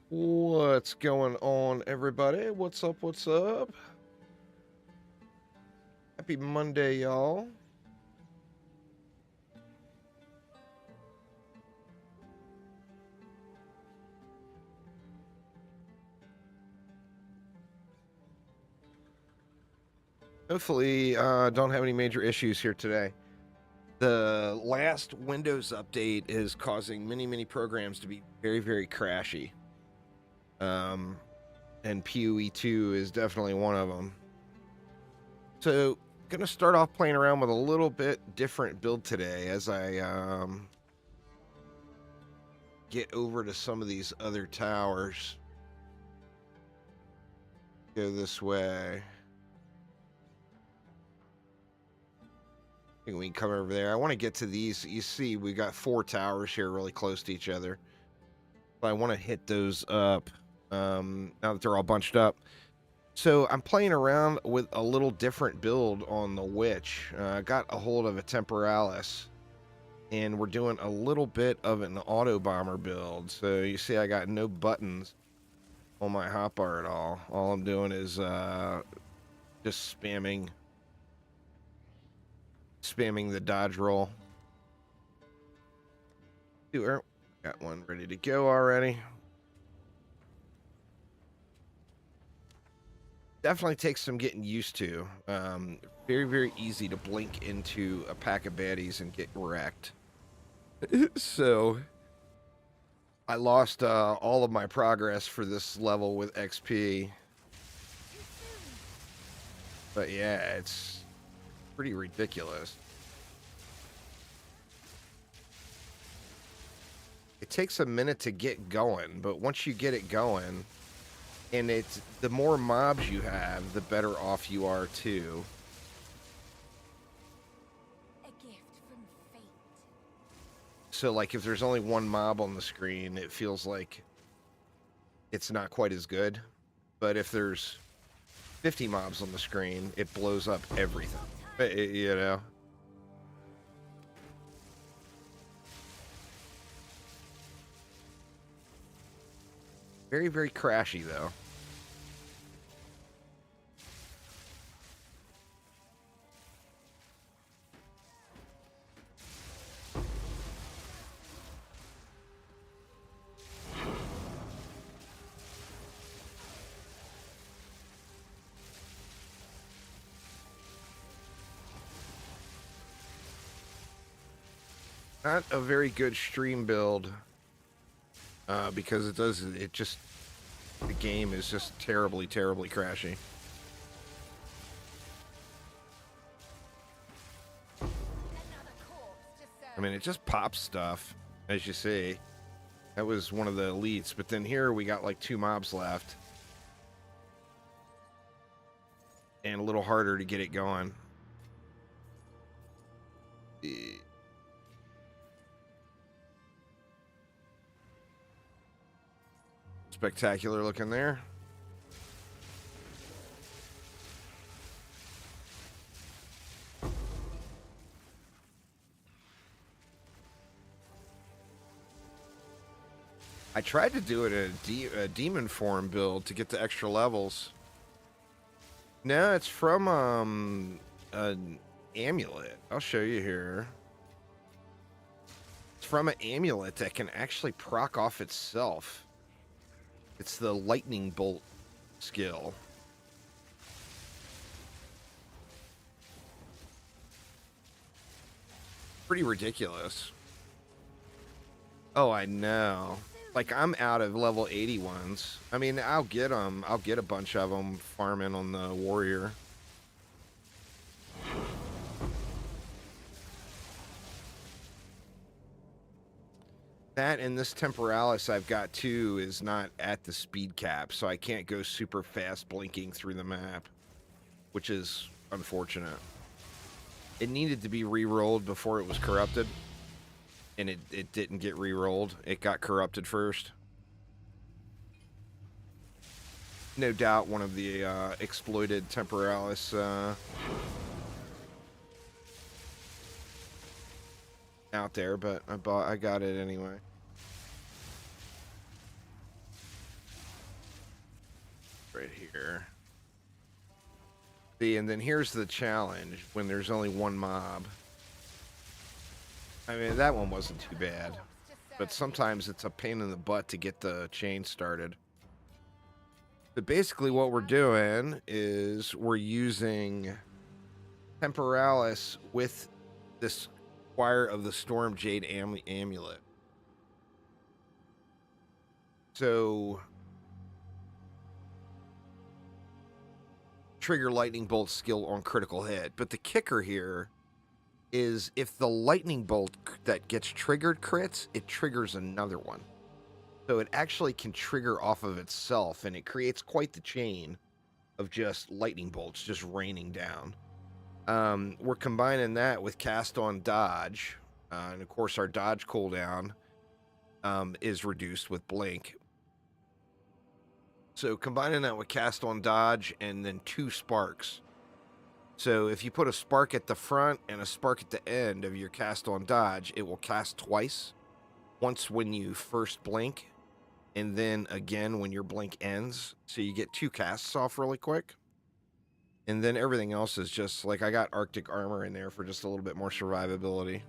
What's going on, everybody? What's up? What's up? Happy Monday, y'all. Hopefully, don't have any major issues here today. The last Windows update is causing many programs to be very crashy. And POE2 is definitely one of them. So, gonna start off playing around with a little bit different build today as I get over to some of these other towers. Go this way. I think we can come over there. I want to get to these. You see, we got 4 towers here really close to each other. But I want to hit those up now that they're all bunched up. So I'm playing around with a little different build on the Witch. I got a hold of a Temporalis, and we're doing a little bit of an auto bomber build. So you see I got no buttons on my hotbar at all. All I'm doing is just spamming the dodge roll. Got one ready to go already. Definitely takes some getting used to. Very easy to blink into a pack of baddies and get wrecked. So I lost all of my progress for this level with XP. But yeah, it's pretty ridiculous. It takes a minute to get going, but once you get it going, and it's the more mobs you have, the better off you are too. A gift from fate. So like if there's only one mob on the screen, it feels like it's not quite as good. But if there's 50 mobs on the screen, it blows up everything. You know? Very crashy though. Not a very good stream build because the game is just terribly crashy. I mean, it just pops stuff, as you see. That was one of the elites, but then here we got like 2 mobs left. And a little harder to get it going. Spectacular looking there. I tried to do it in a demon form build to get the extra levels. No, it's from an amulet. I'll show you here. It's from an amulet that can actually proc off itself. It's the lightning bolt skill. Pretty ridiculous. Oh, I know. Like, I'm out of level 80 ones. I mean, I'll get them. I'll get a bunch of them farming on the warrior. That and this Temporalis I've got too is not at the speed cap, so I can't go super fast blinking through the map, which is unfortunate. It needed to be re-rolled before it was corrupted, and it didn't get re-rolled. It got corrupted first. No doubt one of the exploited Temporalis out there, but I got it anyway. right here. See, and then here's the challenge when there's only one mob. I mean, that one wasn't too bad, but sometimes it's a pain in the butt to get the chain started. But basically what we're doing is we're using Temporalis with this Choir of the Storm Jade amulet. So trigger lightning bolt skill on critical hit. But the kicker here is if the lightning bolt that gets triggered crits, it triggers another one. So it actually can trigger off of itself, and it creates quite the chain of just lightning bolts just raining down. We're combining that with cast on dodge, and of course our dodge cooldown is reduced with blink. So combining that with cast on dodge and then 2 sparks. So if you put a spark at the front and a spark at the end of your cast on dodge, it will cast twice. Once when you first blink, and then again when your blink ends. So you get 2 casts off really quick. And then everything else is just like, I got Arctic armor in there for just a little bit more survivability.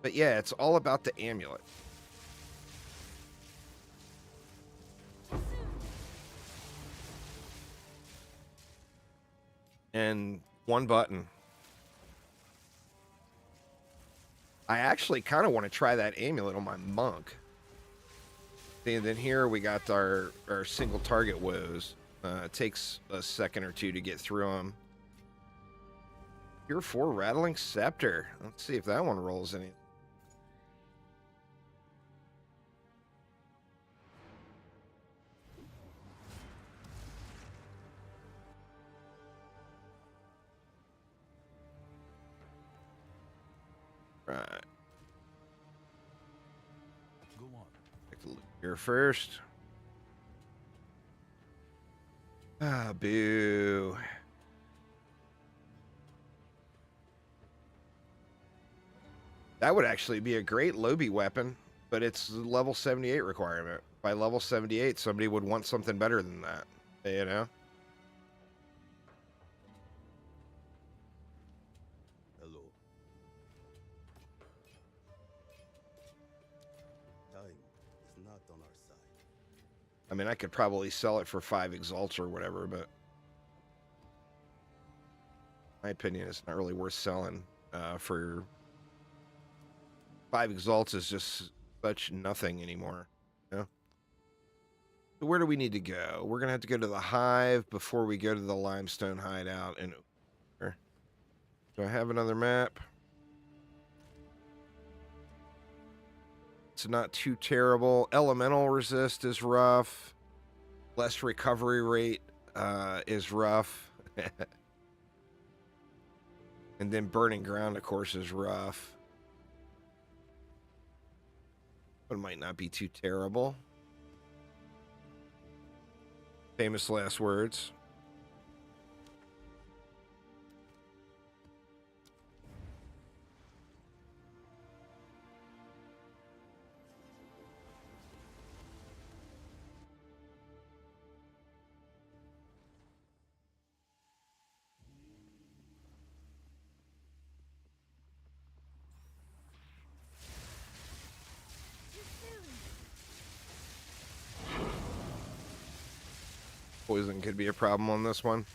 But yeah, it's all about the amulet. And one button. I actually kind of want to try that amulet on my monk. And then here we got our single target woes. It takes a second or two to get through them. Tier 4 Rattling Scepter. Let's see if that one rolls any. Right. Go on. Take a look here first. Ah, boo. That would actually be a great Lobby weapon, but it's level 78 requirement. By level 78, somebody would want something better than that, you know? Hello. Time is not on our side. I mean, I could probably sell it for 5 exalts or whatever, but in my opinion, it's not really worth selling for 5 exalts is just such nothing anymore. You know? So where do we need to go? We're going to have to go to the hive before we go to the limestone hideout. And do I have another map? It's not too terrible. Elemental resist is rough. Less recovery rate is rough. And then burning ground, of course, is rough. But it might not be too terrible. Famous last words. Poison could be a problem on this one.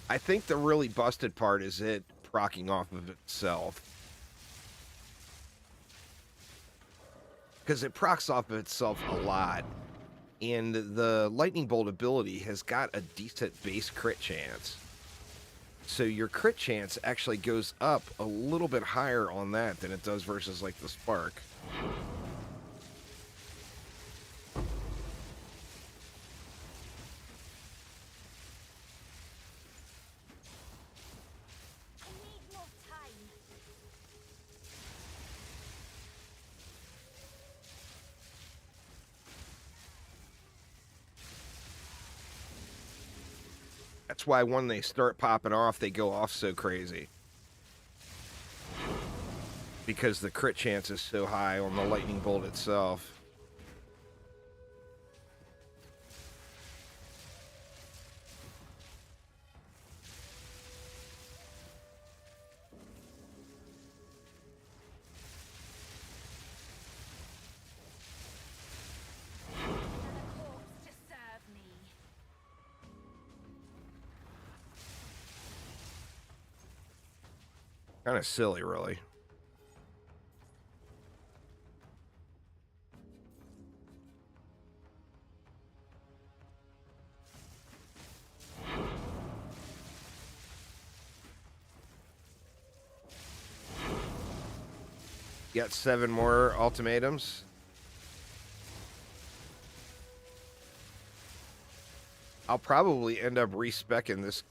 I think the really busted part is it proccing off of itself. Because it procs off of itself a lot. And the lightning bolt ability has got a decent base crit chance. So your crit chance actually goes up a little bit higher on that than it does versus like the spark. I need more time. That's why when they start popping off, they go off so crazy. Because the crit chance is so high on the lightning bolt itself. Kind of silly, really. Got 7 more ultimatums. I'll probably end up respecking this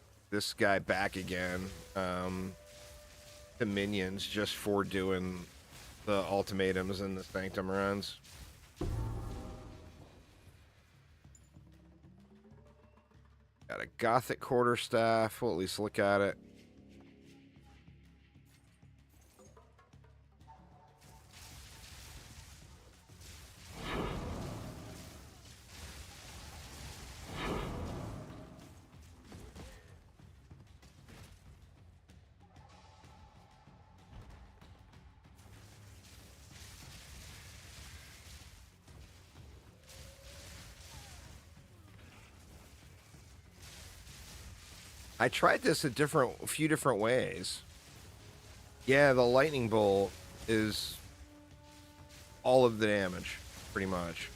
guy back again to minions just for doing the ultimatums and the sanctum runs. Got a gothic quarterstaff. We'll at least look at it. I tried this a few different ways. Yeah, the lightning bolt is all of the damage, pretty much.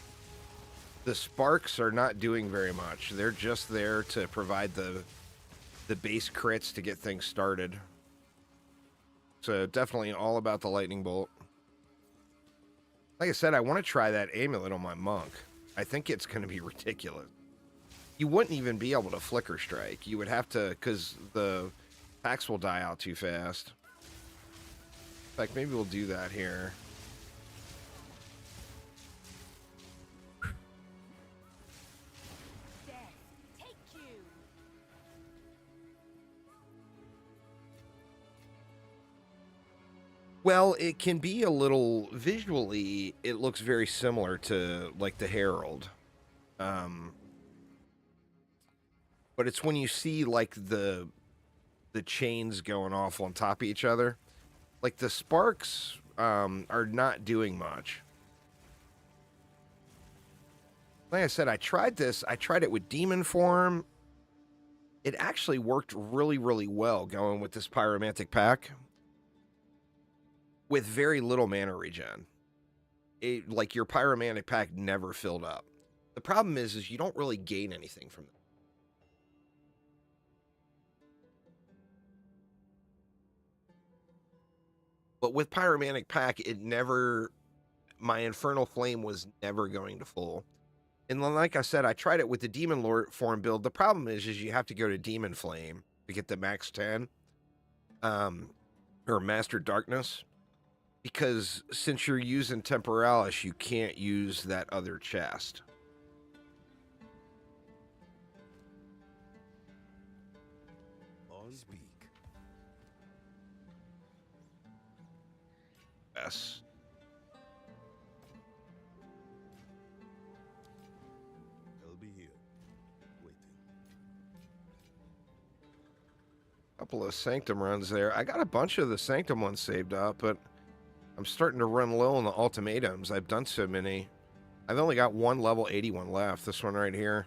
The sparks are not doing very much. They're just there to provide the base crits to get things started. So definitely all about the lightning bolt. Like I said, I want to try that amulet on my monk. I think it's going to be ridiculous. You wouldn't even be able to flicker strike. You would have to, because the packs will die out too fast. In fact, maybe we'll do that here. Death, take you. Well, it can be a little visually. It looks very similar to like the Herald, but it's when you see like the chains going off on top of each other, like the sparks are not doing much. Like I said, I tried this. I tried it with demon form. It actually worked really, really well going with this pyromantic pack. With very little mana regen. Like your pyromantic pack never filled up. The problem is you don't really gain anything from that. But with pyromantic pack, my infernal flame was never going to full. And like I said, I tried it with the demon lord form build. The problem is you have to go to demon flame to get the max 10, or master darkness. Because since you're using Temporalis, you can't use that other chest. On speak. Yes. I'll be here, waiting. Couple of Sanctum runs there. I got a bunch of the Sanctum ones saved up, but I'm starting to run low on the ultimatums. I've done so many. I've only got one level 81 left. This one right here.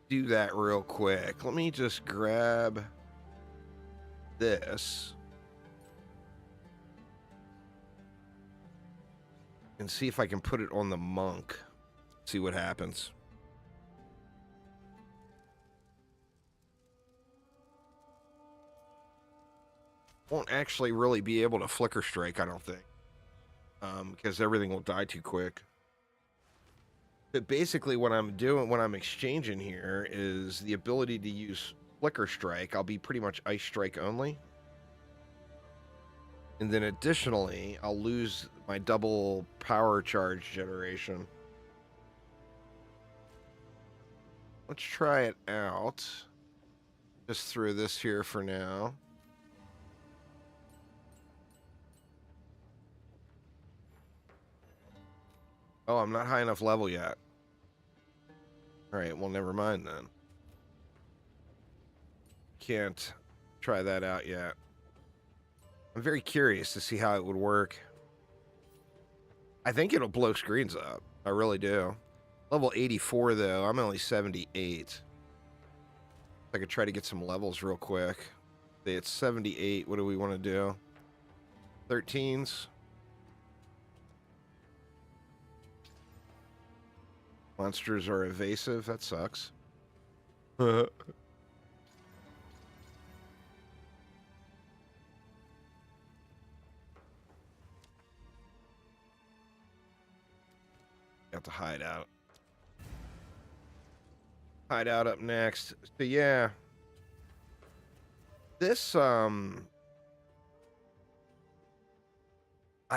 Do that real quick. Let me just grab this and see if I can put it on the monk. See what happens. Won't actually really be able to flicker strike, I don't think, because everything will die too quick. But basically what I'm doing, what I'm exchanging here is the ability to use flicker strike. I'll be pretty much ice strike only. And then additionally, I'll lose my double power charge generation. Let's try it out. Just throw this here for now. Oh, I'm not high enough level yet. Alright, well, never mind then. Can't try that out yet. I'm very curious to see how it would work. I think it'll blow screens up. I really do. Level 84, though. I'm only 78. I could try to get some levels real quick. See, it's 78. What do we want to do? 13s. Monsters are evasive. That sucks. Got the hideout. Hideout up next. So yeah. This I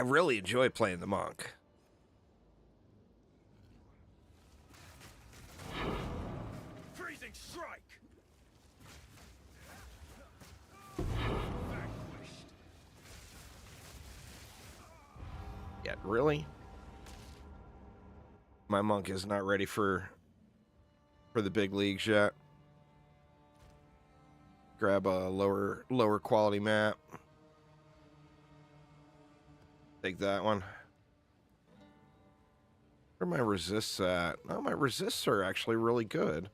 really enjoy playing the monk. Freezing strike. Yeah, really? My monk is not ready for the big leagues yet. Grab a lower quality map. Take that one. Where are my resists at? No, my resists are actually really good.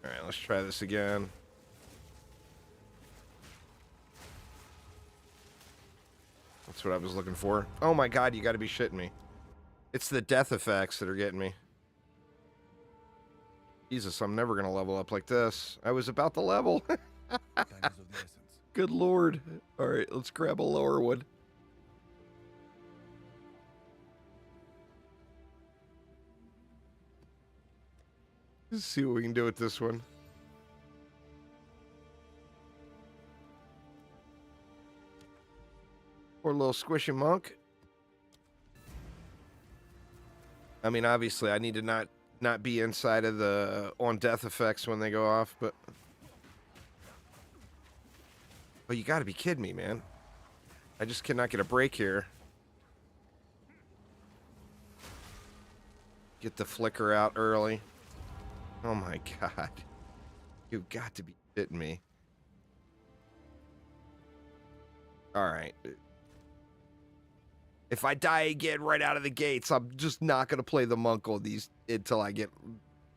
All right, let's try this again. That's what I was looking for. Oh my god, you gotta be shitting me. It's the death effects that are getting me. Jesus, I'm never gonna level up like this. I was about to level. Time is of the essence. Good lord. Alright, let's grab a lower one. Let's see what we can do with this one. Poor little squishy monk. I mean, obviously, I need to not be inside of the on death effects when they go off, but you got to be kidding me, man. I just cannot get a break here. Get the flicker out early. Oh my god. You've got to be shitting me. All right. If I die again right out of the gates, I'm just not going to play the monk on these until I get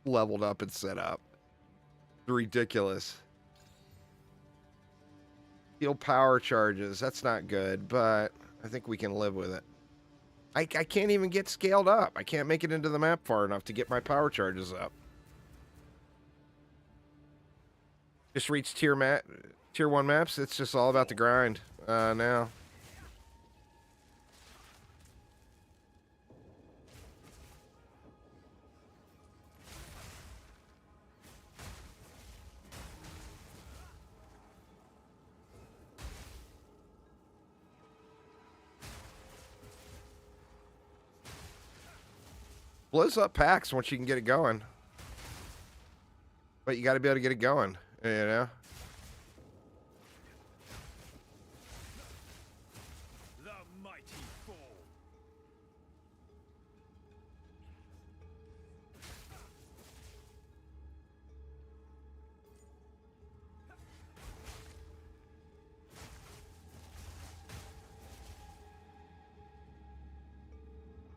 leveled up and set up. It's ridiculous. Heal power charges. That's not good, but I think we can live with it. I can't even get scaled up. I can't make it into the map far enough to get my power charges up. Just reached tier 1 maps. It's just all about the grind now. Blows up packs once you can get it going. But you got to be able to get it going, you know? The mighty fall.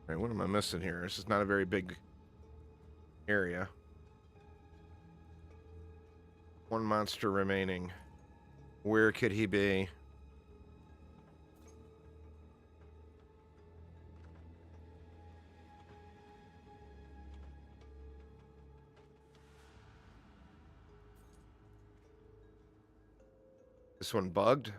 All right, what am I missing here? This is not a very big area. One monster remaining. Where could he be? This one bugged?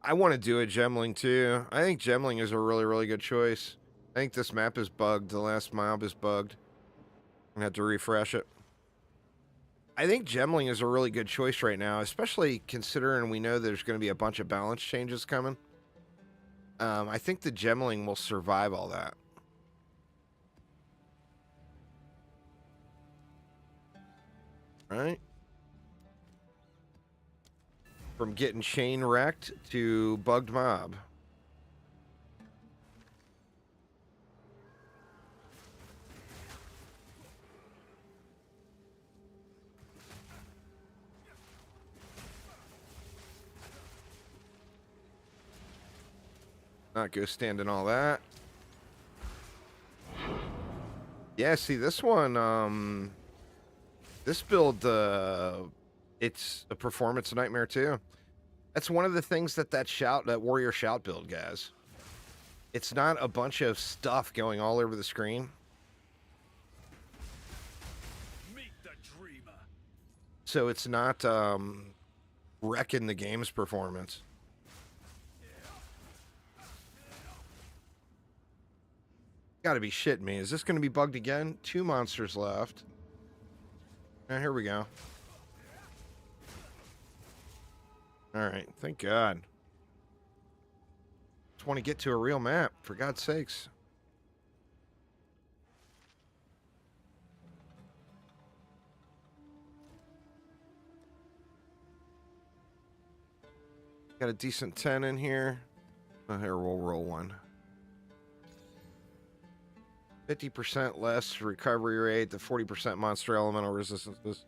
I want to do a Gemling too. I think Gemling is a really, really good choice. I think this map is bugged. The last mob is bugged. I'm gonna have to refresh it. I think Gemling is a really good choice right now, especially considering we know there's going to be a bunch of balance changes coming. I think the Gemling will survive all that. Right? From getting chain wrecked to bugged mob. Not go stand in all that. Yeah, see this one, this build, it's a performance nightmare too. That's one of the things that warrior shout build, guys. It's not a bunch of stuff going all over the screen. Meet the dreamer. So it's not wrecking the game's performance. Gotta be shitting me. Is this gonna be bugged again? 2 monsters left. Here we go. Alright, thank God. Just want to get to a real map, for God's sakes. Got a decent 10 in here. Oh, here, we'll roll one. 50% less recovery rate, the 40% monster elemental resistances.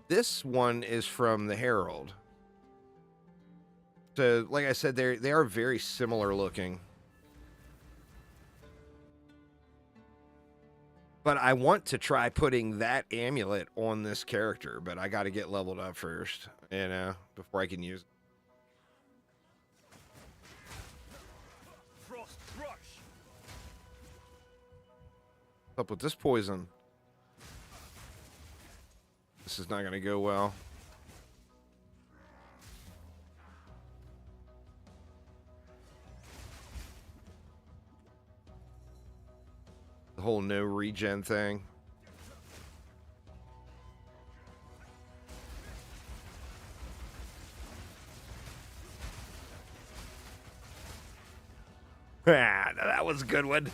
This one is from the Herald. So, like I said, they are very similar looking. But I want to try putting that amulet on this character, but I got to get leveled up first, you know, before I can use it. Frost rush. What's up with this poison? This is not going to go well. The whole no regen thing. Ah, that was a good one.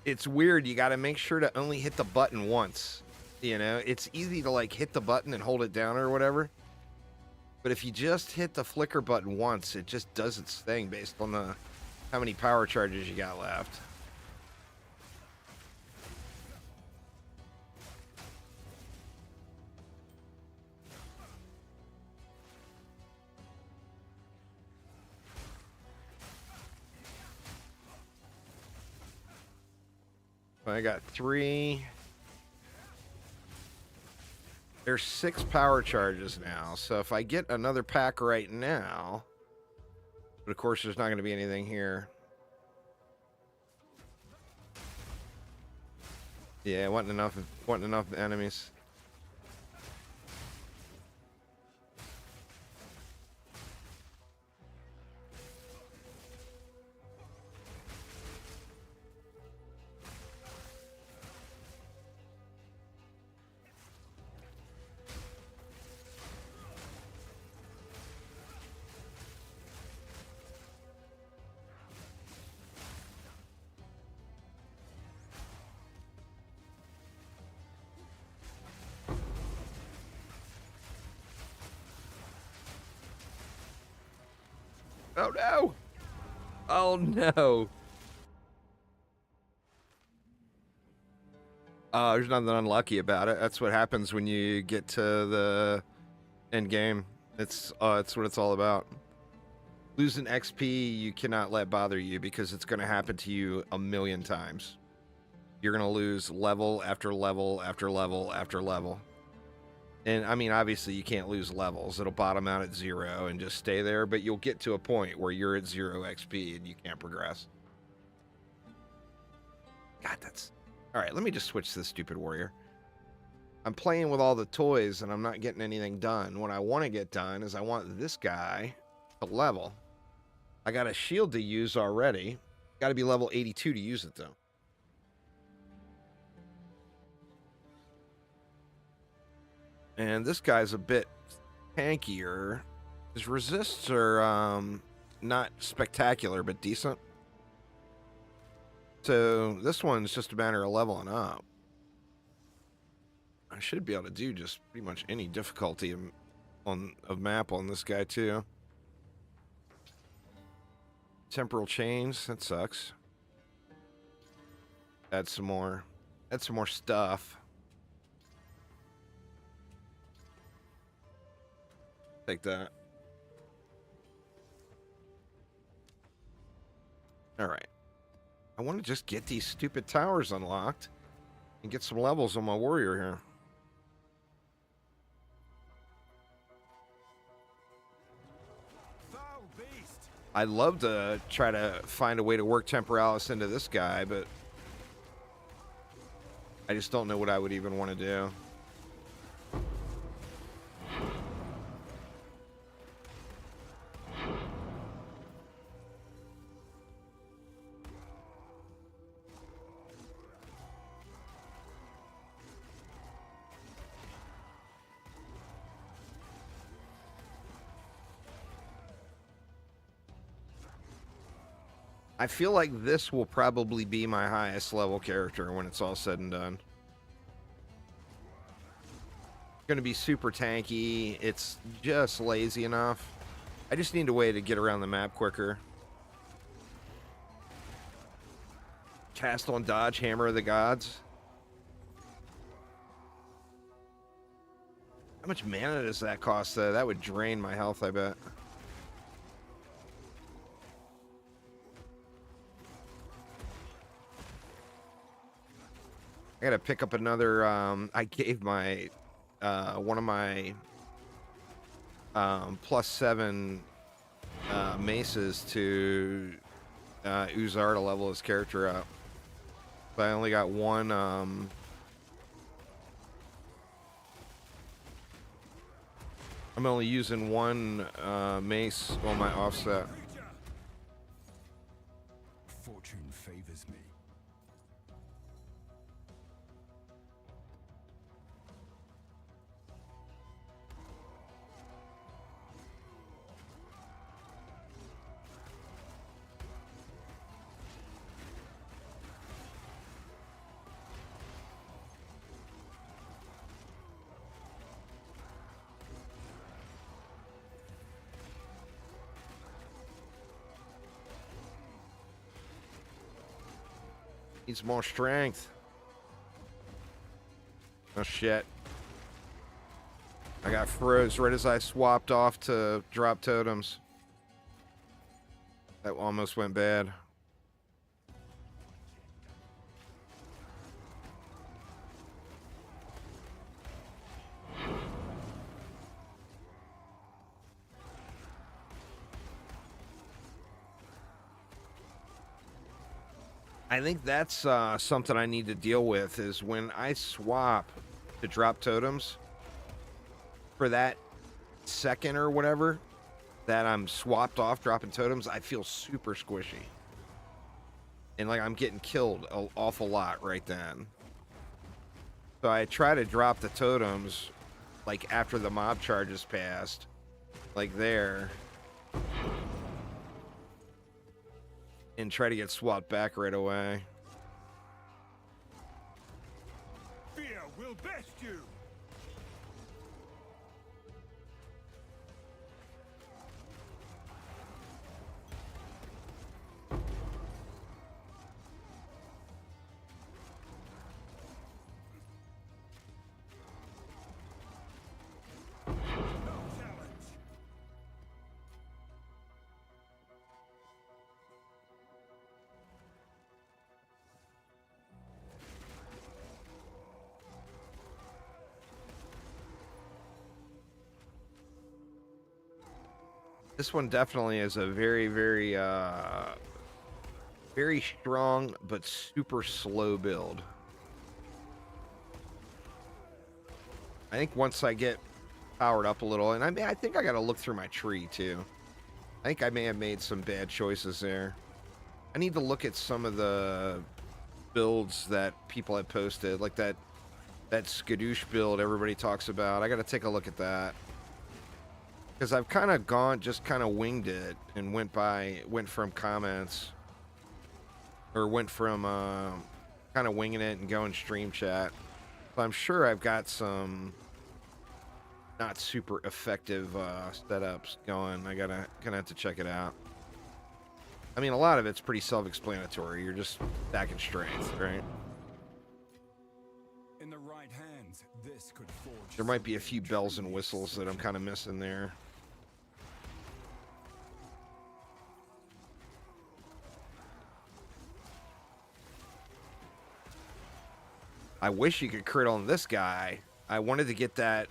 It's weird. You got to make sure to only hit the button once. You know, it's easy to like hit the button and hold it down or whatever. But if you just hit the flicker button once, it just does its thing based on the how many power charges you got left. I got 3. There's 6 power charges now. So if I get another pack right now, but of course there's not going to be anything here. Yeah, wasn't enough enemies. Oh no! Oh no! There's nothing unlucky about it. That's what happens when you get to the end game. It's what it's all about. Losing XP you cannot let bother you because it's going to happen to you a million times. You're going to lose level after level after level after level. And I mean, obviously you can't lose levels. It'll bottom out at 0 and just stay there, but you'll get to a point where you're at 0 XP and you can't progress. God, that's... Alright, let me just switch to this stupid warrior. I'm playing with all the toys and I'm not getting anything done. What I want to get done is I want this guy to level. I got a shield to use already. Got to be level 82 to use it, though. And this guy's a bit tankier. His resists are not spectacular, but decent. So this one's just a matter of leveling up. I should be able to do just pretty much any difficulty of map on this guy too. Temporal chains, that sucks. Add some more. Add some more stuff. Take that. All right. I want to just get these stupid towers unlocked and get some levels on my warrior here. Foul beast. I'd love to try to find a way to work Temporalis into this guy, but I just don't know what I would even want to do. I feel like this will probably be my highest level character when it's all said and done. Gonna be super tanky. It's just lazy enough. I just need a way to get around the map quicker. Cast on dodge, hammer of the gods. How much mana does that cost though? That would drain my health, I bet. I gotta pick up another, I gave my, one of my, +7, maces to, Uzar to level his character up. But I only got one, I'm only using one, mace on my offset. Fortune favors me. Needs more strength. Oh shit. I got froze right as I swapped off to drop totems. That almost went bad. I think that's something I need to deal with is when I swap to drop totems for that second or whatever that I'm swapped off dropping totems, I feel super squishy. And like I'm getting killed an awful lot right then. So I try to drop the totems like after the mob charge is passed, like there. And try to get swapped back right away. Fear will best you. No challenge. This one definitely is a very, very, very strong but super slow build. I think once I get powered up a little, and I mean, I think I got to look through my tree too. I think I may have made some bad choices there. I need to look at some of the builds that people have posted, like that skadoosh build everybody talks about. I got to take a look at that. Because I've kind of just kind of winged it and went from comments, or went from kind of winging it and going stream chat. So I'm sure I've got some not super effective setups going. Gonna have to check it out. I mean, a lot of it's pretty self-explanatory. You're just stacking strength, right? In the right hands, this could forge. There might be a few bells and whistles that I'm kind of missing there. I wish you could crit on this guy. I wanted to get that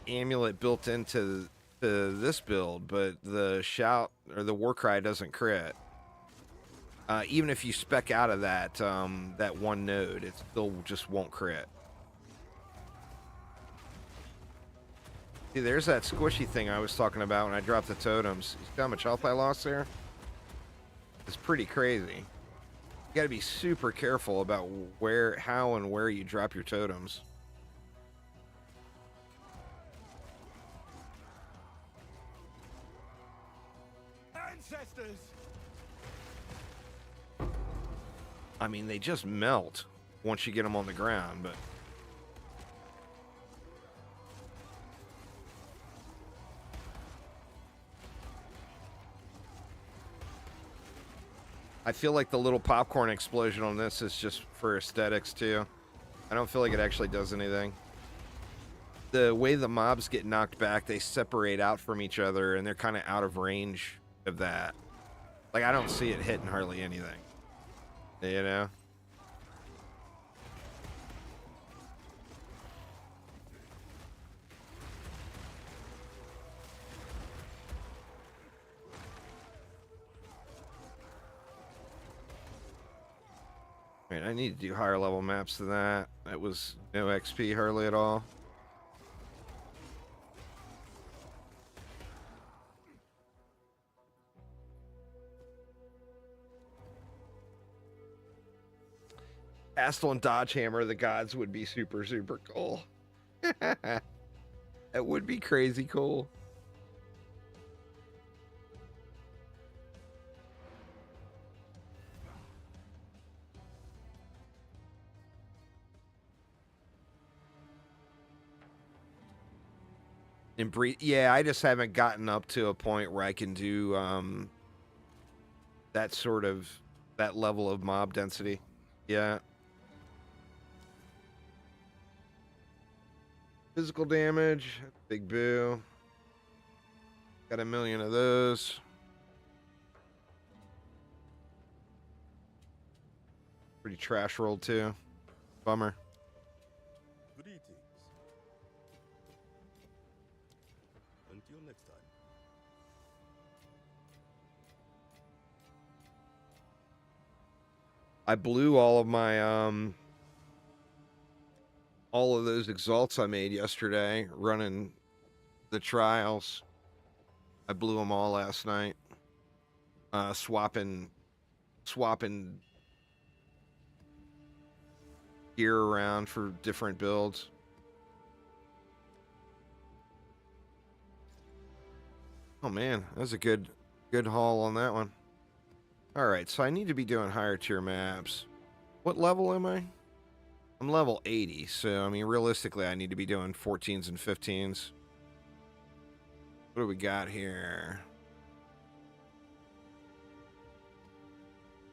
amulet built into this build, but the shout or the war cry doesn't crit. Even if you spec out of that that one node, it still just won't crit. See, there's that squishy thing I was talking about when I dropped the totems. You see how much health I lost there? It's pretty crazy. You gotta be super careful about how and where you drop your totems. Ancestors! I mean, they just melt once you get them on the ground, but... I feel like the little popcorn explosion on this is just for aesthetics, too. I don't feel like it actually does anything. The way the mobs get knocked back, they separate out from each other, and they're kind of out of range of that. Like, I don't see it hitting hardly anything. You know? Right, I need to do higher level maps than that. That was no XP hardly at all. Astle and Dodge Hammer, the gods would be super, super cool. That would be crazy cool. And yeah, I just haven't gotten up to a point where I can do that level of mob density. Yeah. Physical damage, big boo. Got 1 million of those. Pretty trash rolled too. Bummer. Greetings. Until next time. I blew all of my all of those exalts I made yesterday running the trials. I blew them all last night. Swapping gear around for different builds. Oh man, that was a good haul on that one. All right, so I need to be doing higher tier maps. What level am I? I'm level 80, so I mean realistically I need to be doing 14s and 15s. What do we got here?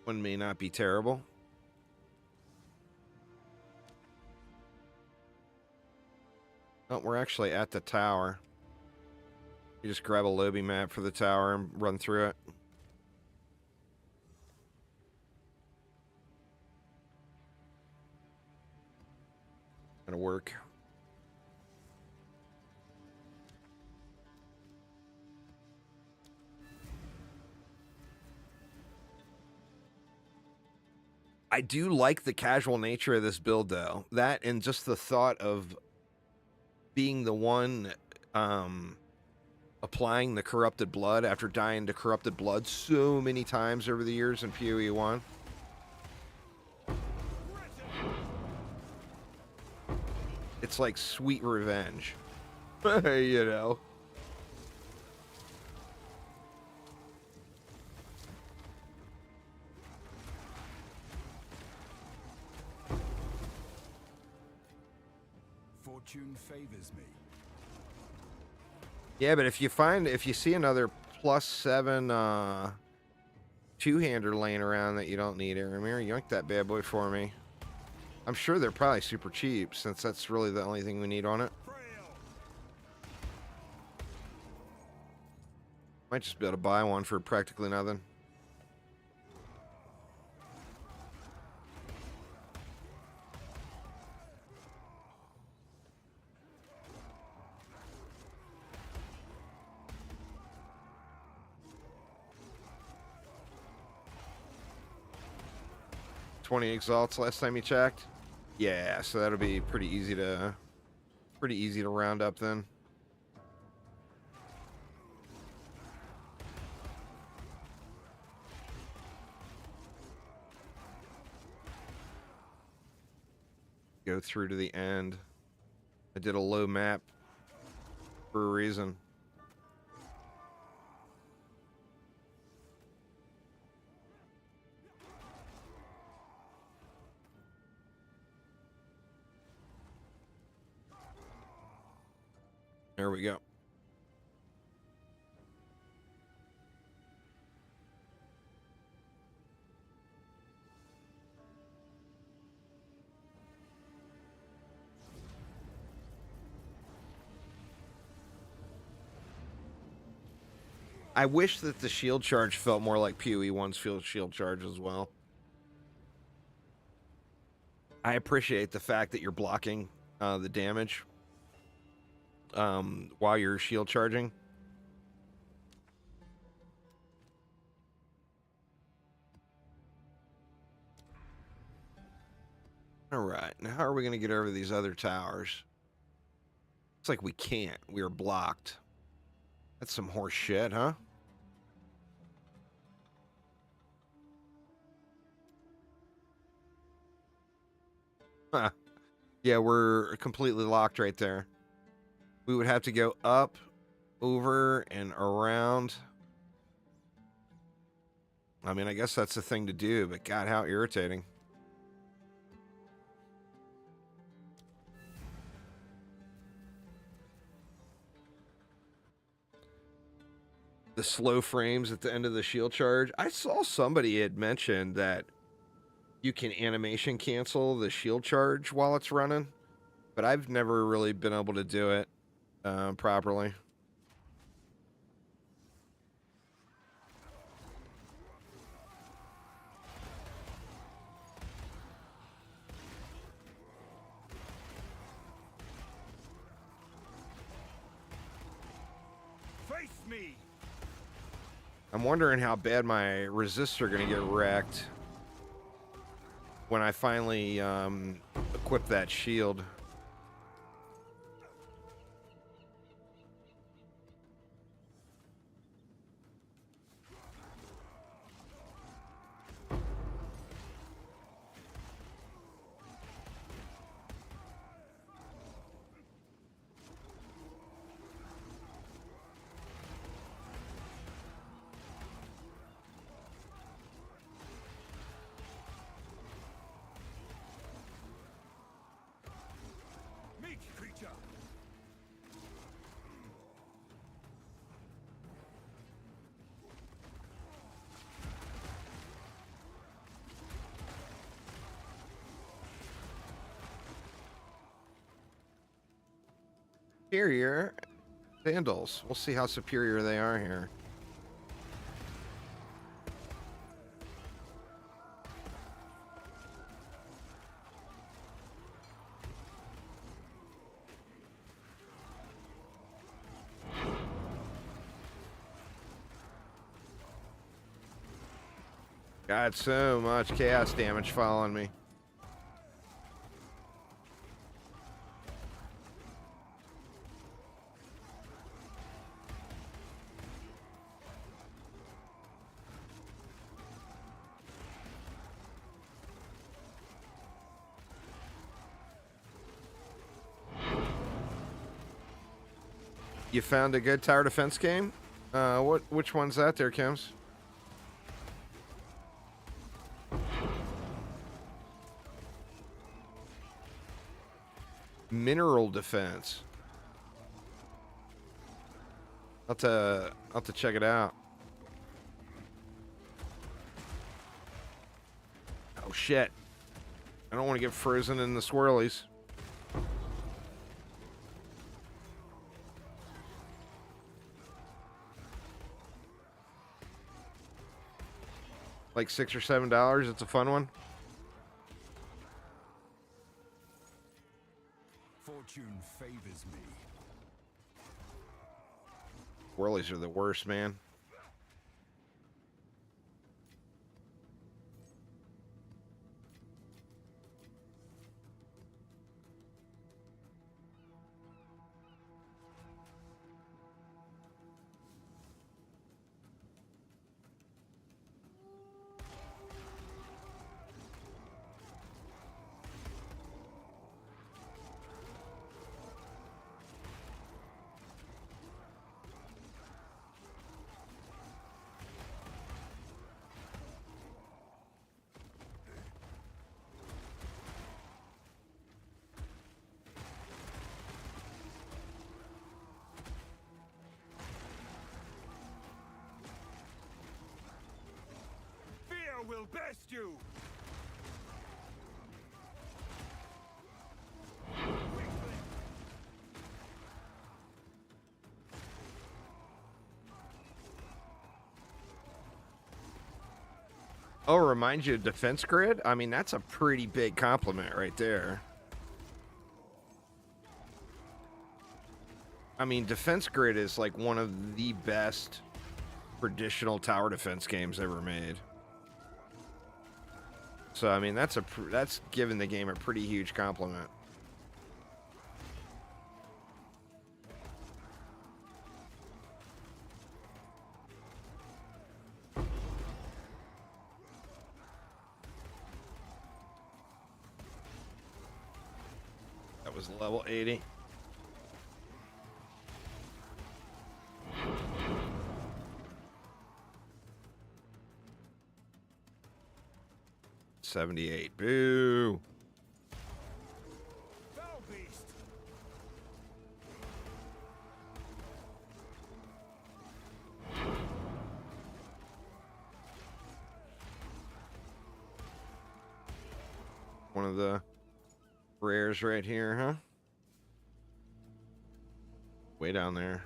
One may not be terrible. Oh, we're actually at the tower. You just grab a lobby map for the tower and run through it. Gonna work. I do like the casual nature of this build, though. That and just the thought of being the one applying the corrupted blood after dying to corrupted blood so many times over the years in POE1. It's like sweet revenge. You know. Fortune favors me. Yeah, but if you see another +7 two-hander laying around that you don't need, Aramir. Yoink that bad boy for me. I'm sure they're probably super cheap, since that's really the only thing we need on it. Might just be able to buy one for practically nothing. $20 exalts last time you checked. Yeah, so that'll be pretty easy to round up then. Go through to the end. I did a low map for a reason. There we go. I wish that the shield charge felt more like POE1's shield charge as well. I appreciate the fact that you're blocking the damage while you're shield charging. All right, now how are we going to get over these other towers? It's like we can't. We are blocked. That's some horse shit, huh? Huh. Yeah, we're completely locked right there. We would have to go up, over, and around. I mean, I guess that's the thing to do, but God, how irritating. The slow frames at the end of the shield charge. I saw somebody had mentioned that you can animation cancel the shield charge while it's running, but I've never really been able to do it properly. Face me. I'm wondering how bad my resists are going to get wrecked when I finally equip that shield. Superior sandals. We'll see how superior they are here. Got so much chaos damage following me. You found a good tower defense game? Which one's that there, Kims? Mineral defense. I'll have to check it out. shit. I don't want to get frozen in the swirlies. Like $6 or $7. It's a fun one. Fortune favors me. Swirlies are the worst, man. Fear will best you. Oh, reminds you of defense grid? I mean, that's a pretty big compliment right there. I mean, defense grid is like one of the best traditional tower defense games ever made. So, I mean, that's giving the game a pretty huge compliment. That was level 80. $78. Boo. Foul beast. One of the rares right here, huh? Way down there.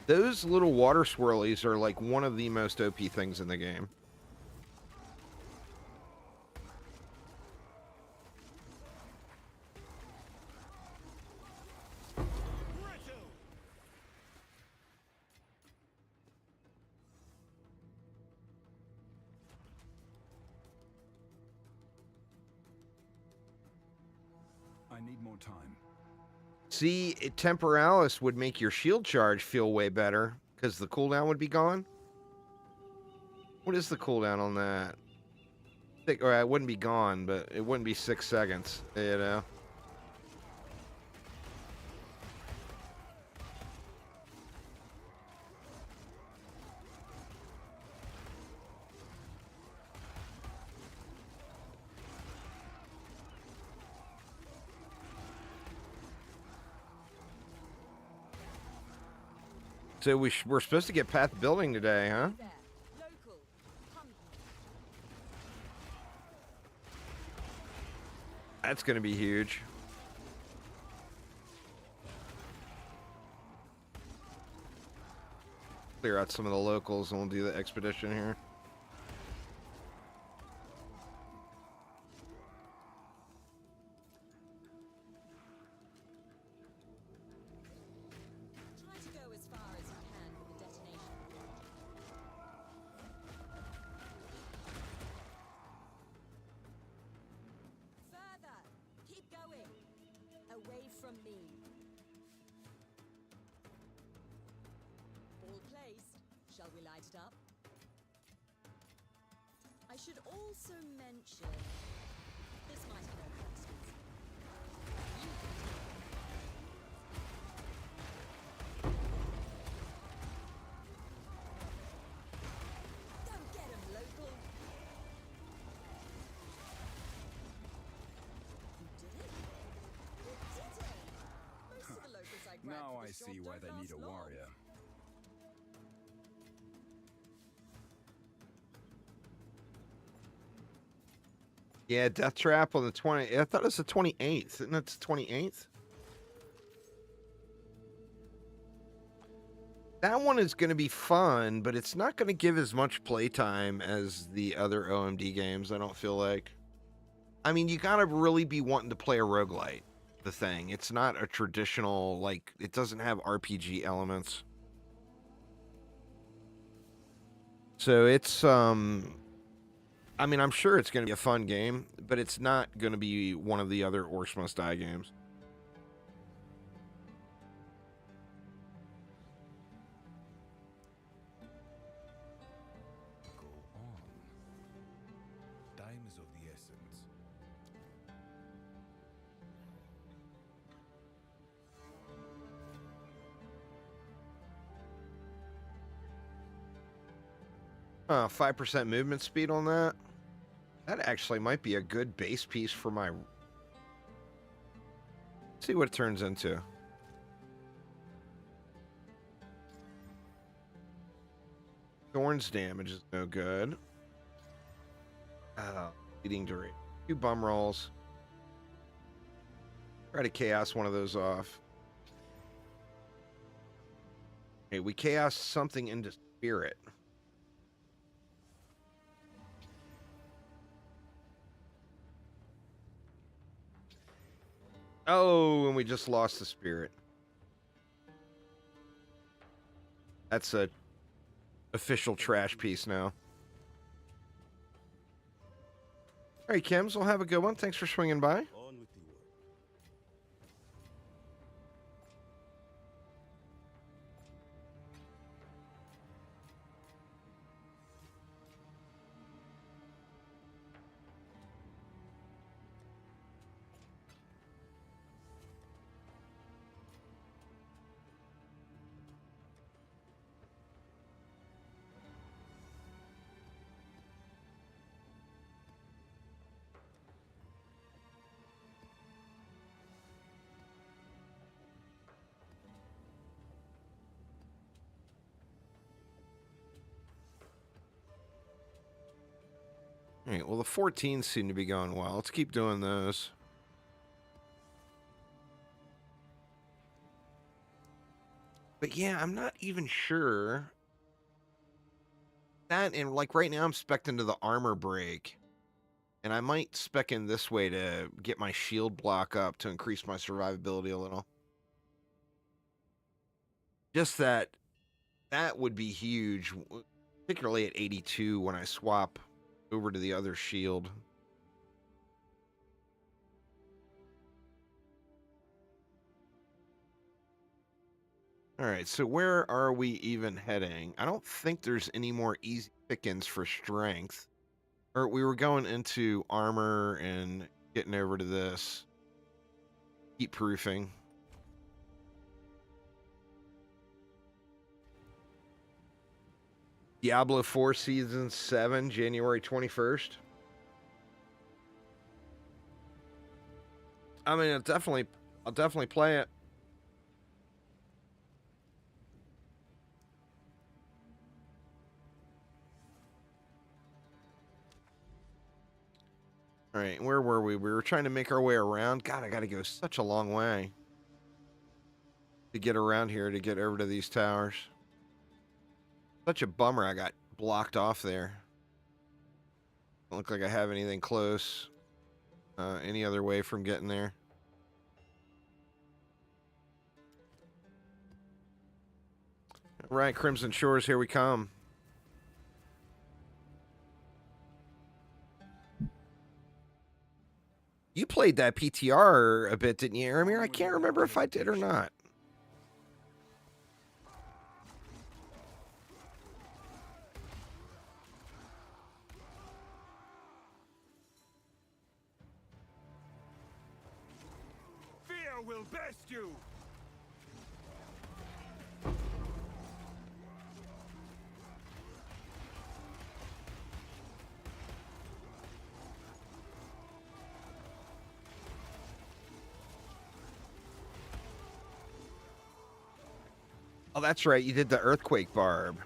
Those little water swirlies are like one of the most OP things in the game. I need more time. See, Temporalis would make your shield charge feel way better because the cooldown would be gone. What is the cooldown on that? Or it wouldn't be gone, but it wouldn't be 6 seconds, you know? So we're supposed to get path building today, huh? There. Local. Pumpkin. That's going to be huge. Clear out some of the locals and we'll do the expedition here. Try to go as far as you can with the detonation. Further. Keep going. Away from me. All placed. Shall we light it up? I should also mention this might have no questions. You can Don't get 'em, local. I This job see why don't they need a last long. warrior. Yeah, Death Trap on the 20. I thought it was the 28th. Isn't it the 28th? That one is going to be fun, but it's not going to give as much playtime as the other OMD games, I don't feel like. I mean, you got to really be wanting to play a roguelite, the thing. It's not a traditional, like, it doesn't have RPG elements. So it's, I mean, I'm sure it's going to be a fun game, but it's not going to be one of the other Orcs Must Die games. Go on. Time is of the essence. Oh, 5% movement speed on that. That actually might be a good base piece for my... Let's see what it turns into. Thorns damage is no good. Leading duration. 2 bum rolls. Try to chaos one of those off. Okay, we chaos something into spirit. Oh, and we just lost the spirit. That's a official trash piece now. All right, Kims, we'll have a good one. Thanks for swinging by. On with the work. All right, well, the 14s seem to be going well. Let's keep doing those. But yeah, I'm not even sure. That, and like right now I'm spec'd into the armor break. And I might spec in this way to get my shield block up to increase my survivability a little. Just that would be huge, particularly at 82 when I swap over to the other shield. All right, so where are we even heading? I don't think there's any more easy pickings for strength. Or we were going into armor and getting over to this. Heat proofing. Diablo 4 Season 7, January 21st. I mean, I'll definitely play it. All right, where were we? We were trying to make our way around. God, I got to go such a long way to get around here to get over to these towers. Such a bummer I got blocked off there. Don't look like I have anything close. Any other way from getting there? All right, Crimson Shores, here we come. You played that PTR a bit, didn't you, Aramir? I can't remember if I did or not. Fear will best you! Oh, that's right. You did the earthquake barb.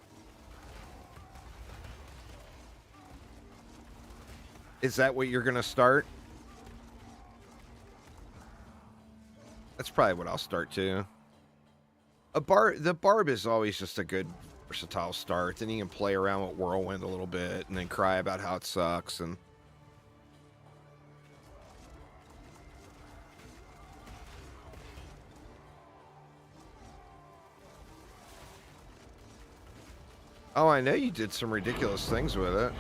Is that what you're gonna start? That's probably what I'll start too. The barb is always just a good versatile start. Then you can play around with whirlwind a little bit, and then cry about how it sucks. And oh, I know you did some ridiculous things with it.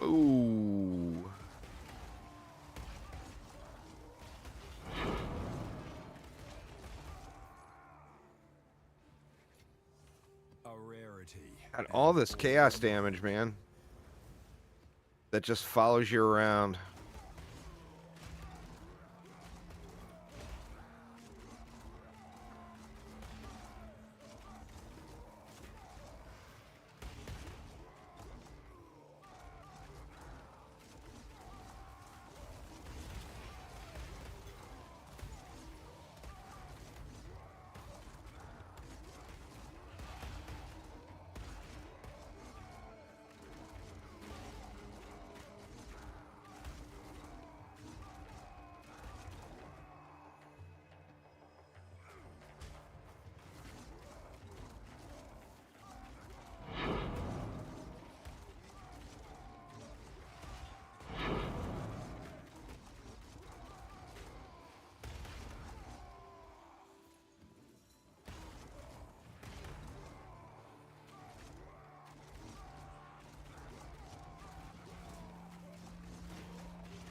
Ooh. A rarity. Got all this chaos damage, man. That just follows you around.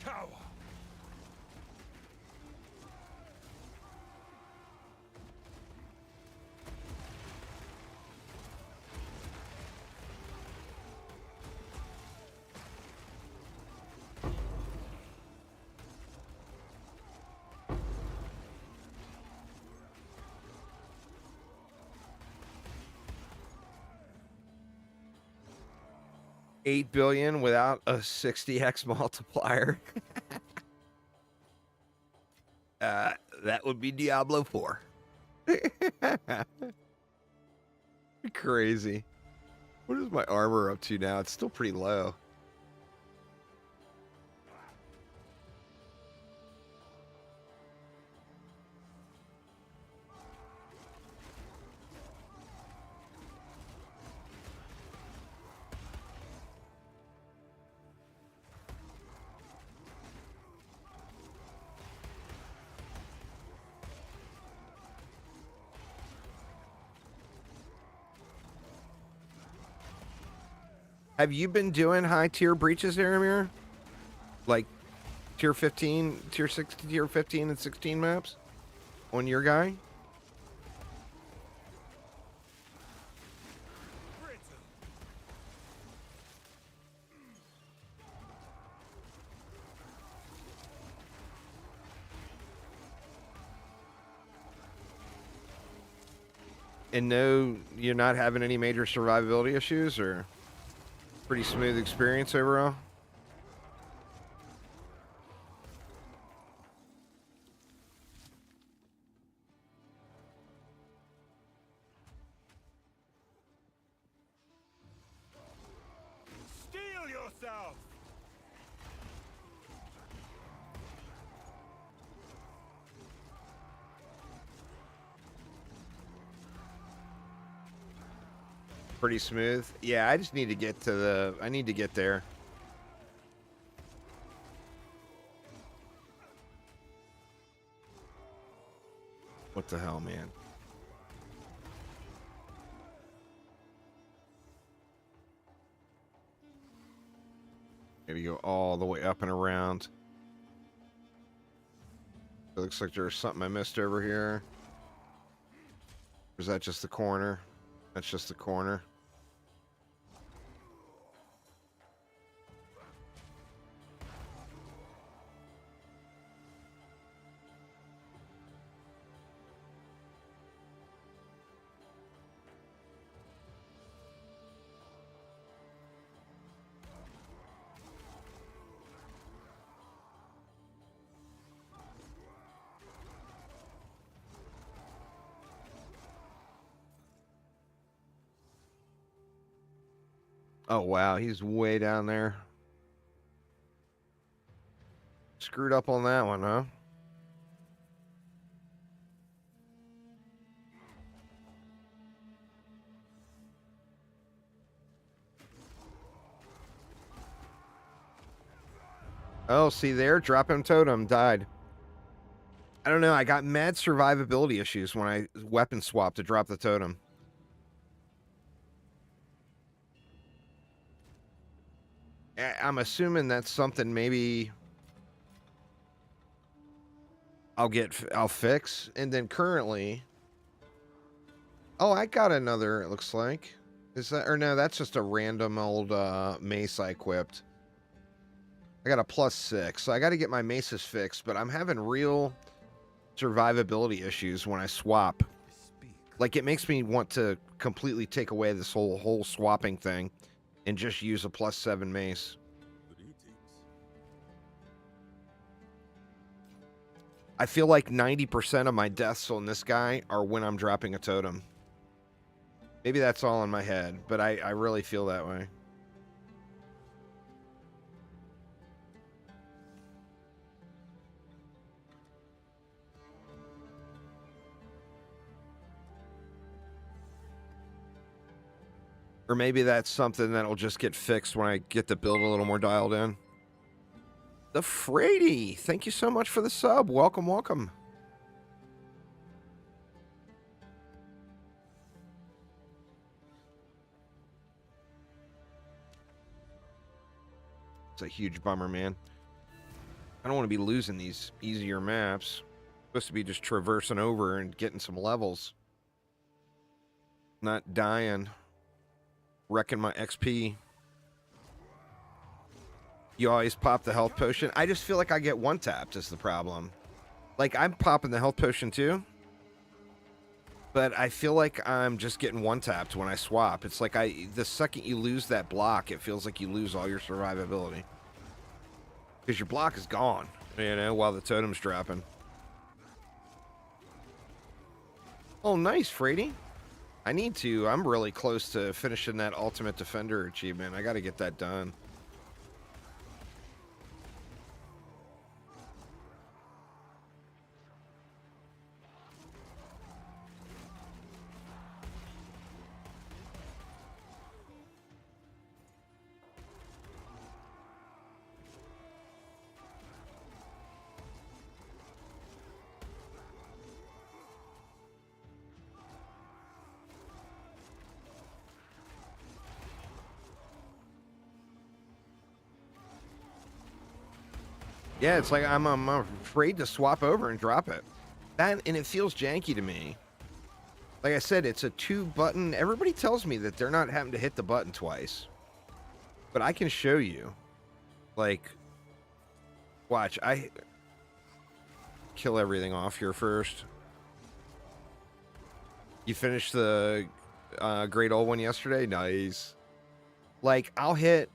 Tower. $8 billion without a 60x multiplier. That would be Diablo 4. Crazy. What is my armor up to now? It's still pretty low. Have you been doing high tier breaches, Aramir? Like tier 15, tier 16, tier 15 and 16 maps on your guy? And no, you're not having any major survivability issues, or pretty smooth experience overall? Steel yourself! Pretty smooth. Yeah, I just need to get to the... I need to get there. What the hell, man? Maybe go all the way up and around. It looks like there's something I missed over here. Or is that just the corner? That's just the corner. Oh, wow. He's way down there. Screwed up on that one, huh? Oh, see there? Drop him totem. Died. I don't know. I got mad survivability issues when I weapon swapped to drop the totem. I'm assuming that's something maybe I'll fix. And then currently, oh, I got another, it looks like. Is that, or no, that's just a random old mace I equipped. I got a +6, so I got to get my maces fixed, but I'm having real survivability issues when I swap. Speak. Like, it makes me want to completely take away this whole swapping thing and just use a +7 mace. Greetings. I feel like 90% of my deaths on this guy are when I'm dropping a totem. Maybe that's all in my head, but I really feel that way. Or maybe that's something that'll just get fixed when I get the build a little more dialed in. The Frady, thank you so much for the sub. Welcome, welcome. It's a huge bummer, man. I don't want to be losing these easier maps. Supposed to be just traversing over and getting some levels. Not dying. Wrecking my XP. You always pop the health potion. I just feel like I get one-tapped is the problem. Like, I'm popping the health potion too. But I feel like I'm just getting one-tapped when I swap. It's like the second you lose that block, it feels like you lose all your survivability. Because your block is gone, you know, while the totem's dropping. Oh, nice, Frady. I'm really close to finishing that Ultimate Defender achievement. I got to get that done. Yeah, it's like I'm afraid to swap over and drop it. And it feels janky to me. Like I said, it's a 2-button. Everybody tells me that they're not having to hit the button twice. But I can show you. Like, watch. I kill everything off here first. You finished the Great Old One yesterday? Nice. Like, I'll hit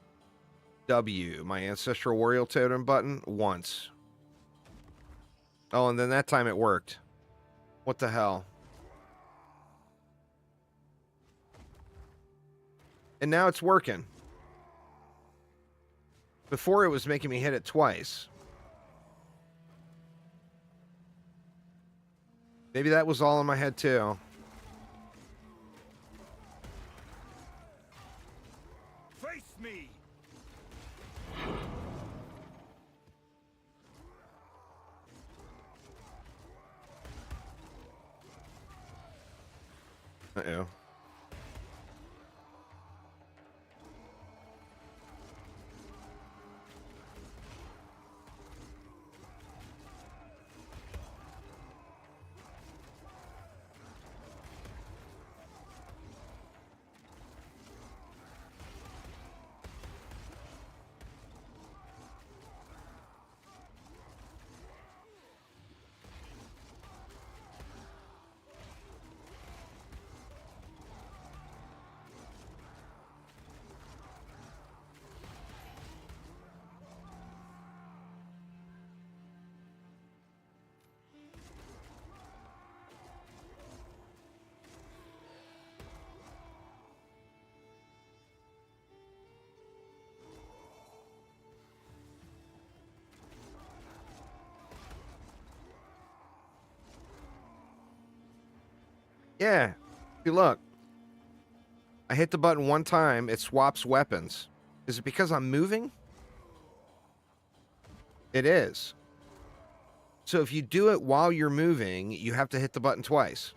W, my Ancestral Warrior Totem button, once. Oh, and then that time it worked. What the hell? And now it's working. Before it was making me hit it twice. Maybe that was all in my head too. Face me. Uh-oh. Yeah. If you look, I hit the button one time, it swaps weapons. Is it because I'm moving? It is. So if you do it while you're moving, you have to hit the button twice.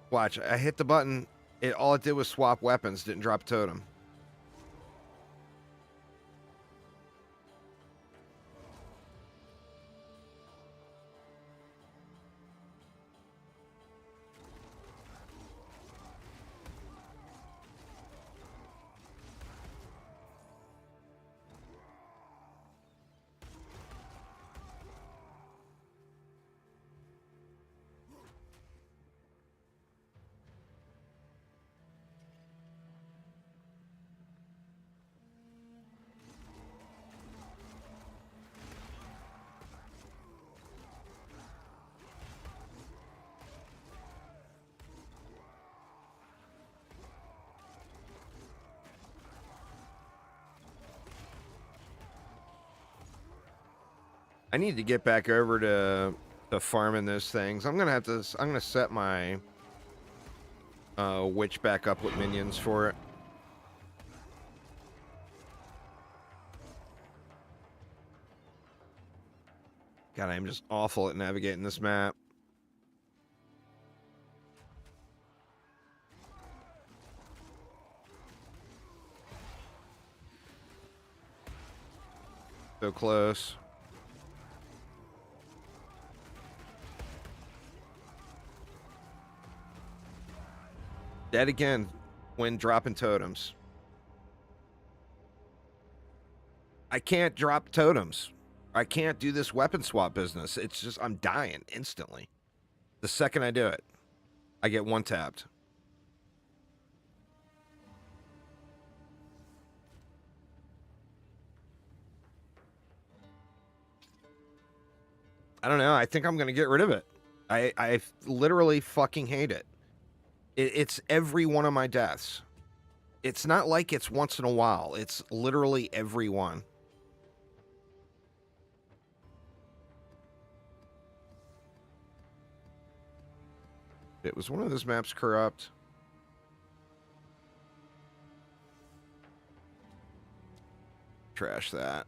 Watch, I hit the button, all it did was swap weapons, didn't drop a totem. I need to get back over to farming those things. I'm gonna set my witch back up with minions for it. God, I'm just awful at navigating this map. So close. Dead again when dropping totems. I can't drop totems. I can't do this weapon swap business. It's just, I'm dying instantly. The second I do it, I get one tapped. I don't know. I think I'm going to get rid of it. I literally fucking hate it. It's every one of my deaths. It's not like it's once in a while. It's literally every one. It was one of those maps corrupt. Trash that.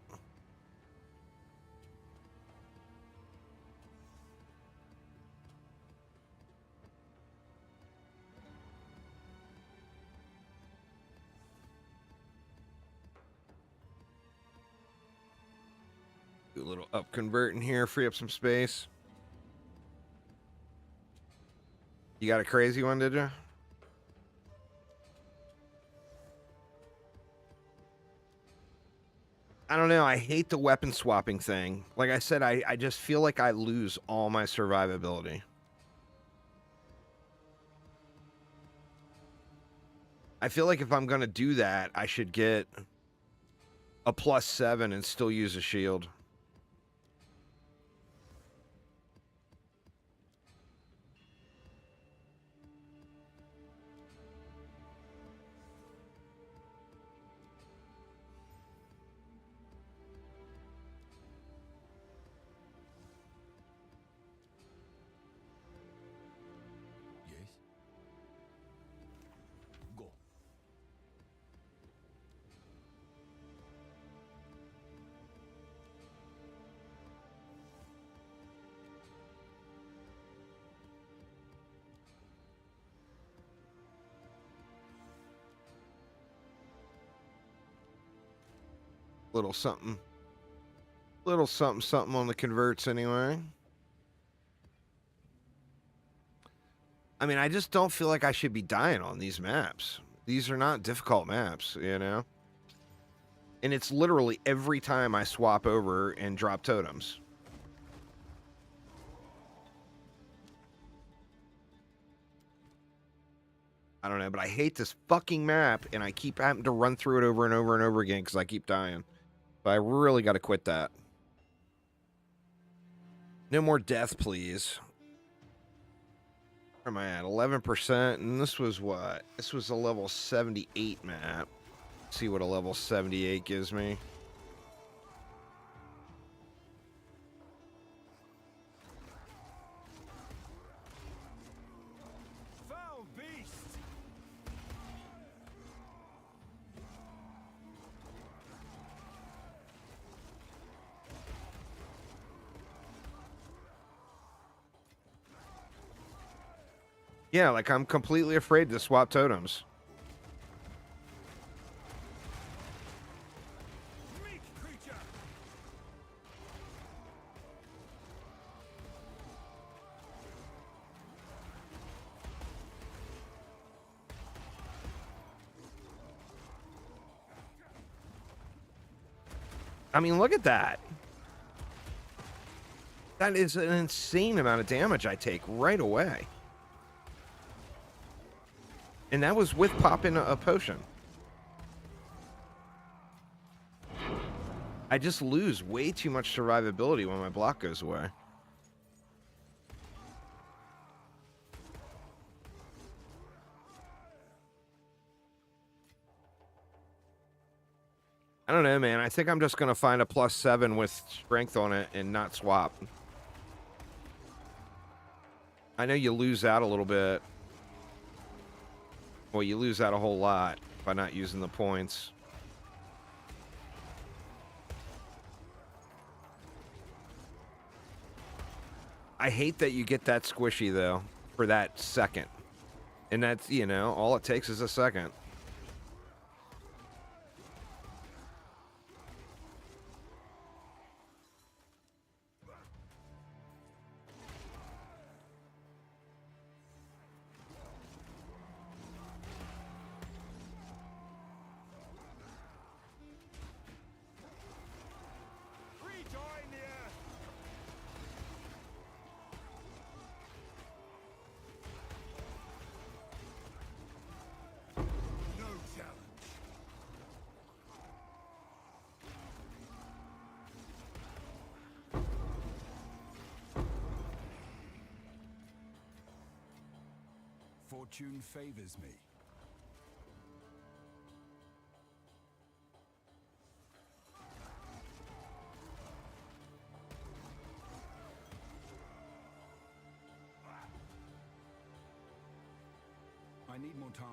Do a little up convert in here, free up some space. You got a crazy one, did you? I don't know. I hate the weapon swapping thing. Like I said, I just feel like I lose all my survivability. I feel like if I'm going to do that, I should get a +7 and still use a shield. Yes. Go. Little something. Little something, something on the converts anyway. I mean, I just don't feel like I should be dying on these maps. These are not difficult maps, you know? And it's literally every time I swap over and drop totems. I don't know, but I hate this fucking map, and I keep having to run through it over and over and over again because I keep dying. But I really got to quit that. No more death, please. Where am I at? 11%, and this was what? This was a level 78 map. Let's see what a level 78 gives me. Yeah, like I'm completely afraid to swap totems. Meek creature! I mean, look at that. That is an insane amount of damage I take right away. And that was with popping a potion. I just lose way too much survivability when my block goes away. I don't know, man. I think I'm just going to find a +7 with strength on it and not swap. I know you lose out a little bit. Well, you lose out a whole lot by not using the points. I hate that you get that squishy, though, for that second. And that's, you know, all it takes is a second. Rejoin the earth! No challenge. Fortune favors me. I need more time.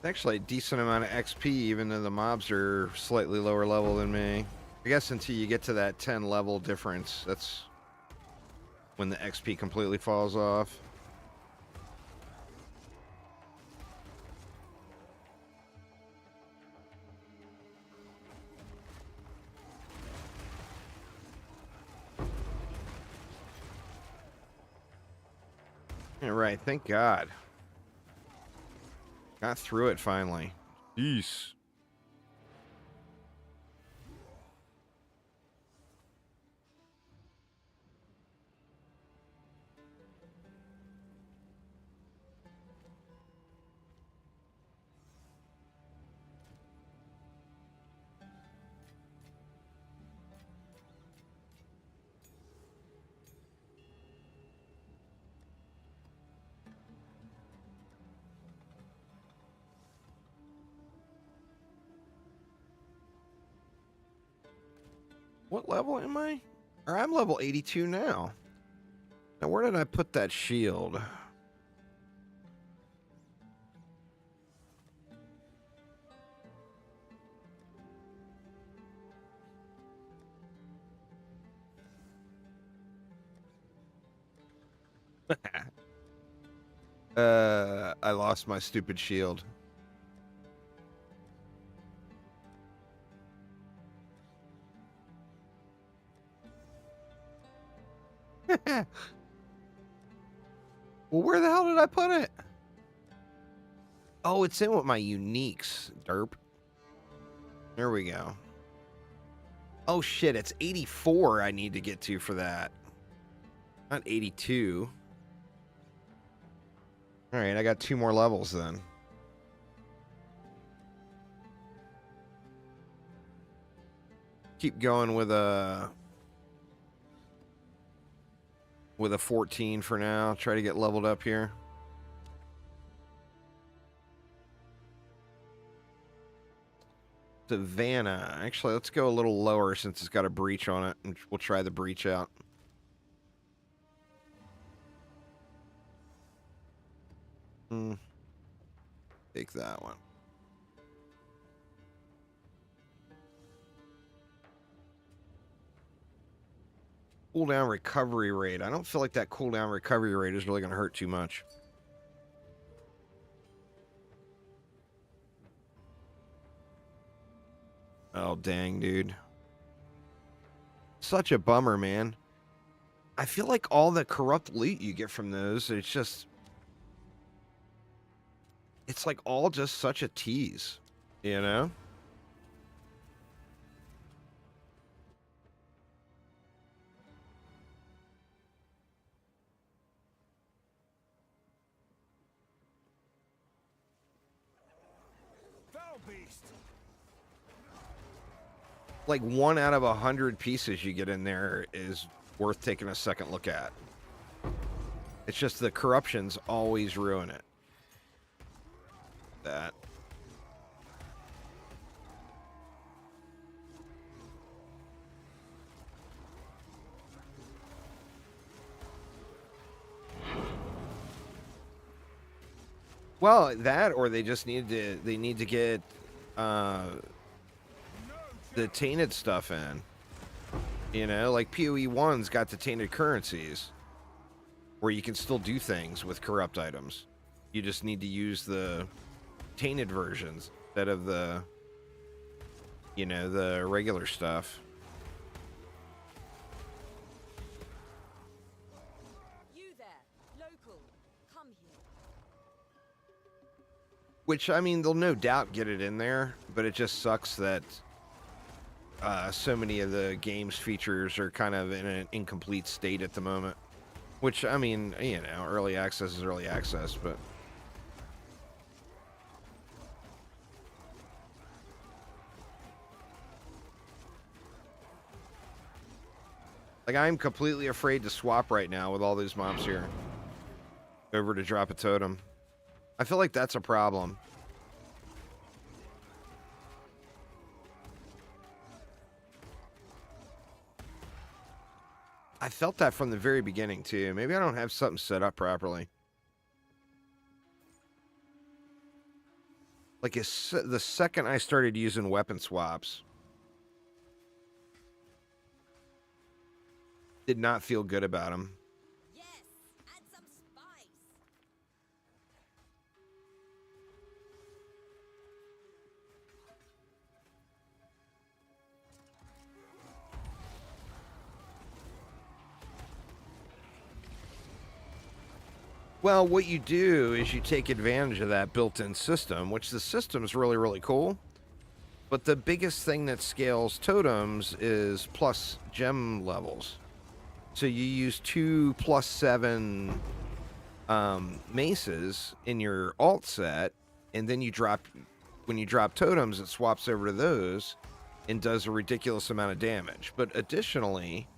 Actually a decent amount of XP, even though the mobs are slightly lower level than me. I guess until you get to that 10 level difference, that's when the XP completely falls off. All right, thank God. Got through it finally. Peace. What level am I? Or I'm level 82 now. Now, where did I put that shield? I lost my stupid shield. Well, where the hell did I put it? Oh, it's in with my uniques, derp. There we go. Oh, shit, it's 84 I need to get to for that. Not 82. All right, I got 2 more levels then. Keep going with a 14 for now. Try to get leveled up here. Savannah. Actually, let's go a little lower since it's got a breach on it, and we'll try the breach out. Take that one. Cooldown recovery rate. I don't feel like that cooldown recovery rate is really going to hurt too much. Oh, dang, dude. Such a bummer, man. I feel like all the corrupt loot you get from those, it's just... It's like all just such a tease, you know? Foul beast. Like 1 out of 100 pieces you get in there is worth taking a second look at. It's just the corruptions always ruin it. That. Well, that or they just need to get the tainted stuff in. You know, like POE1's got the tainted currencies where you can still do things with corrupt items. You just need to use the tainted versions instead of the, you know, the regular stuff. You there, local, come here. Which, I mean, they'll no doubt get it in there, but it just sucks that so many of the game's features are kind of in an incomplete state at the moment. Which, I mean, you know, early access is early access, but... Like, I'm completely afraid to swap right now with all these mobs here. Over to drop a totem. I feel like that's a problem. I felt that from the very beginning, too. Maybe I don't have something set up properly. Like the second I started using weapon swaps, did not feel good about them. Yes, add some spice. Well, what you do is you take advantage of that built-in system, which the system is really, really cool. But the biggest thing that scales totems is plus gem levels. So you use 2 plus 7 maces in your alt set, and then when you drop totems, it swaps over to those and does a ridiculous amount of damage. But additionally,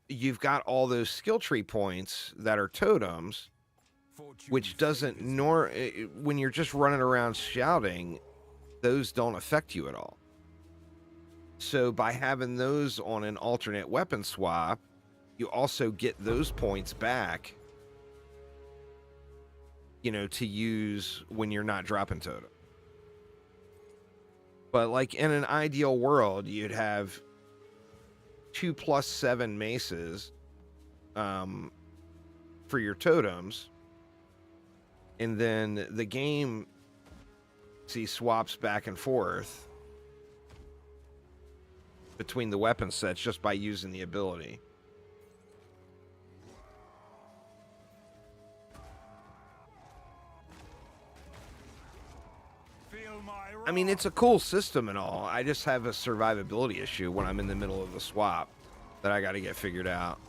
you've got all those skill tree points that are totems, Fortune which doesn't when you're just running around shouting, those don't affect you at all. So by having those on an alternate weapon swap, you also get those points back, to use when you're not dropping totem. But like in an ideal world, you'd have 2 plus 7 maces for your totems, and then the game swaps back and forth between the weapon sets just by using the ability. Feel my I mean, it's a cool system and all. I just have a survivability issue when I'm in the middle of the swap that I got to get figured out.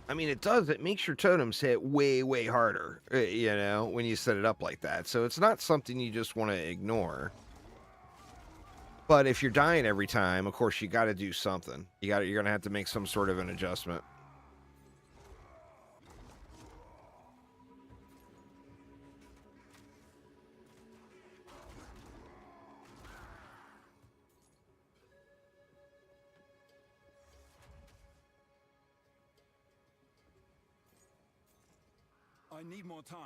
I mean, it does. It makes your totems hit way, way harder, when you set it up like that. So it's not something you just want to ignore. But if you're dying every time, of course, you got to do something. You're going to have to make some sort of an adjustment. I need more time.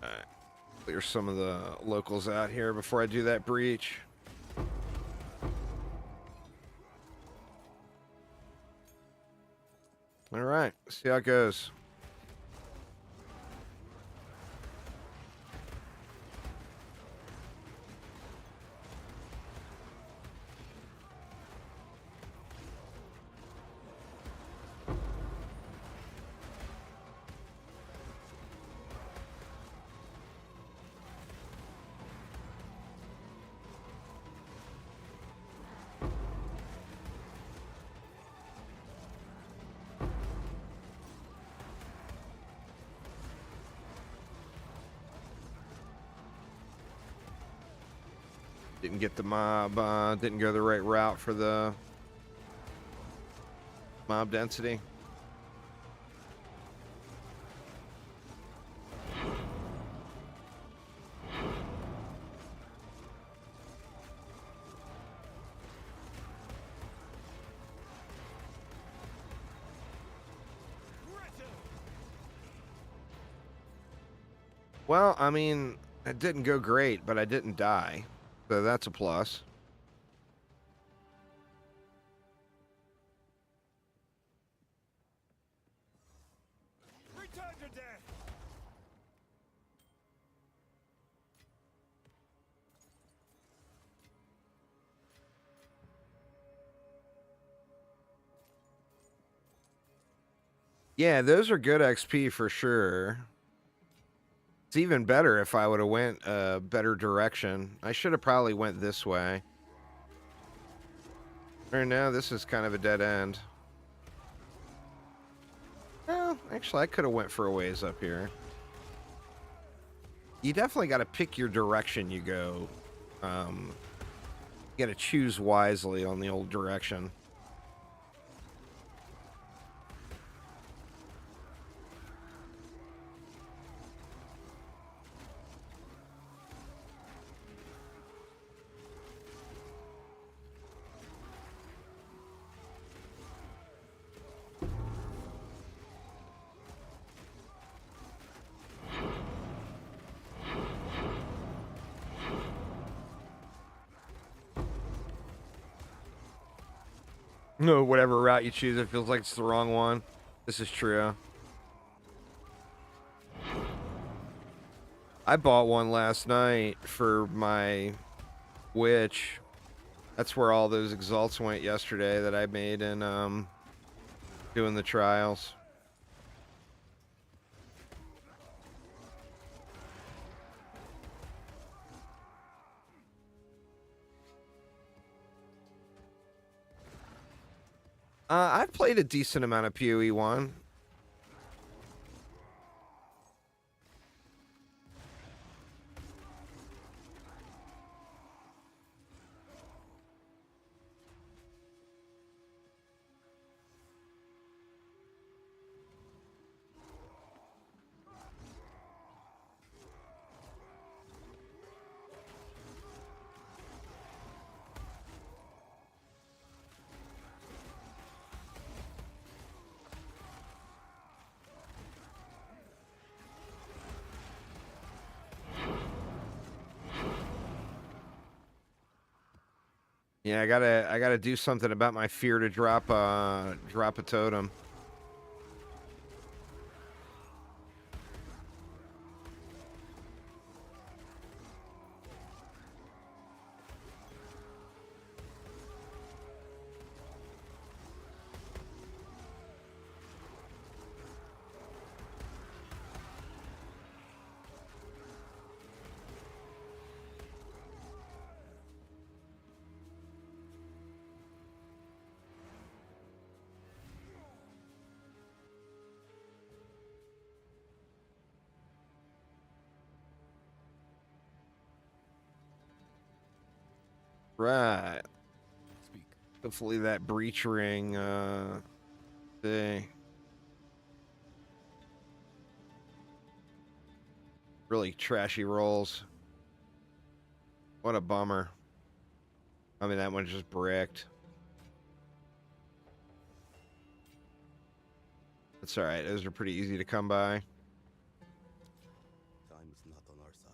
All right. Clear some of the locals out here before I do that breach. All right, see how it goes. Didn't get the mob, didn't go the right route for the mob density. Well, I mean, it didn't go great, but I didn't die. So that's a plus. Return to death. Yeah, those are good XP for sure. It's even better if I would have went a better direction. I should have probably went this way. Right now, this is kind of a dead end. Well, actually, I could have went for a ways up here. You definitely got to pick your direction you go. You got to choose wisely on the old direction. No, whatever route you choose, it feels like it's the wrong one. This is true. I bought one last night for my witch. That's where all those exalts went yesterday that I made in doing the trials. I've played a decent amount of POE1. Yeah, I gotta do something about my fear to drop a totem. Right. Speak. Hopefully that breach ring thing. Really trashy rolls. What a bummer. I mean, that one just bricked. That's alright. Those are pretty easy to come by. Time is not on our side.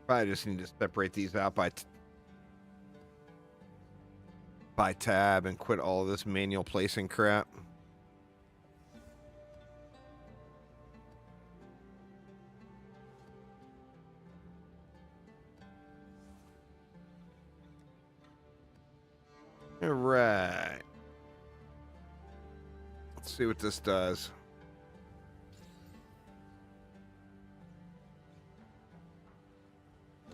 Probably just need to separate these out by tab and quit all of this manual placing crap. All right. Let's see what this does.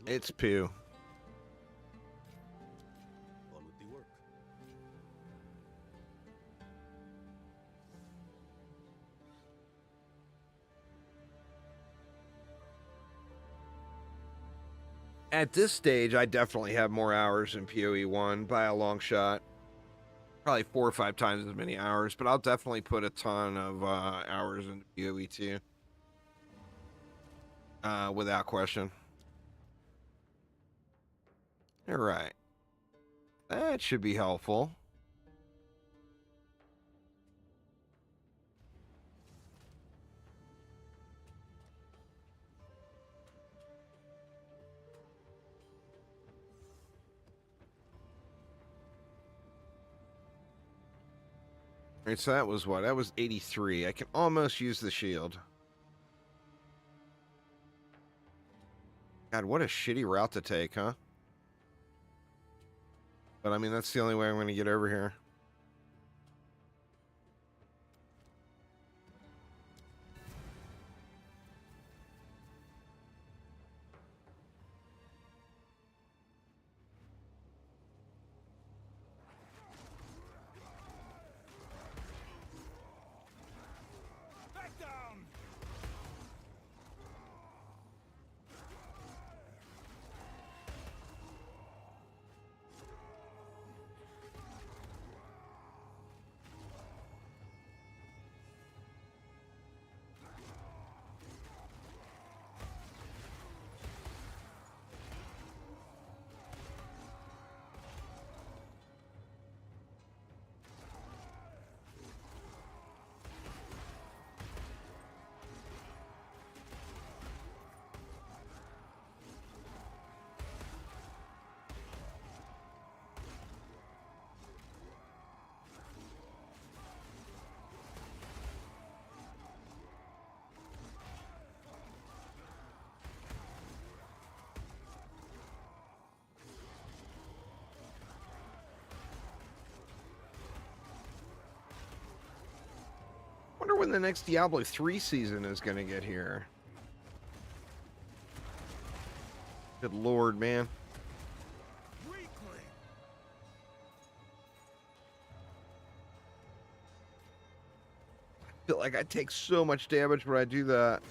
It's poo. On with the work. At this stage, I definitely have more hours in PoE1 by a long shot. Probably 4 or 5 times as many hours, but I'll definitely put a ton of hours into PoE2. without question. All right. That should be helpful. All right, so that was what? That was 83. I can almost use the shield. God, what a shitty route to take, huh? But I mean, that's the only way I'm going to get over here. Back down! Wonder when the next Diablo 3 season is going to get here. Good lord, man. Weakling! I feel like I take so much damage when I do that.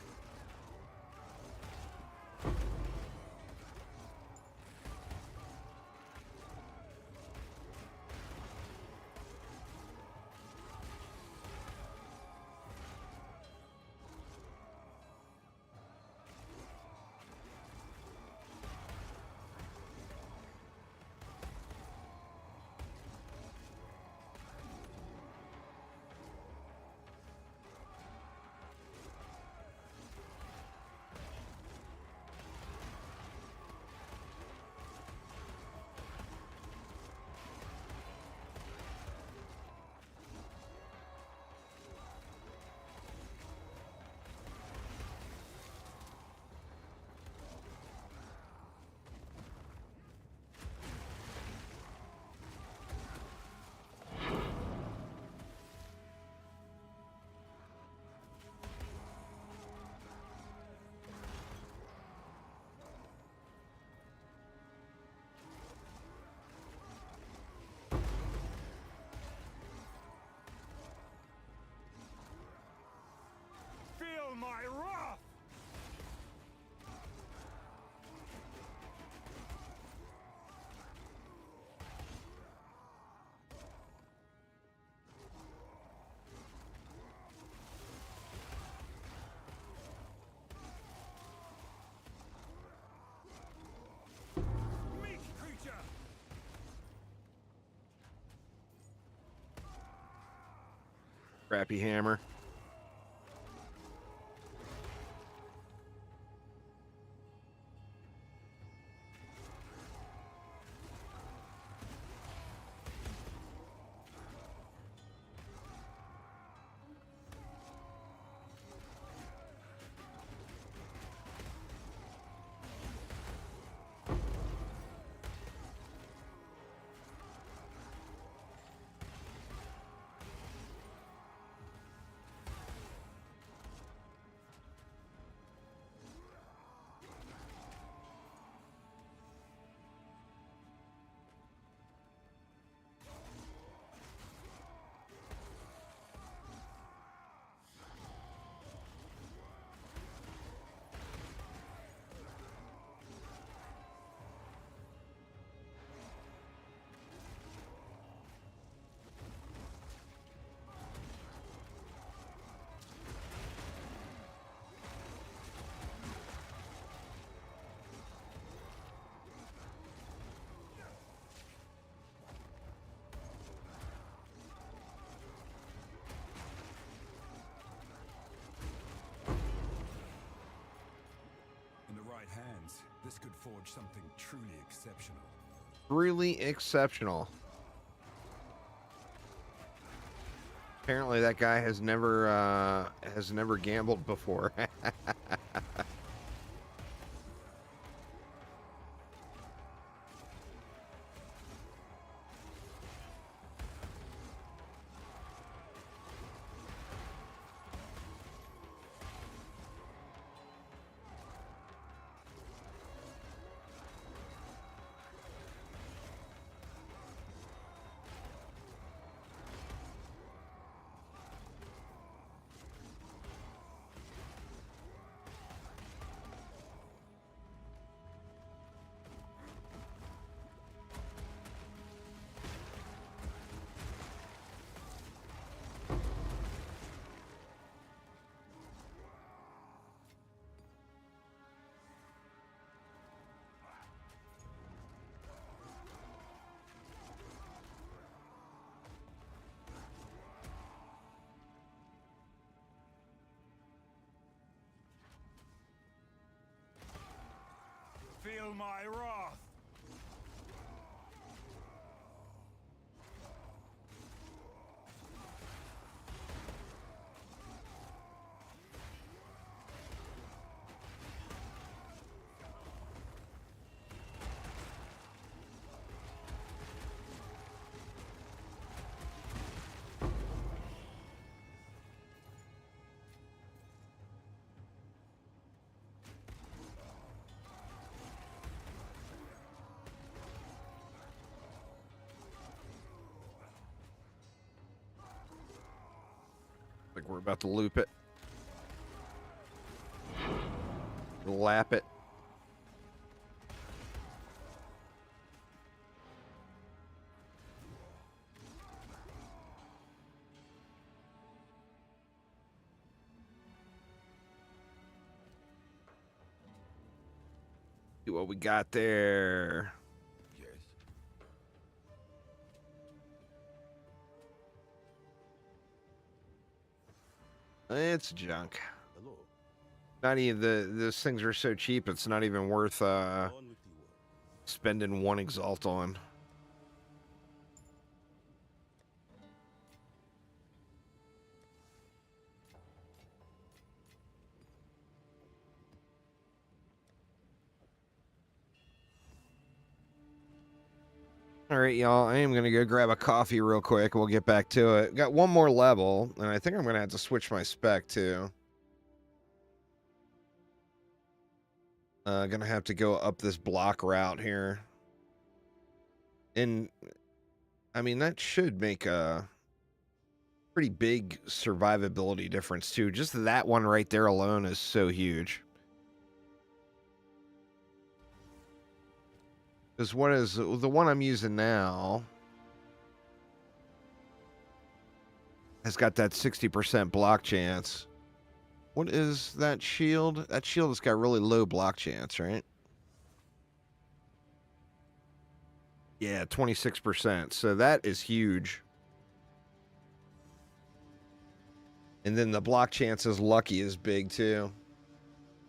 Feel my wrath! Meat creature! Crappy hammer. This could forge something truly exceptional. Really exceptional. Apparently that guy has never gambled before. Feel my wrath. Like we're about to loop it. Lap it. See what we got there. Yes. It's junk. Hello. Not even those things are so cheap. It's not even worth On with the work. spending one exalt on. All right, y'all. I am gonna go grab a coffee real quick. We'll get back to it. Got one more level, and I think I'm gonna have to switch my spec too. Gonna have to go up this block route here. And I mean, that should make a pretty big survivability difference too. Just that one right there alone is so huge. Because what is the one I'm using now has got that 60% block chance. What is that shield? That shield has got really low block chance, right? Yeah, 26%. So that is huge. And then the block chance is lucky is big too.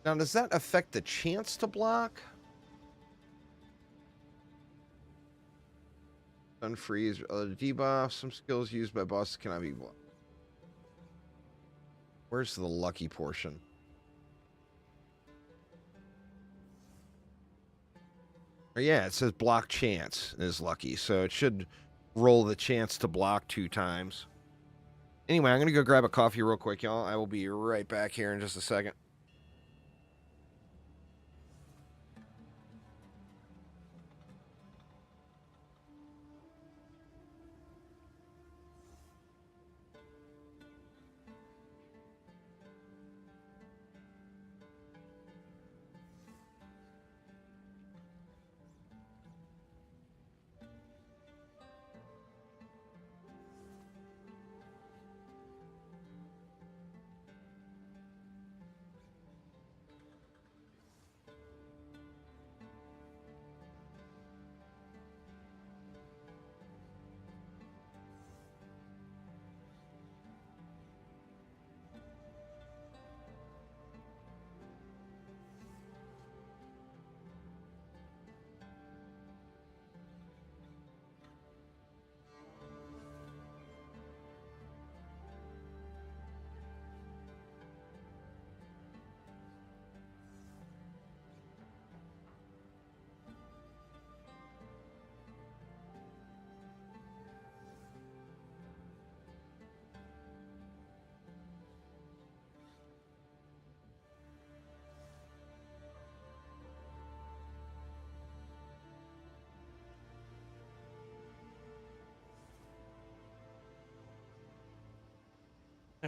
Now, does that affect the chance to block? Unfreeze, debuff. Some skills used by bosses cannot be blocked. Where's the lucky portion? Oh, yeah, it says block chance is lucky, so it should roll the chance to block 2 times. Anyway, I'm going to go grab a coffee real quick, y'all. I will be right back here in just a second.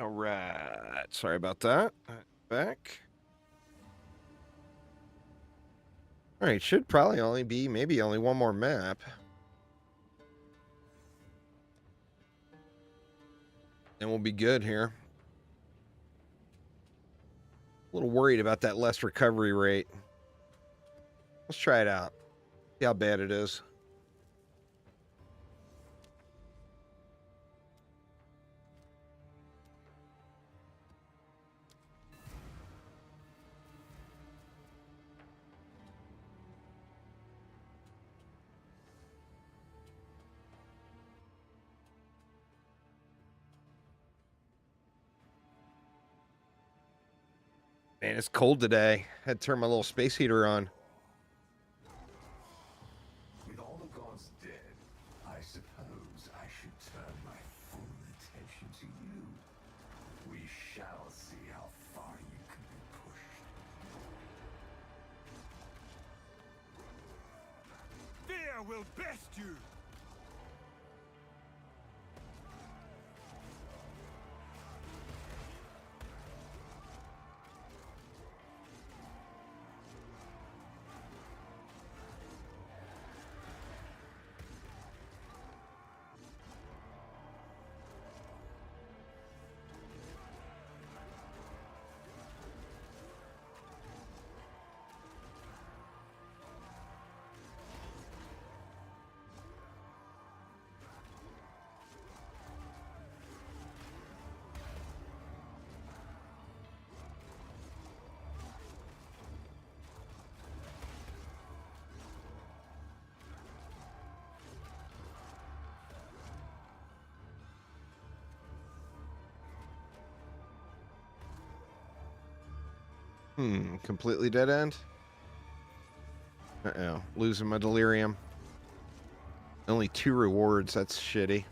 All right. Sorry about that. Back. All right. Should probably only be maybe only one more map. And we'll be good here. A little worried about that less recovery rate. Let's try it out. See how bad it is. Man, it's cold today. Had to turn my little space heater on. With all the gods dead, I suppose I should turn my full attention to you. We shall see how far you can be pushed. Fear will best you! Completely dead end. Uh-oh. Losing my delirium. Only 2 rewards. That's shitty.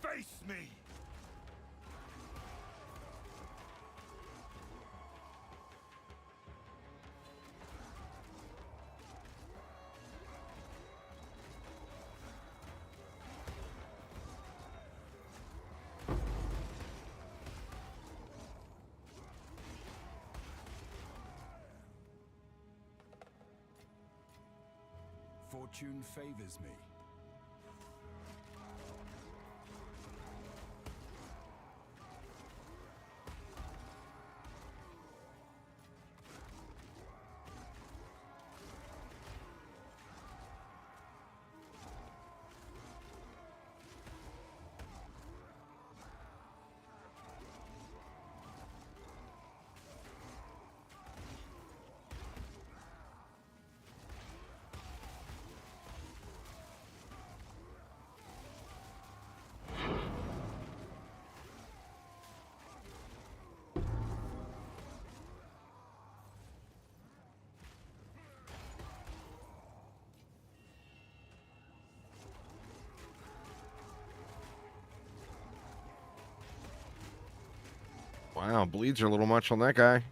Face me! Fortune favors me. Wow, bleeds are a little much on that guy.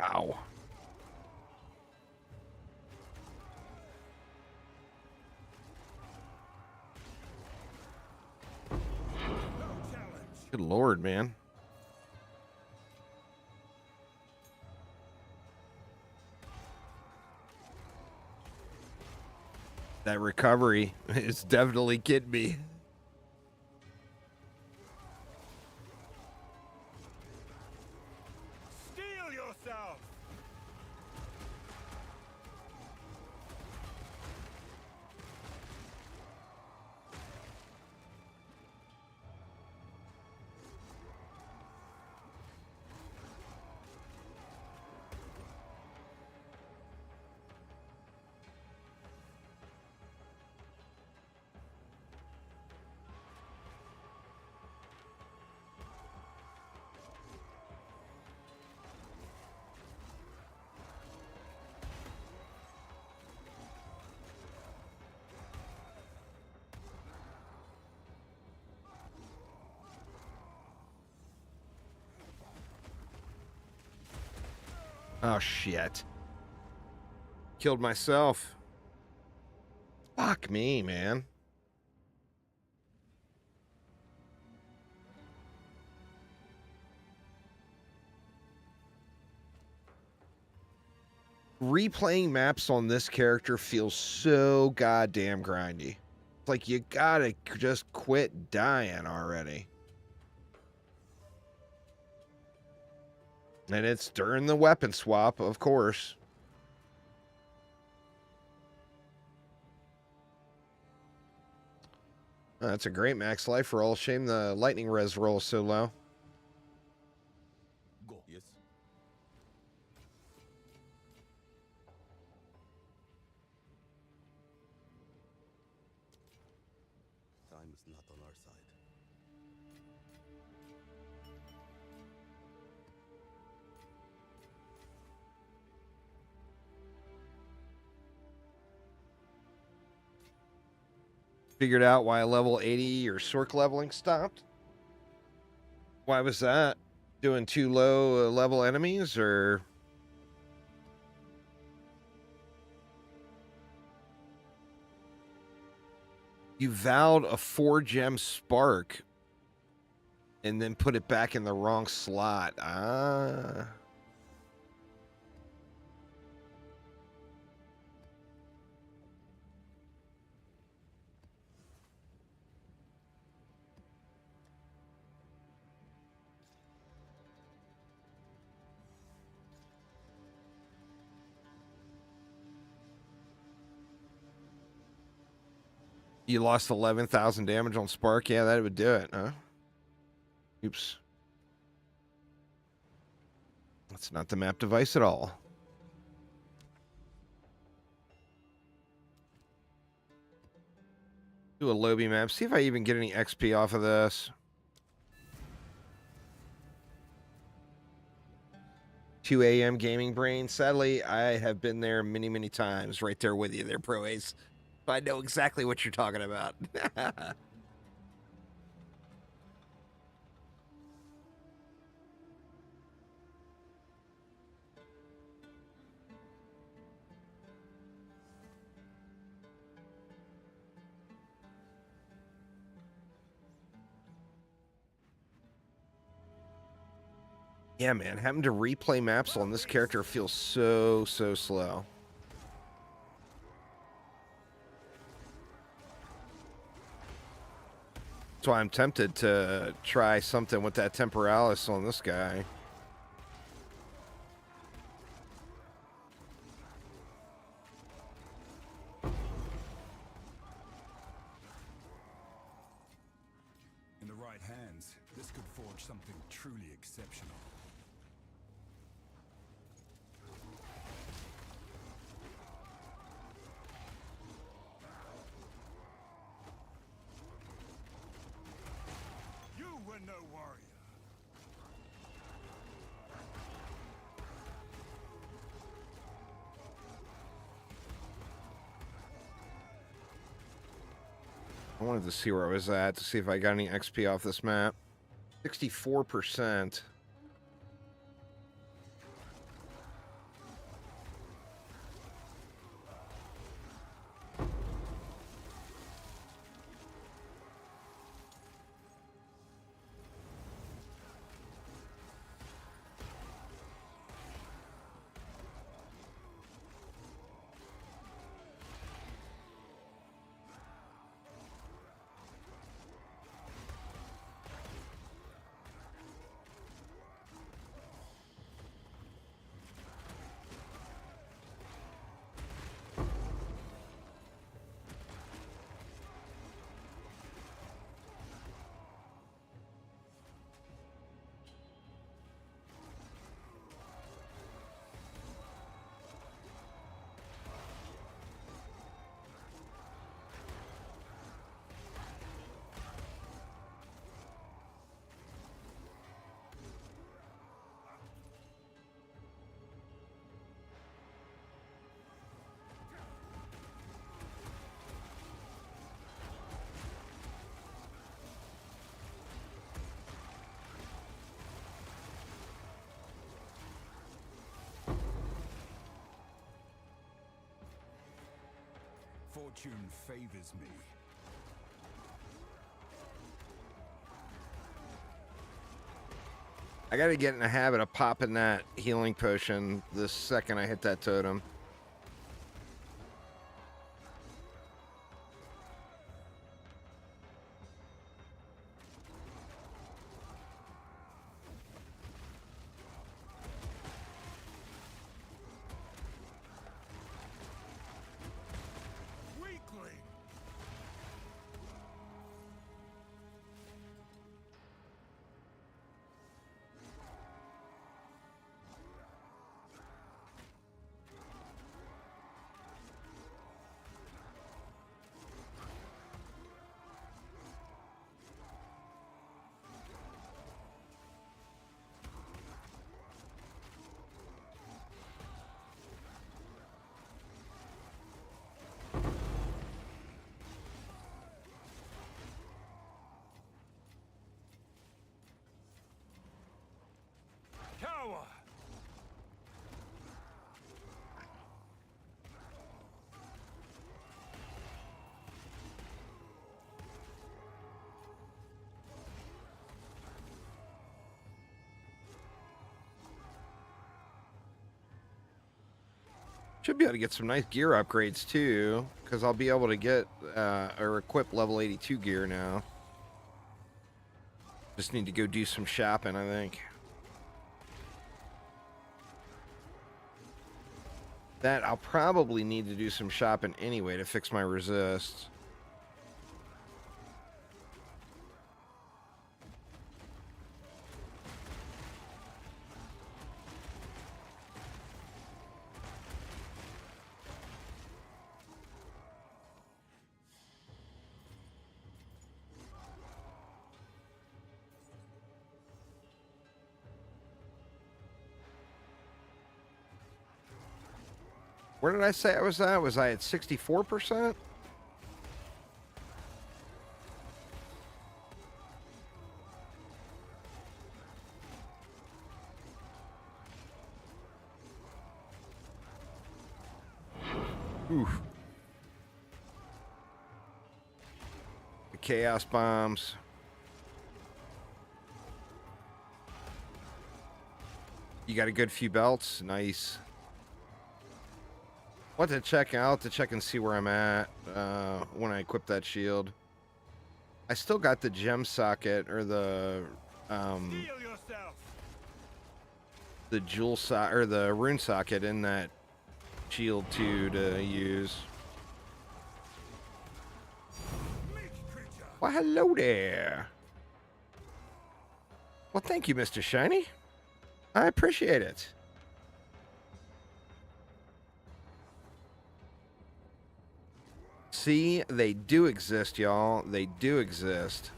Ow. Good lord, man. That recovery is definitely getting me. Steel yourself! Oh, shit. Killed myself. Fuck me, man. Replaying maps on this character feels so goddamn grindy. It's like you gotta just quit dying already. And it's during the weapon swap, of course. That's a great max life roll. Shame the lightning res roll is so low. Go. Yes. Time is not on our side. Figured out why level 80 your Sork leveling stopped? Why was that? Doing too low level enemies, or... You vowed a 4-gem spark and then put it back in the wrong slot. Ah. You lost 11,000 damage on Spark? Yeah, that would do it, huh? Oops. That's not the map device at all. Do a Lobby map. See if I even get any XP off of this. 2 a.m. gaming brain. Sadly, I have been there many, many times. Right there with you there, Pro Ace. I know exactly what you're talking about. Yeah, man. Having to replay maps on this character feels so slow. That's why I'm tempted to try something with that Temporalis on this guy. In the right hands, this could forge something truly exceptional. You were no warrior. I wanted to see where I was at to see if I got any XP off this map. 64%. Fortune favors me. I gotta get in the habit of popping that healing potion the second I hit that totem. Weakling! Cower! Should be able to get some nice gear upgrades too, because I'll be able to get or equip level 82 gear now. Just need to go do some shopping, I think. That I'll probably need to do some shopping anyway to fix my resist. Where did I say I was at? Was I at 64%? Oof. The chaos bombs. You got a good few belts. Nice. I'll have to check and see where I'm at when I equip that shield. I still got the gem socket or the Heal yourself! jewel socket or the rune socket in that shield too to use. Meat creature! Well, hello there. Well, thank you, Mr. Shiny. I appreciate it. See, they do exist, y'all. They do exist.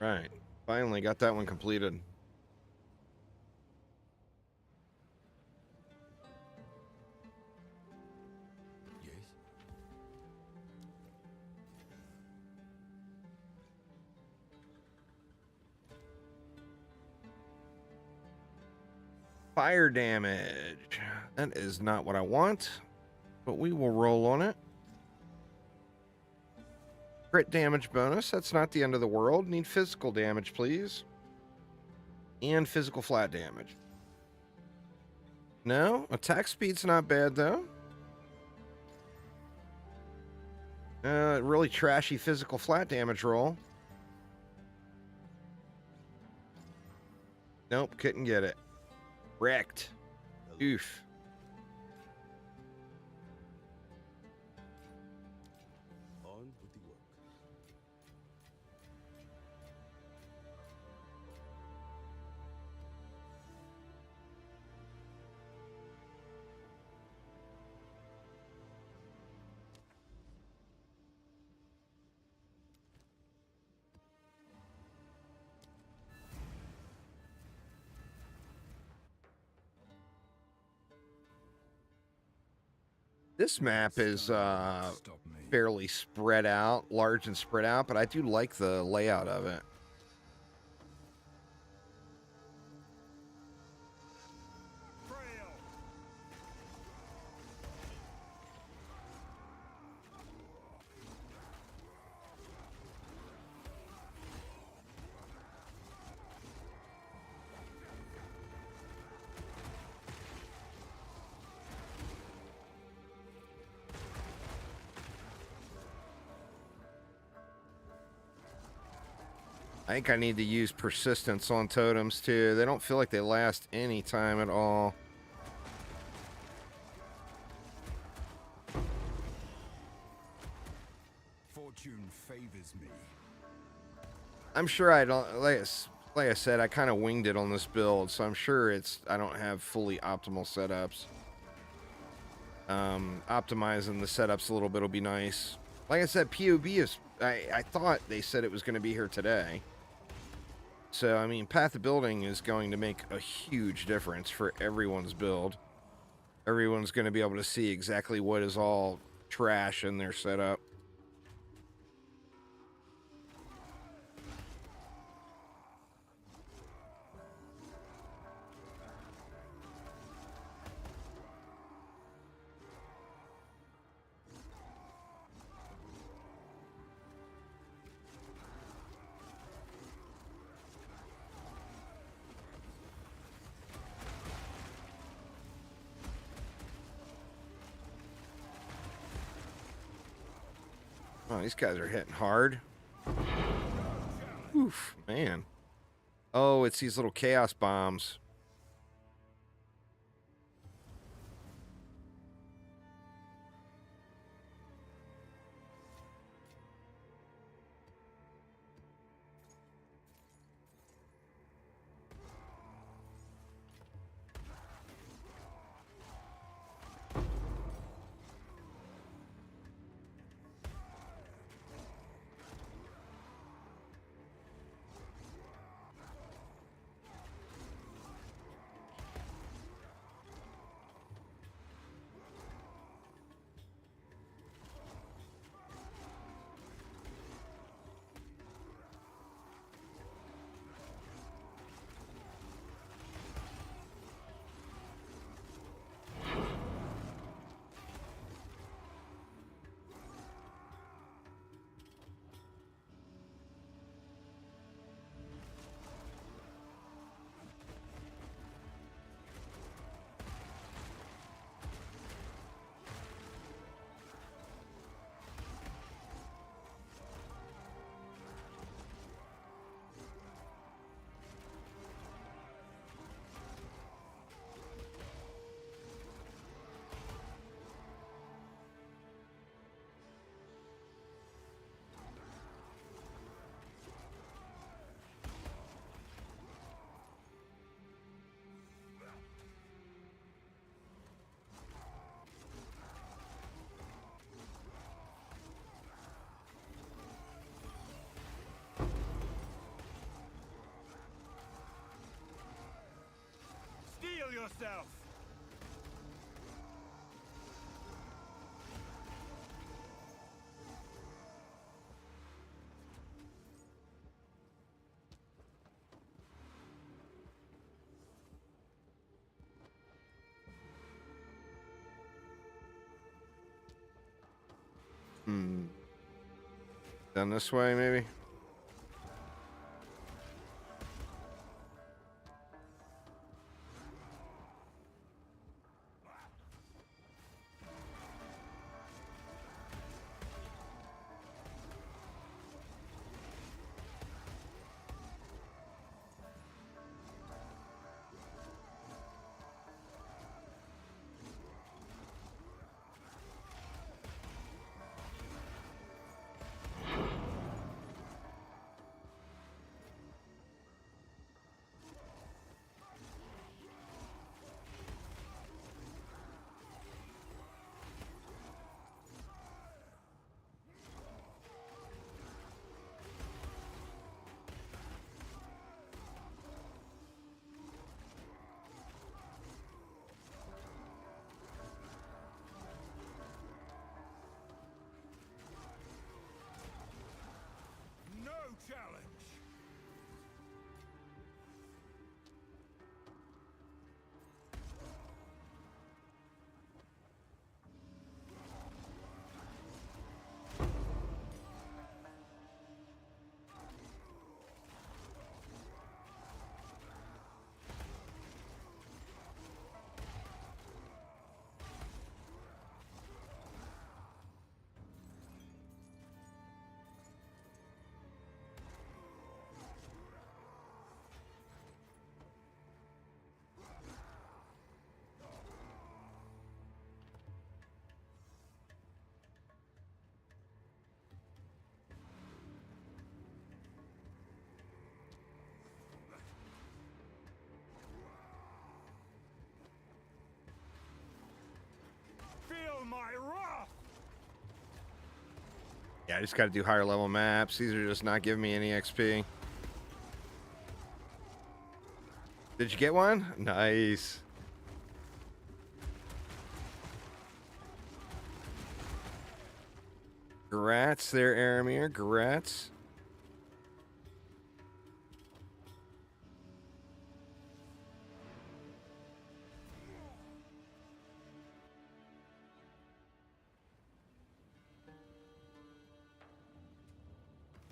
Right. Finally got that one completed. Yes? Fire damage. That is not what I want, but we will roll on it. Crit damage bonus. That's not the end of the world. Need physical damage, please. And physical flat damage. No? Attack speed's not bad, though. Really trashy physical flat damage roll. Nope, couldn't get it. Wrecked. Oof. On with the work. This map is Stop me. fairly spread out, large and spread out, but I do like the layout of it. Frail. I think I need to use persistence on totems too. They don't feel like they last any time at all. Fortune favors me. I'm sure I don't, like I said, I kind of winged it on this build, so I'm sure I don't have fully optimal setups. Optimizing the setups a little bit will be nice. Like I said, POB is, I thought they said it was going to be here today. So, I mean, path of building is going to make a huge difference for everyone's build. Everyone's going to be able to see exactly what is all trash in their setup. Oh, these guys are hitting hard. Oof, man. Oh, it's these little chaos bombs. Steel yourself. Down this way, maybe? Yeah, I just got to do higher level maps. These are just not giving me any XP. Did you get one? Nice. Grats there, Aramir. Grats.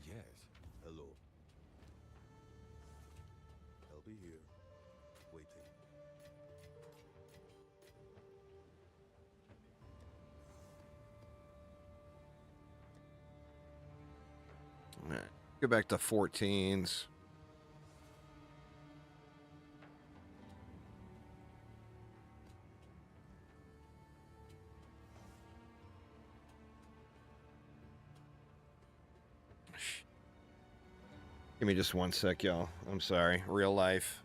Yes. Hello. I'll be here, waiting. All right, go back to 14s. Give me just one sec, y'all. I'm sorry. Real life.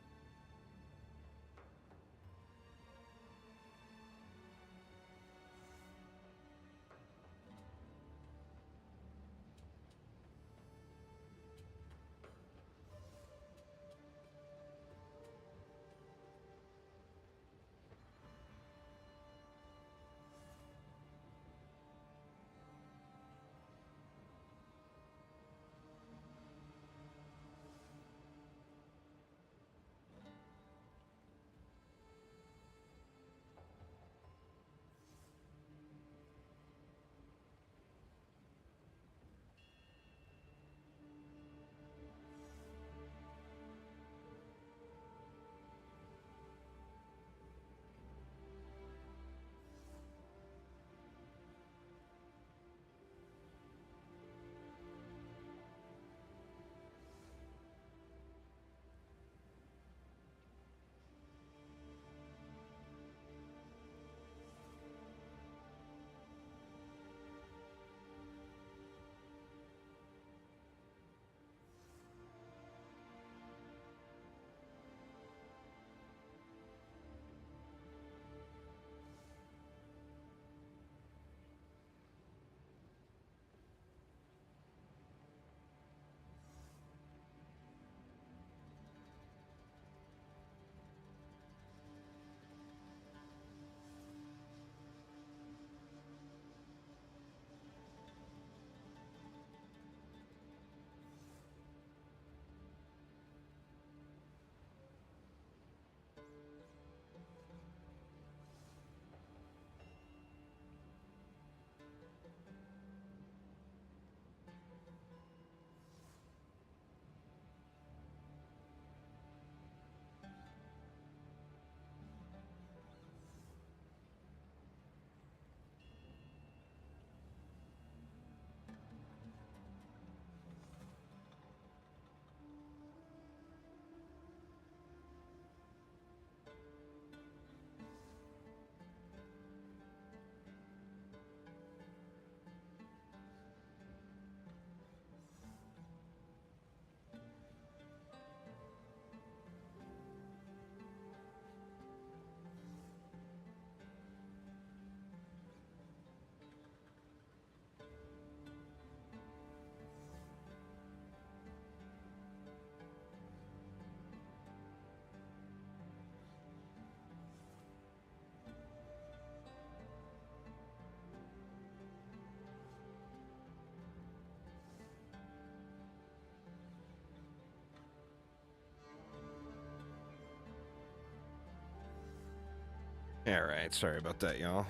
All right, sorry about that, y'all.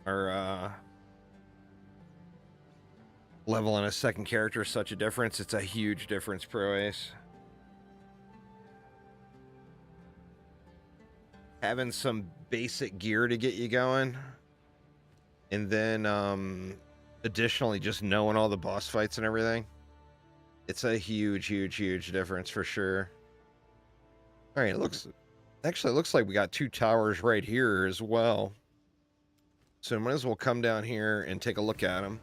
Our level on a second character is such a difference. It's a huge difference, Pro Ace. Having some basic gear to get you going, and then additionally just knowing all the boss fights and everything. It's a huge difference for sure. All right, it looks like we got 2 towers right here as well. So might as well come down here and take a look at them.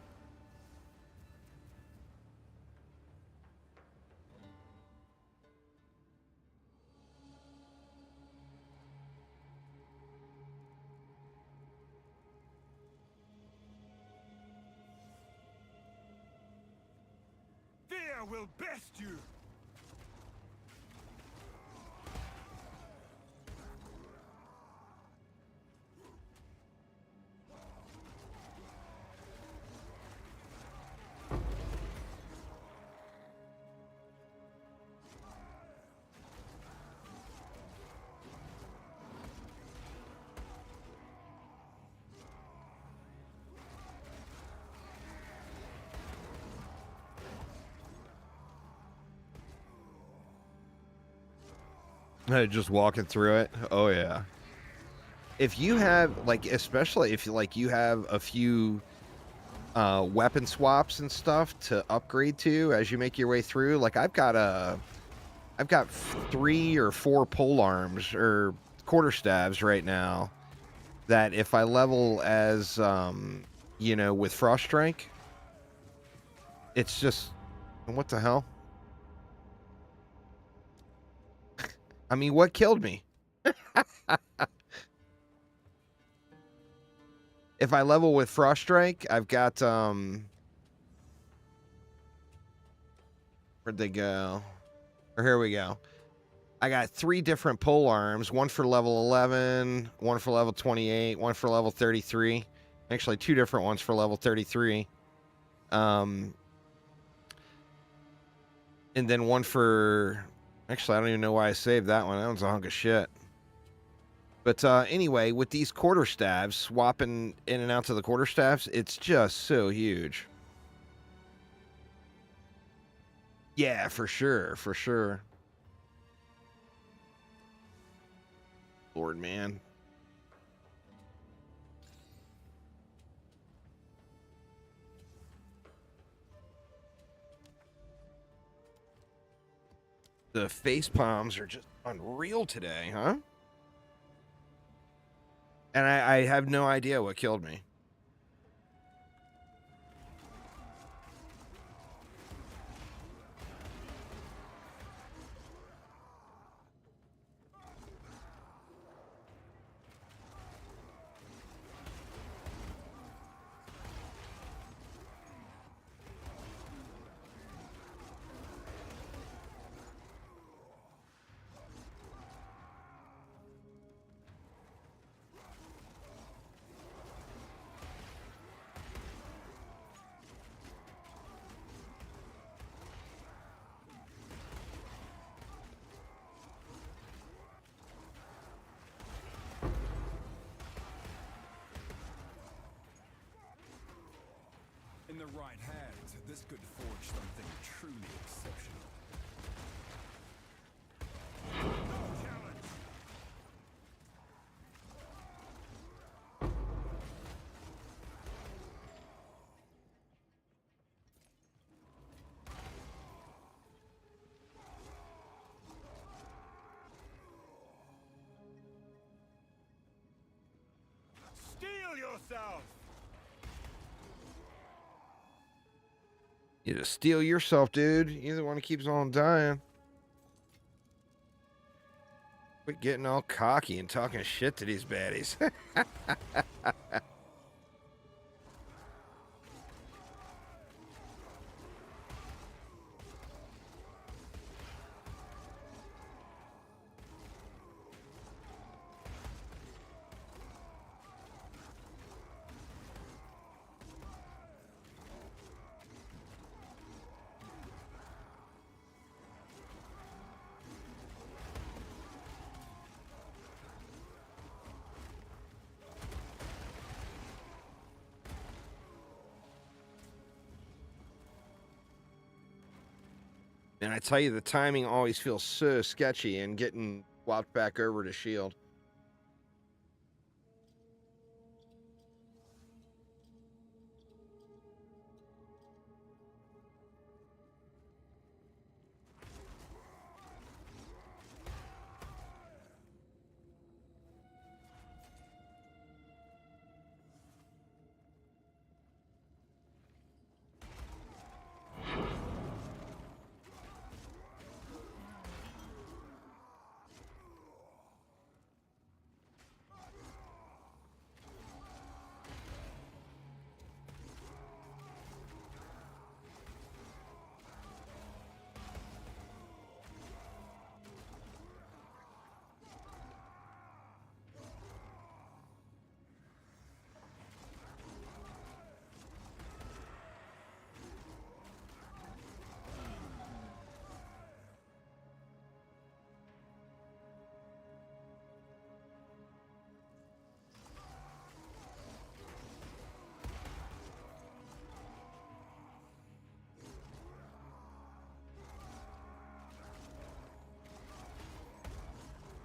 will best you. Just walking through it. Oh yeah. If you have like, especially if you have a few weapon swaps and stuff to upgrade to as you make your way through, like I've got 3 or 4 pole arms or quarterstaves right now that if I level as with frost strike, it's just, what the hell? I mean, what killed me? If I level with frost strike, I've got where'd they go? Or here we go. I got 3 different pole arms, one for level 11, one for level 28, one for level 33. Actually, 2 different ones for level 33. And then one for, actually, I don't even know why I saved that one. That one's a hunk of shit. But anyway, with these quarterstaves, swapping in and out to the quarterstaves, it's just so huge. Yeah, for sure, for sure. Lord, man. The face palms are just unreal today, huh? And I have no idea what killed me. In the right hands, this could forge something truly exceptional. No challenge! Steel yourself! You just steal yourself, dude. You're the one who keeps on dying. Quit getting all cocky and talking shit to these baddies. And I tell you, the timing always feels so sketchy and getting swapped back over to shield.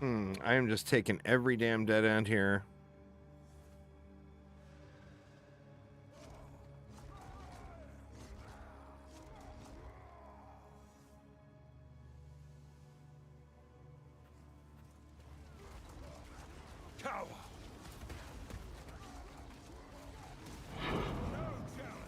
I am just taking every damn dead end here. Cower. No challenge.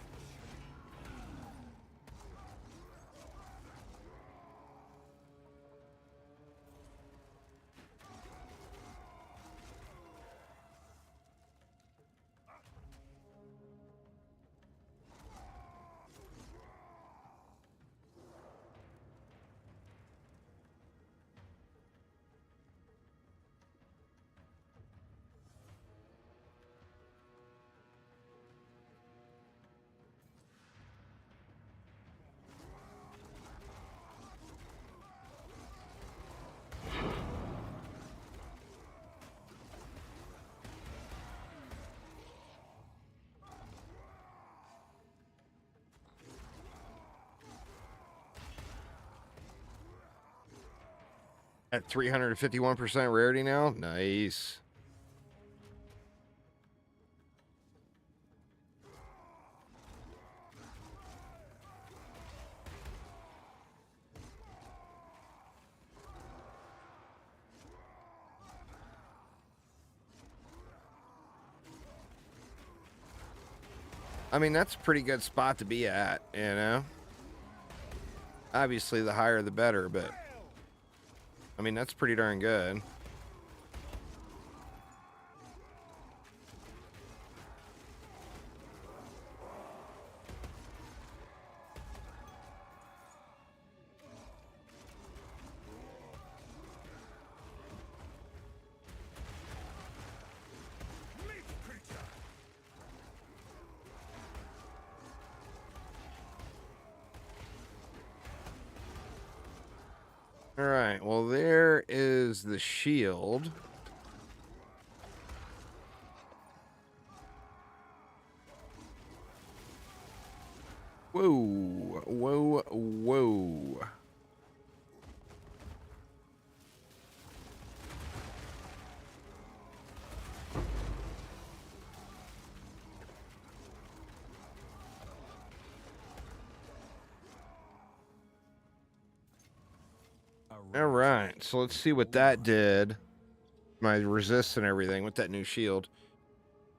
At 351% rarity now? Nice. I mean, that's a pretty good spot to be at, you know? Obviously, the higher the better, but I mean, that's pretty darn good. Meat creature. All right, well, there is the shield. Whoa, whoa, whoa. All right, so let's see what that did. My resist and everything with that new shield.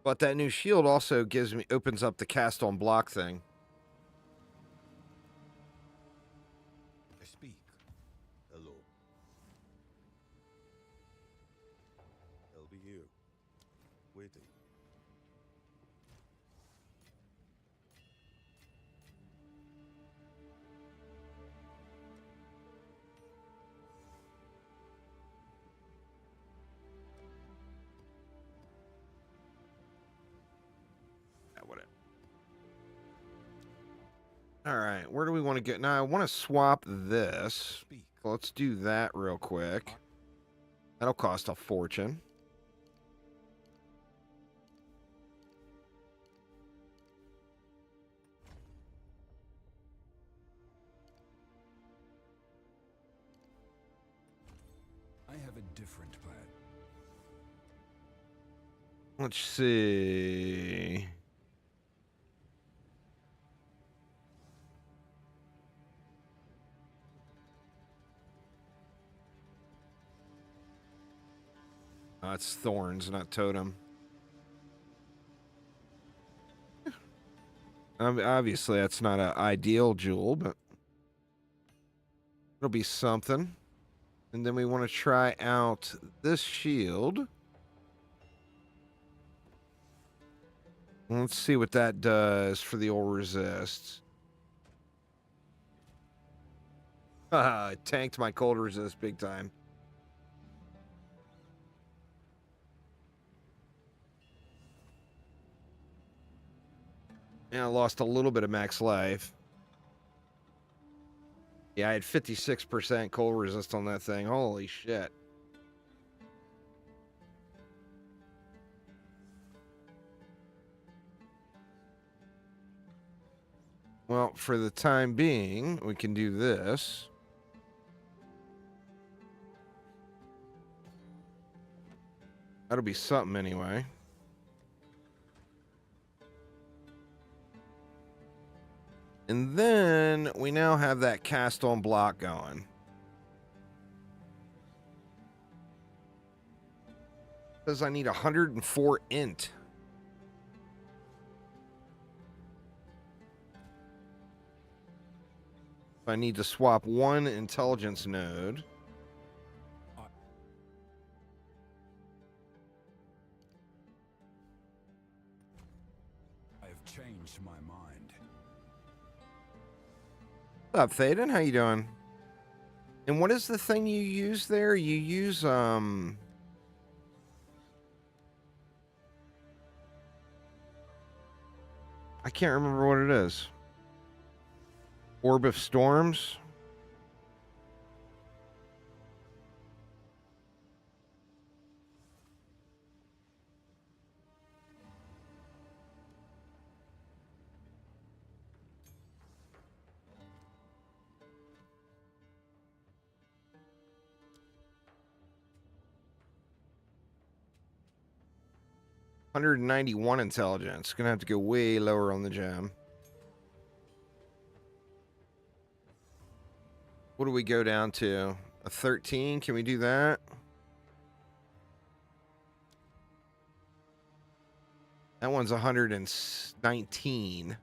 But that new shield also opens up the cast on block thing. I speak. Hello. I'll be here. Waiting. Whatever. All right, where do we want to get? Now, I want to swap this. Speak. Let's do that real quick. That'll cost a fortune. I have a different plan. Let's see. Oh, it's thorns, not totem. Obviously, that's not an ideal jewel, but it'll be something. And then we want to try out this shield. Let's see what that does for the old resists. It tanked my cold resist big time. Yeah, I lost a little bit of max life. Yeah, I had 56% cold resist on that thing. Holy shit. Well, for the time being, we can do this. That'll be something anyway. And then we now have that cast on block going. Says I need 104 int. I need to swap one intelligence node. I have changed my mind. What's up, Thaden? How you doing? And what is the thing you use there? You use, I can't remember what it is. Orb of Storms? $191 intelligence. Gonna have to go way lower on the gem. What do we go down to? A 13? Can we do that? That one's 119.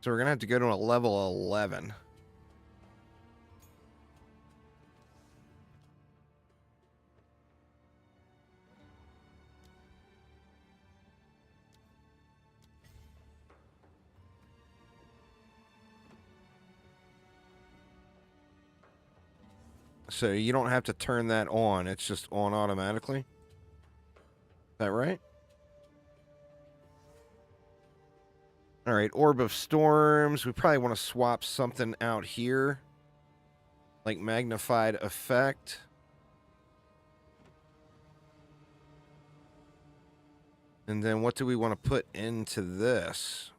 So we're gonna have to go to a level 11. So you don't have to turn that on. It's just on automatically. Is that right? All right, Orb of Storms. We probably want to swap something out here. Like Magnified Effect. And then what do we want to put into this?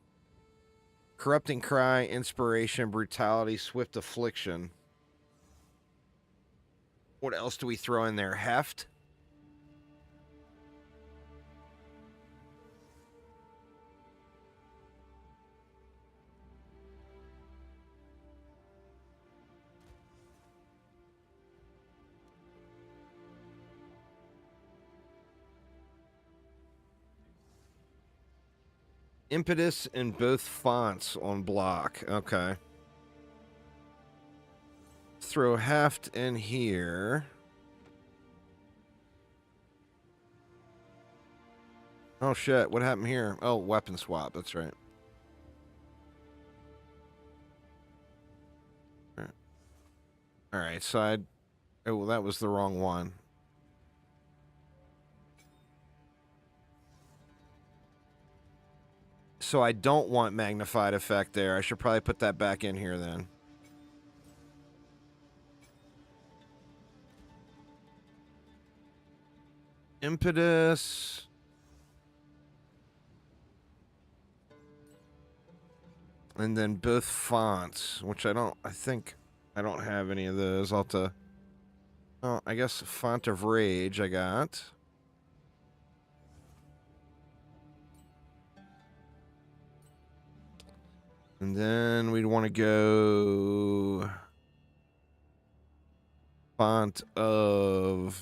Corrupting Cry, Inspiration, Brutality, Swift Affliction. What else do we throw in there? Heft? Impetus in both fonts on block. Okay. Throw heft in here. Oh shit, what happened here? Oh, weapon swap, that's right. Alright, side. Oh, well, that was the wrong one. So I don't want magnified effect there. I should probably put that back in here then. Impetus. And then both fonts, which I think I don't have any of those. I'll have to, oh, I guess Font of Rage I got. And then we'd want to go Font of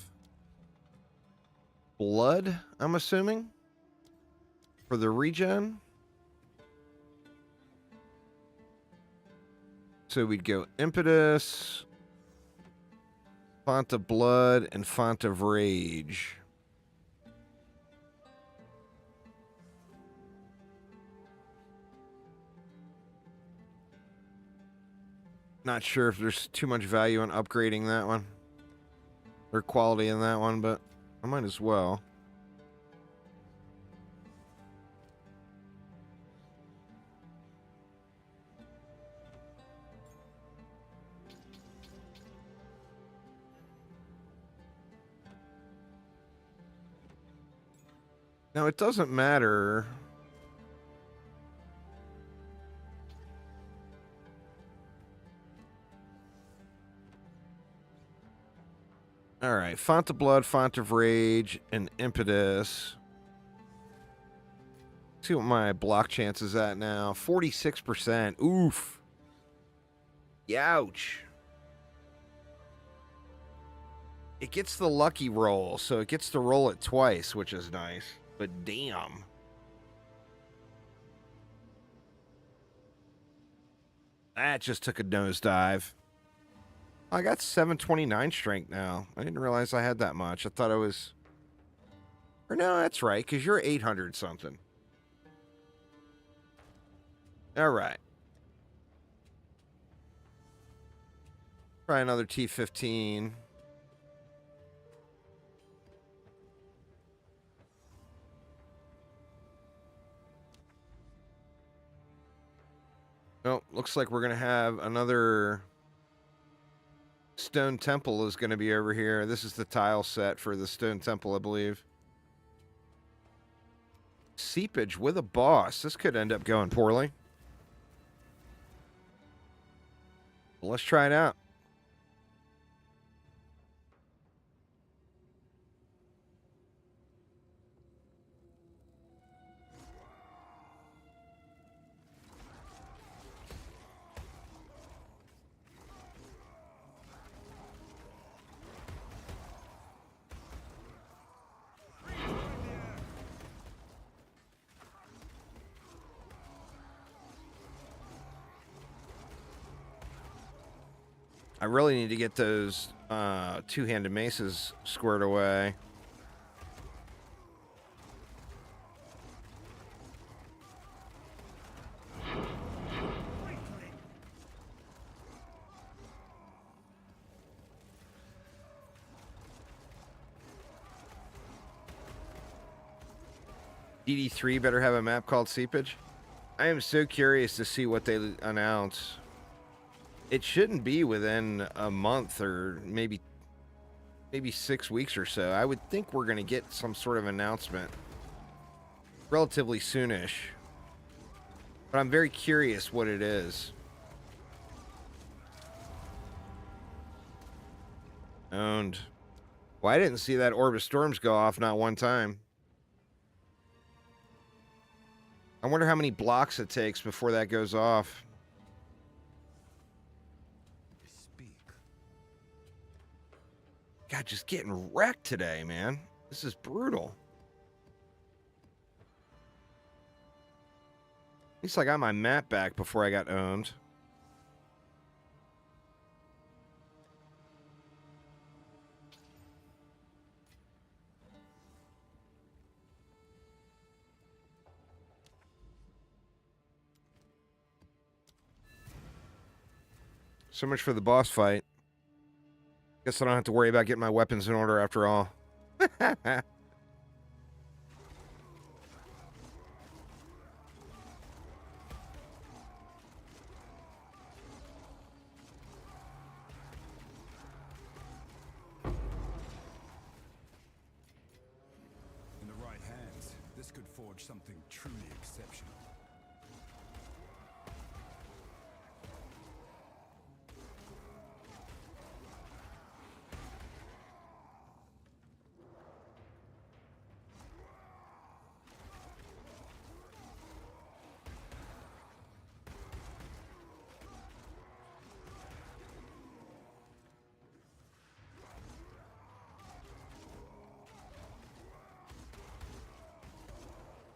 Blood, I'm assuming, for the regen. So we'd go Impetus, Font of Blood, and Font of Rage. Not sure if there's too much value in upgrading that one. Or quality in that one, but I might as well. Now, it doesn't matter. All right, Font of Blood, Font of Rage, and Impetus. See what my block chance is at now. 46%. Oof. Youch. It gets the lucky roll, so it gets to roll it twice, which is nice. But damn. That just took a nosedive. I got 729 strength now. I didn't realize I had that much. I thought I was... Or no, that's right, because you're 800 something. All right. Try another T15. Oh, looks like we're going to have another Stone Temple is going to be over here. This is the tile set for the Stone Temple, I believe. Seepage with a boss. This could end up going poorly. Well, let's try it out. I really need to get those two-handed maces squared away. DD3 better have a map called Seepage. I am so curious to see what they announce. It shouldn't be within a month or maybe 6 weeks or so. I would think we're going to get some sort of announcement relatively soonish. But I'm very curious what it is. Owned. Well, I didn't see that Orb of Storms go off not one time. I wonder how many blocks it takes before that goes off. God, just getting wrecked today, man. This is brutal. At least I got my map back before I got owned. So much for the boss fight. Guess I don't have to worry about getting my weapons in order after all. In the right hands, this could forge something truly exceptional.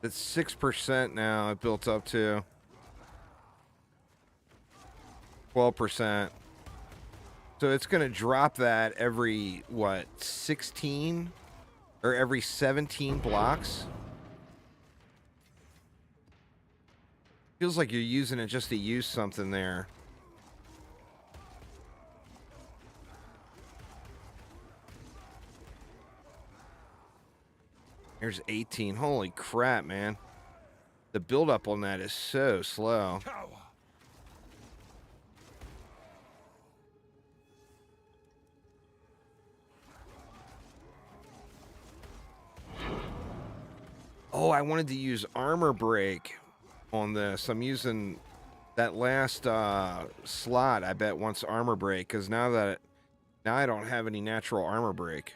It's 6% now. It built up to 12%. So it's going to drop that every, what, 16? Or every 17 blocks? Feels like you're using it just to use something there. There's 18. Holy crap, man. The buildup on that is so slow. Power. Oh, I wanted to use armor break on this. I'm using that last slot, I bet, wants armor break, because now that Now I don't have any natural armor break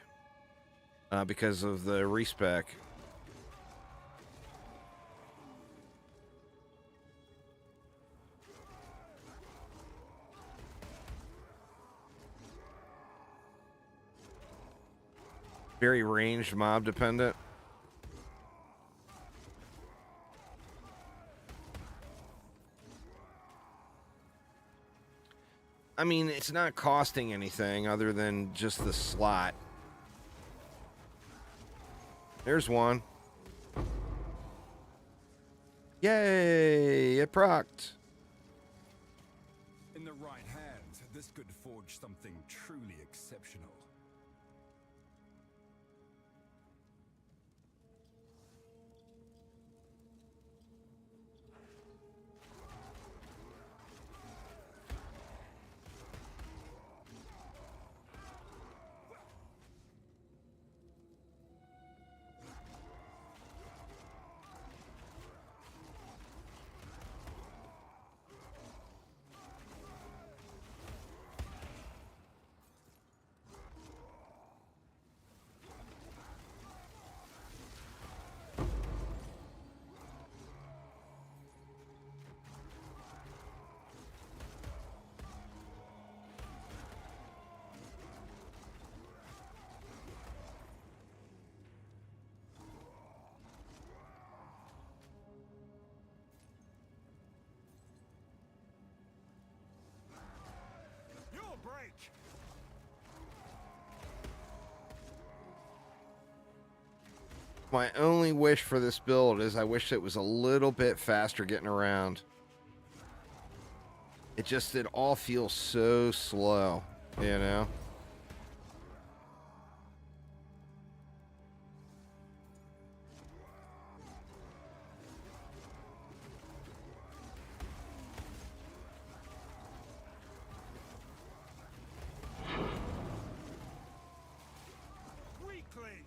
because of the respec. Very ranged mob dependent. I mean, it's not costing anything other than just the slot. There's one. Yay! It procced. In the right hands, this could forge something truly exceptional. You'll break! My only wish for this build is I wish it was a little bit faster getting around. It all feels so slow, you know? Weakling!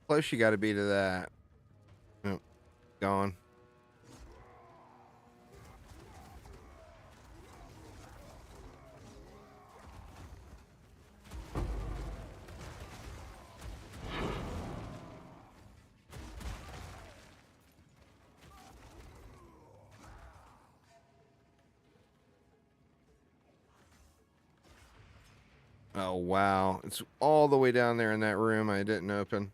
Close you got to be to that. Oh, gone. Oh, wow. It's all the way down there in that room I didn't open.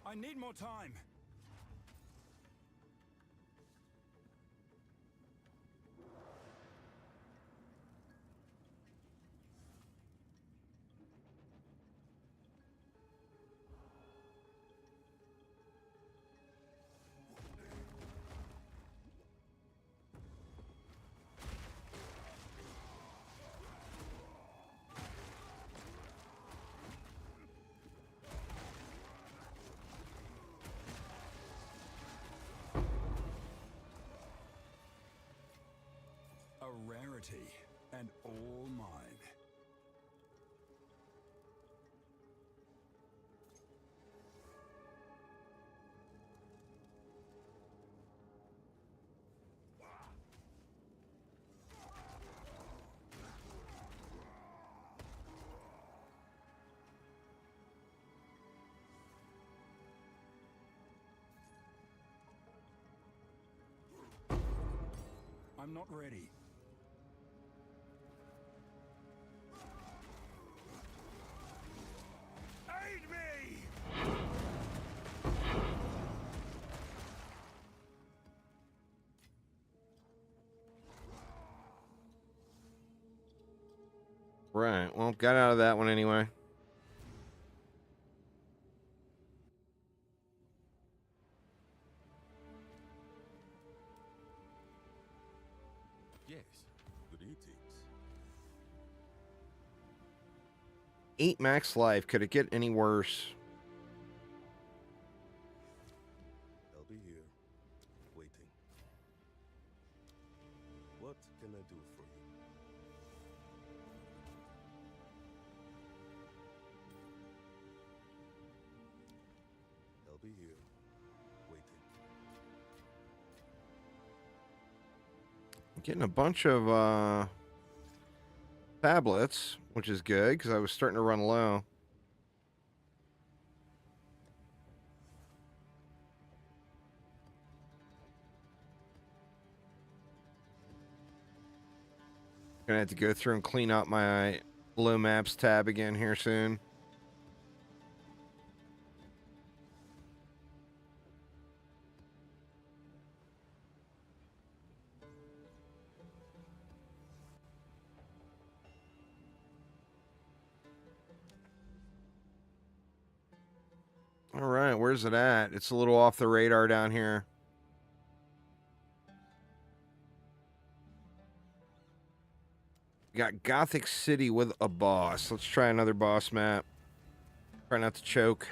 I need more time. A rarity, and all mine. I'm not ready. Aid me! Right. Well, got out of that one anyway. 8 max life. Could it get any worse? I'll be here, waiting. What can I do for you? I'll be here, waiting. Getting a bunch of tablets, which is good because I was starting to run low. Gonna have to go through and clean up my low maps tab again here soon. All right, where's it at? It's a little off the radar down here. We got Gothic City with a boss. Let's try another boss map. Try not to choke.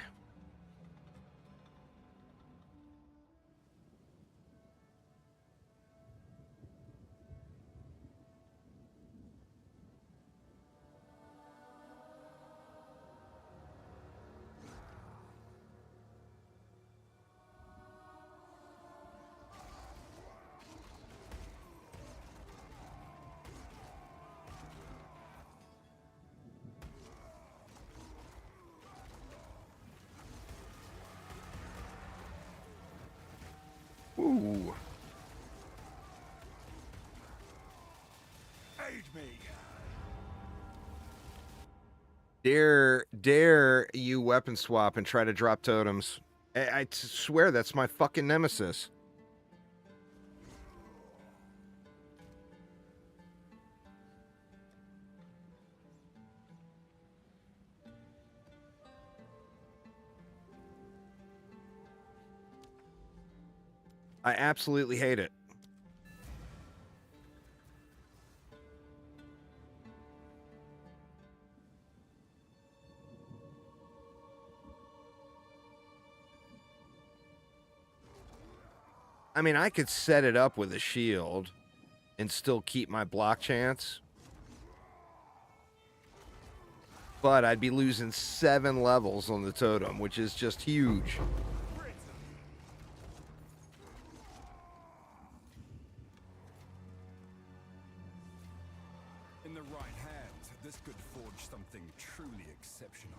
Ooh. Aid me. Dare you weapon swap and try to drop totems. I swear that's my fucking nemesis. I absolutely hate it. I mean, I could set it up with a shield and still keep my block chance. But I'd be losing 7 levels on the totem, which is just huge. In the right hands, this could forge something truly exceptional.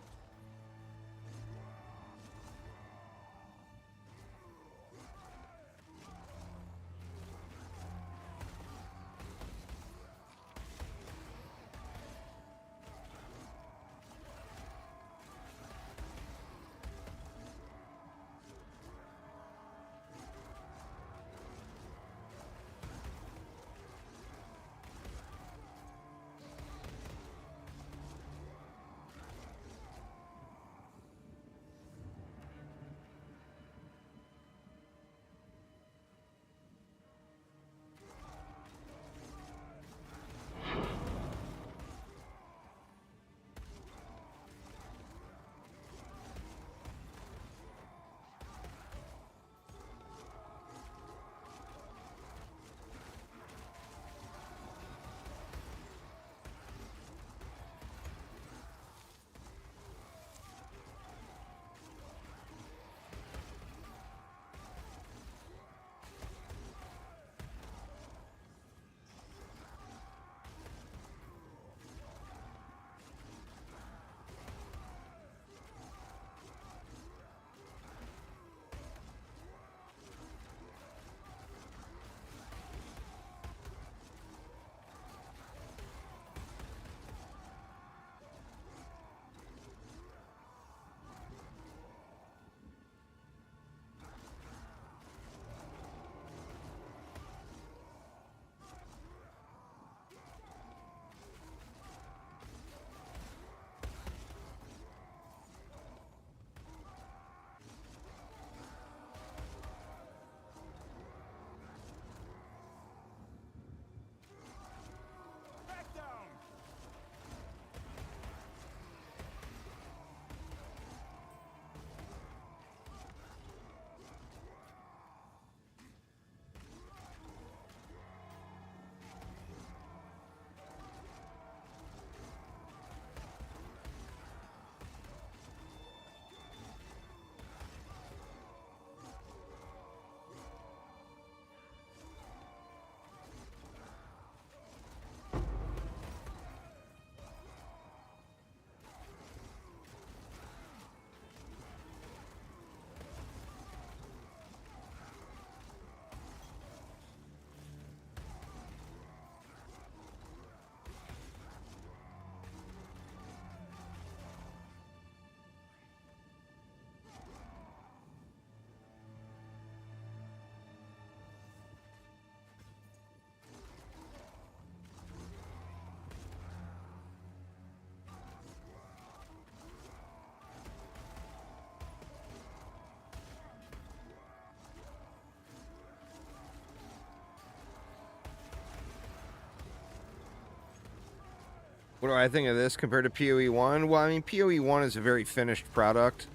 What do I think of this compared to POE1? Well, I mean, POE1 is a very finished product,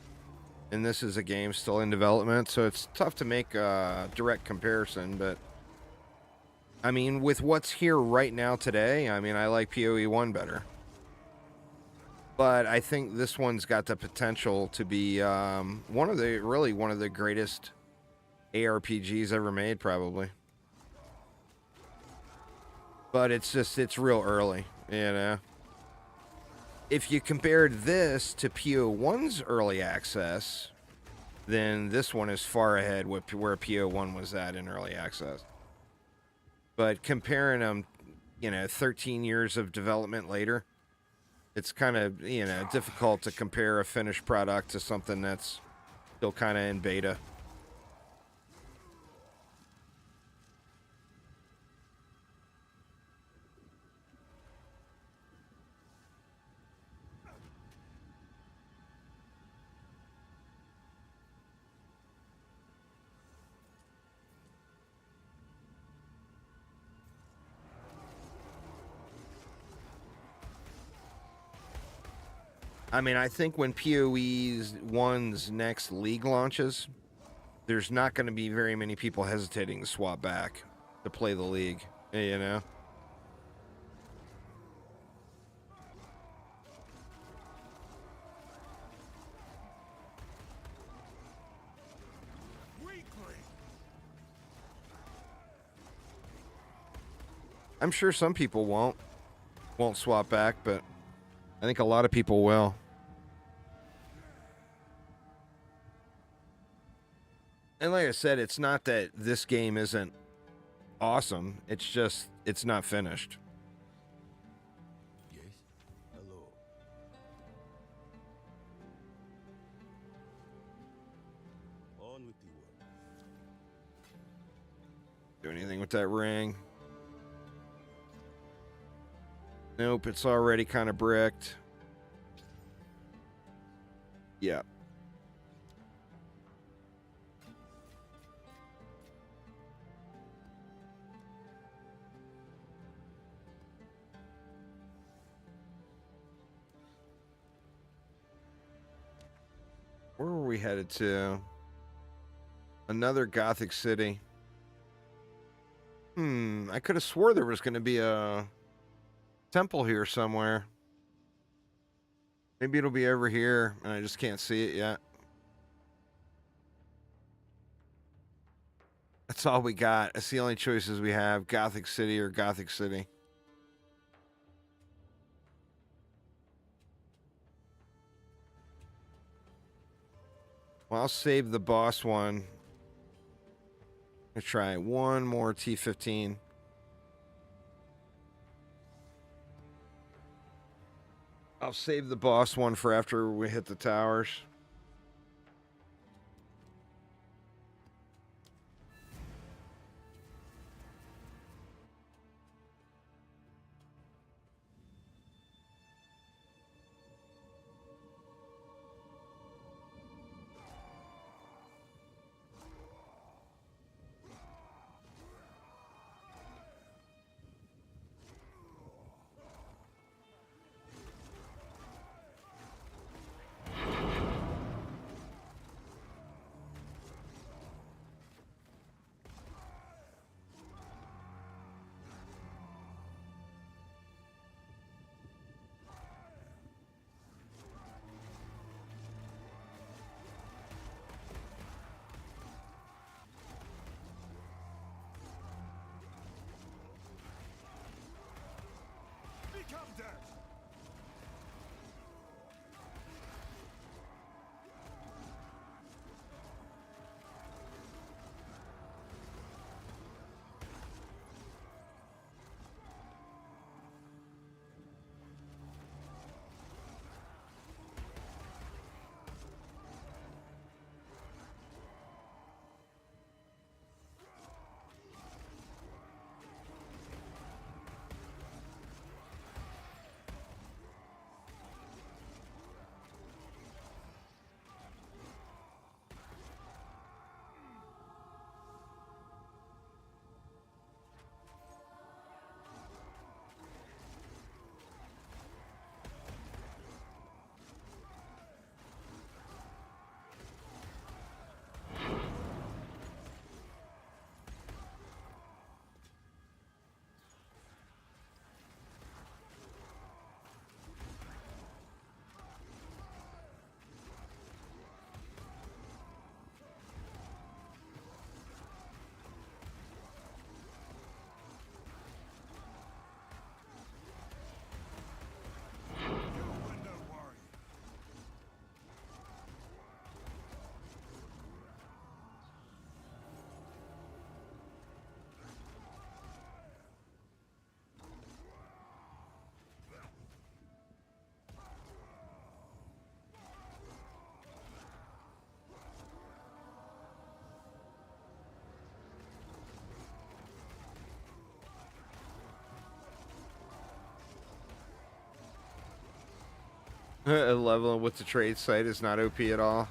and this is a game still in development, so it's tough to make a direct comparison, but I mean, with what's here right now today, I mean, I like POE1 better. But I think this one's got the potential to be one of the greatest ARPGs ever made, probably. But it's real early, you know. If you compared this to PO1's early access, then this one is far ahead with where PO1 was at in early access. But comparing them, 13 years of development later, it's kind of, difficult to compare a finished product to something that's still kind of in beta. I mean, I think when POE1's next league launches, there's not going to be very many people hesitating to swap back to play the league, you know? I'm sure some people won't swap back, but I think a lot of people will. And like I said, it's not that this game isn't awesome. It's just, it's not finished. Yes. Hello. On with the work. Do anything with that ring? Nope, it's already kind of bricked. Yeah. Where were we headed to? Another Gothic city. I could have swore there was going to be a temple here somewhere. Maybe it'll be over here, and I just can't see it yet. That's all we got. That's the only choices we have. Gothic City or Gothic City. Well, I'll save the boss one. Let's try one more T15. I'll save the boss one for after we hit the towers. Become dead. Leveling with the trade site is not OP at all.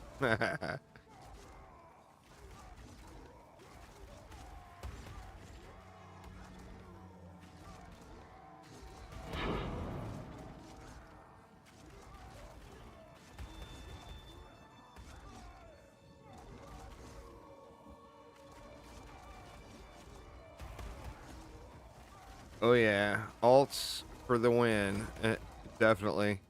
Oh yeah, alts for the win. Definitely.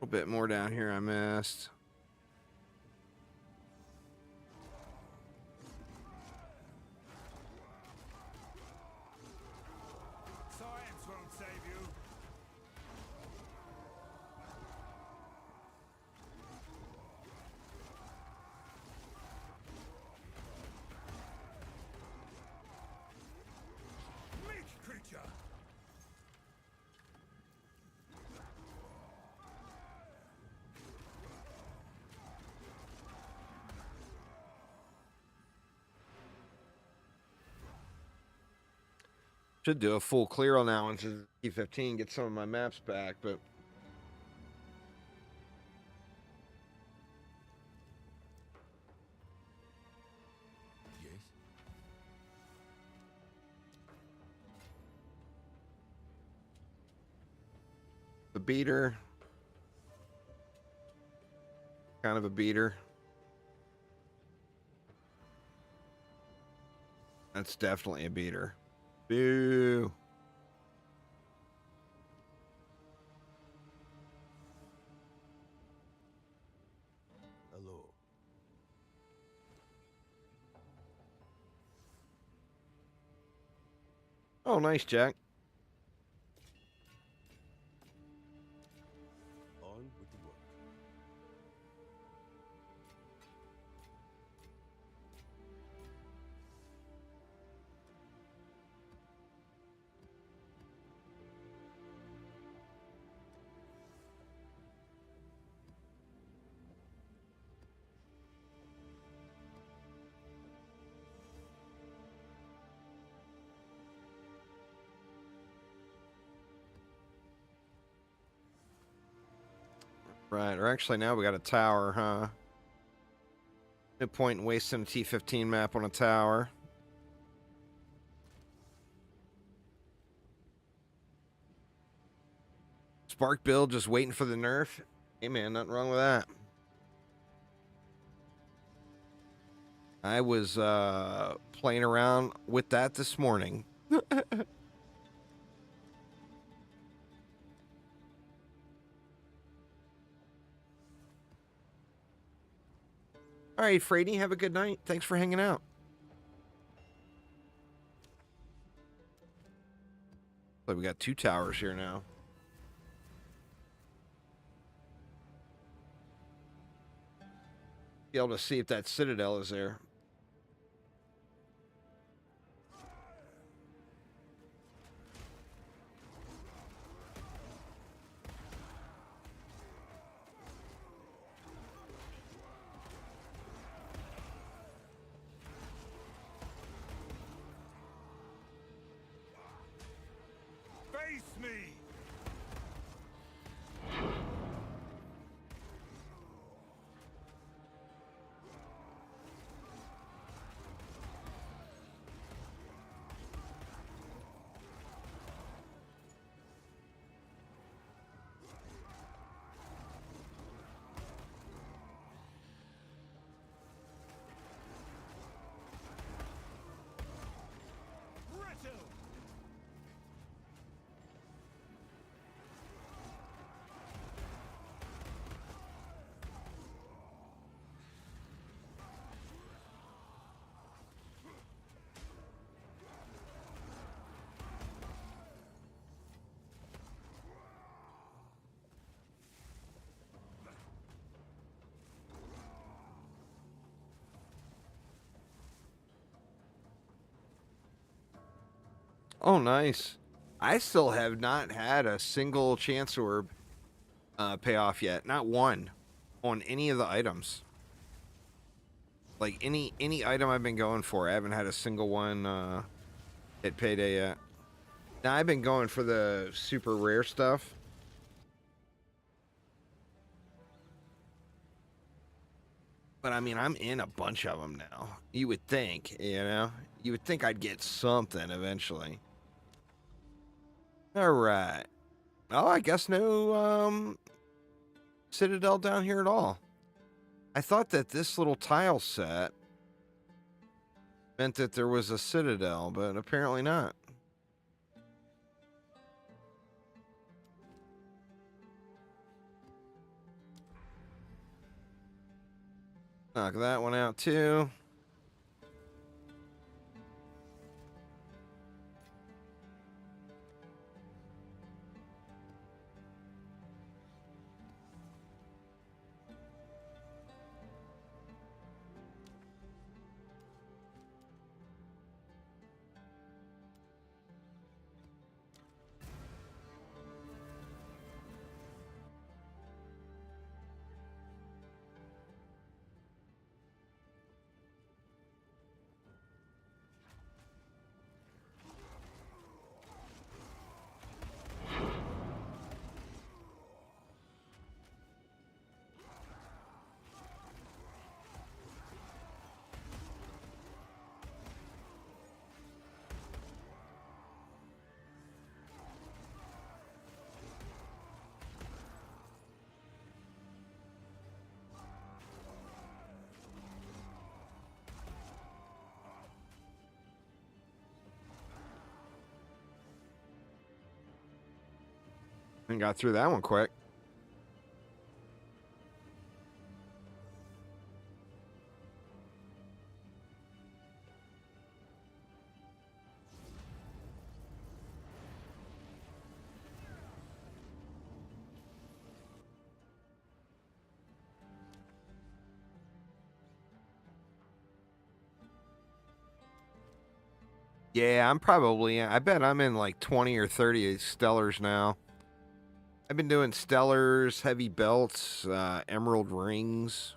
A little bit more down here I missed. Science won't save you. Meat creature. Should do a full clear on that one to T15, get some of my maps back, but Yes. the beater. Kind of a beater. That's definitely a beater. Boo. Hello. Oh, nice, Jack. On with the work. Right, or actually now we got a tower, huh? No point in wasting a T15 map on a tower. Spark build just waiting for the nerf. Hey man, nothing wrong with that. I was playing around with that this morning. All right, Frady, have a good night. Thanks for hanging out. So we got 2 towers here now. Be able to see if that citadel is there. Face me. Oh, nice. I still have not had a single chance orb pay off yet. Not one on any of the items. Like any item I've been going for, I haven't had a single one hit payday yet. Now I've been going for the super rare stuff. But I mean, I'm in a bunch of them now. You would think, you know? You would think I'd get something eventually. All right. Oh, I guess no Citadel down here at all. I thought that this little tile set meant that there was a Citadel, but apparently not. Knock that one out too. And got through that one quick. Yeah, I bet I'm in like 20 or 30 stellars now. I've been doing stellars, heavy belts, emerald rings.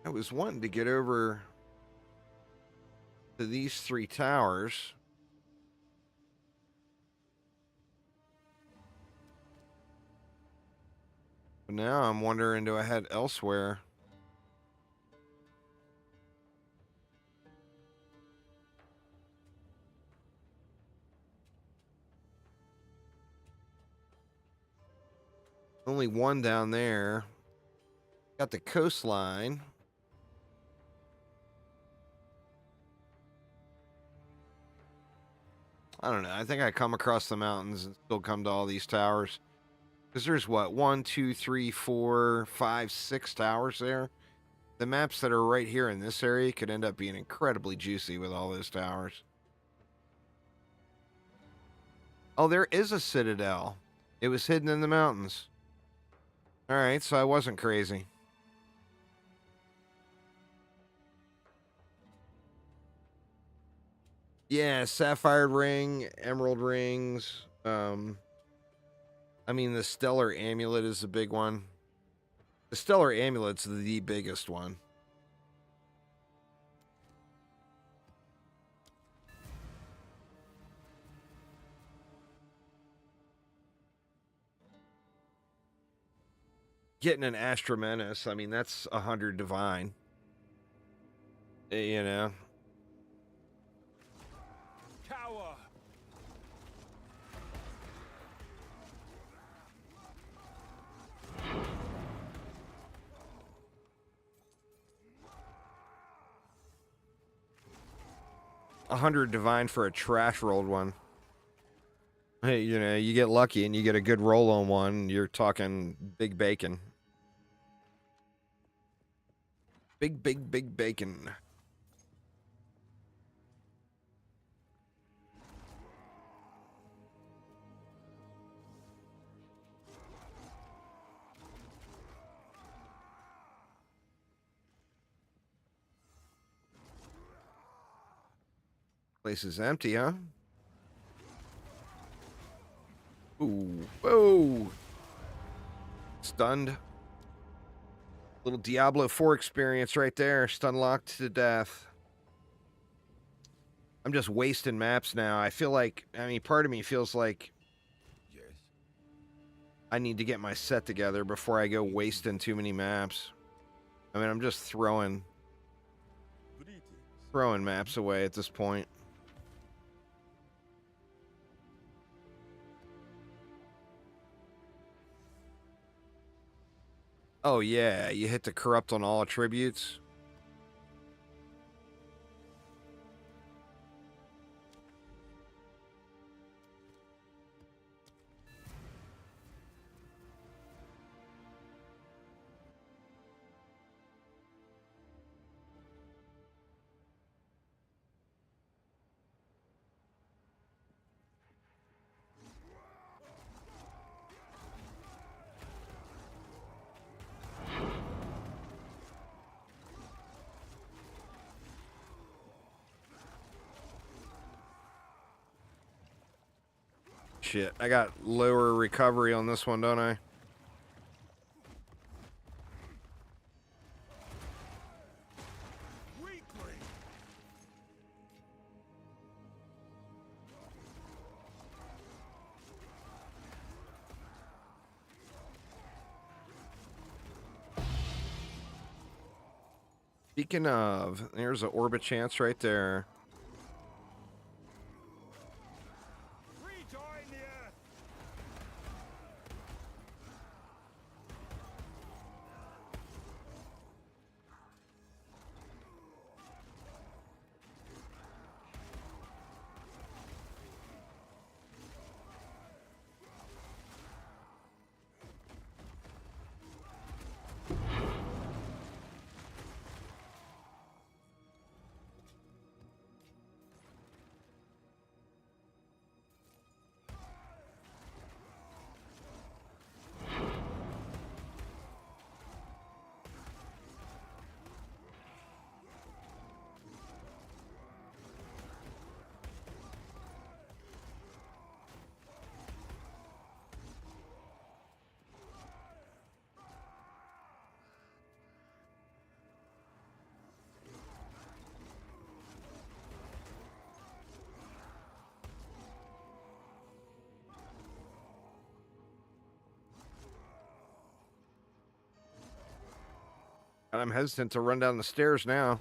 I was wanting to get over to these 3 towers. But now I'm wondering, do I head elsewhere? Only one down there. Got the coastline. I don't know. I think I come across the mountains and still come to all these towers. Because there's what? 1, 2, 3, 4, 5, 6 towers there. The maps that are right here in this area could end up being incredibly juicy with all those towers. Oh, there is a citadel. It was hidden in the mountains. All right, so I wasn't crazy. Yeah, sapphire ring, emerald rings. I mean, the stellar amulet is the big one. The stellar amulet's the biggest one. Getting an Astromenace, I mean, that's 100 divine. You know? Cower! 100 divine for a trash rolled one. Hey, you know, you get lucky and you get a good roll on one, you're talking big bacon. Big bacon. Place is empty, huh? Ooh. Whoa. Stunned. Little Diablo 4 experience right there. Stun locked to death. I'm just wasting maps now. I feel like, I mean, part of me feels like Yes. I need to get my set together before I go wasting too many maps. I mean, I'm just throwing Greetings. maps away at this point. Oh yeah, you hit the corrupt on all attributes. Shit, I got lower recovery on this one, don't I? Weakling. Speaking of, there's an orbit chance right there. Rejoin the earth. And I'm hesitant to run down the stairs now.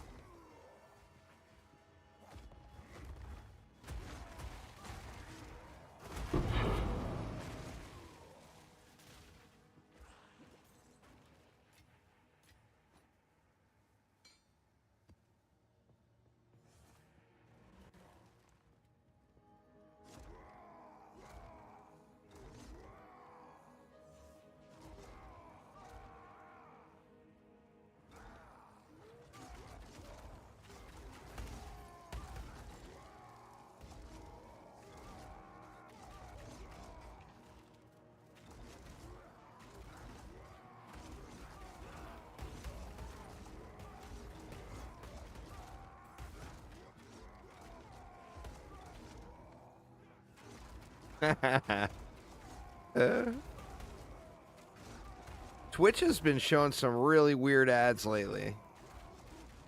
Twitch has been showing some really weird ads lately.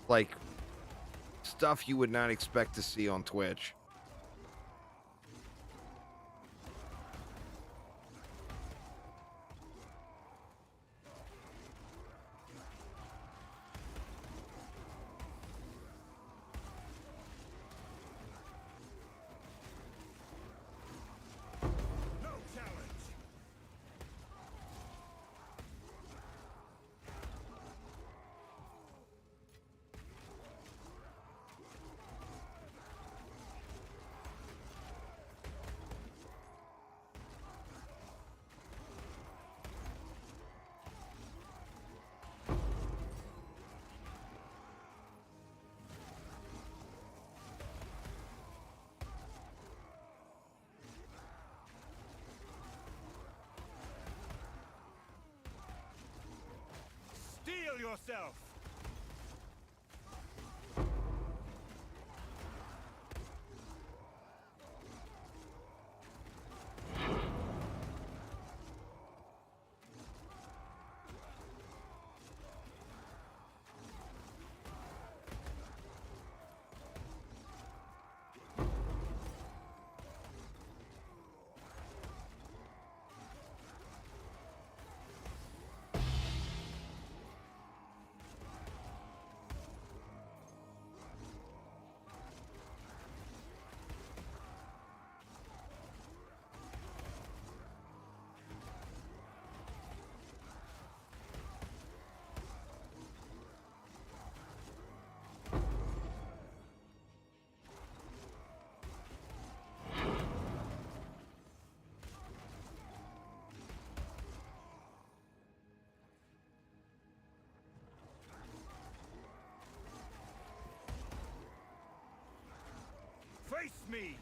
Like, stuff you would not expect to see on Twitch. No challenge. Steel yourself. me.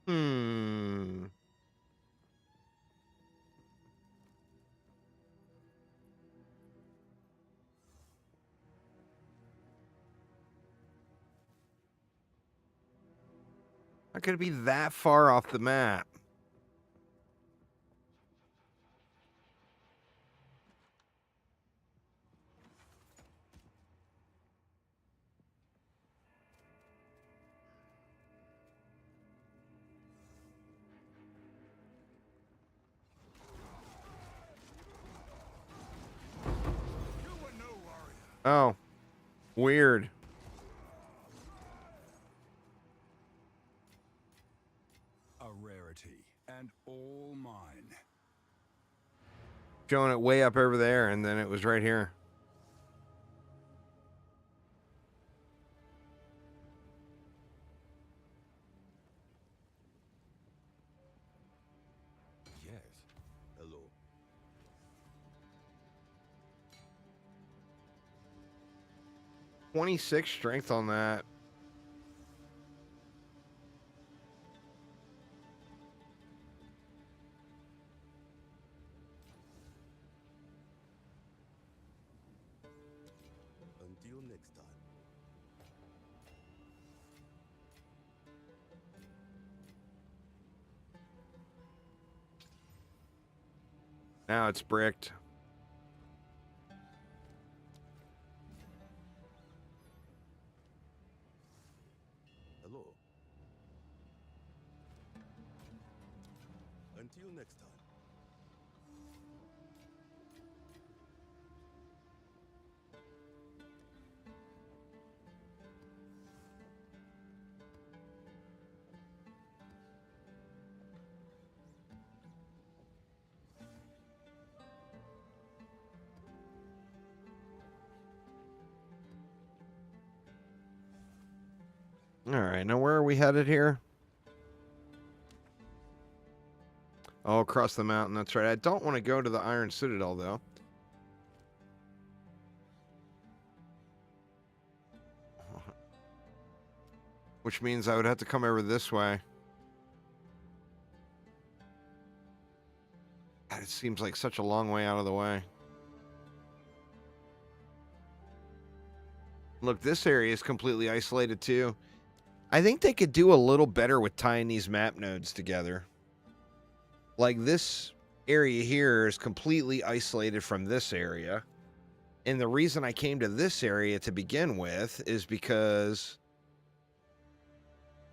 Hmm. Not gonna be that far off the map. You were no warrior. Oh, weird. A rarity, and all mine. Showing it way up over there, and then it was right here. Yes. Hello. 26 strength on that. Until next time. Now it's bricked. Hello. Until next time. All right, now where are we headed here? Oh, across the mountain. That's right. I don't want to go to the Iron Citadel, though. Which means I would have to come over this way. God, it seems like such a long way out of the way. Look, this area is completely isolated, too. I think they could do a little better with tying these map nodes together. Like, this area here is completely isolated from this area. And the reason I came to this area to begin with is because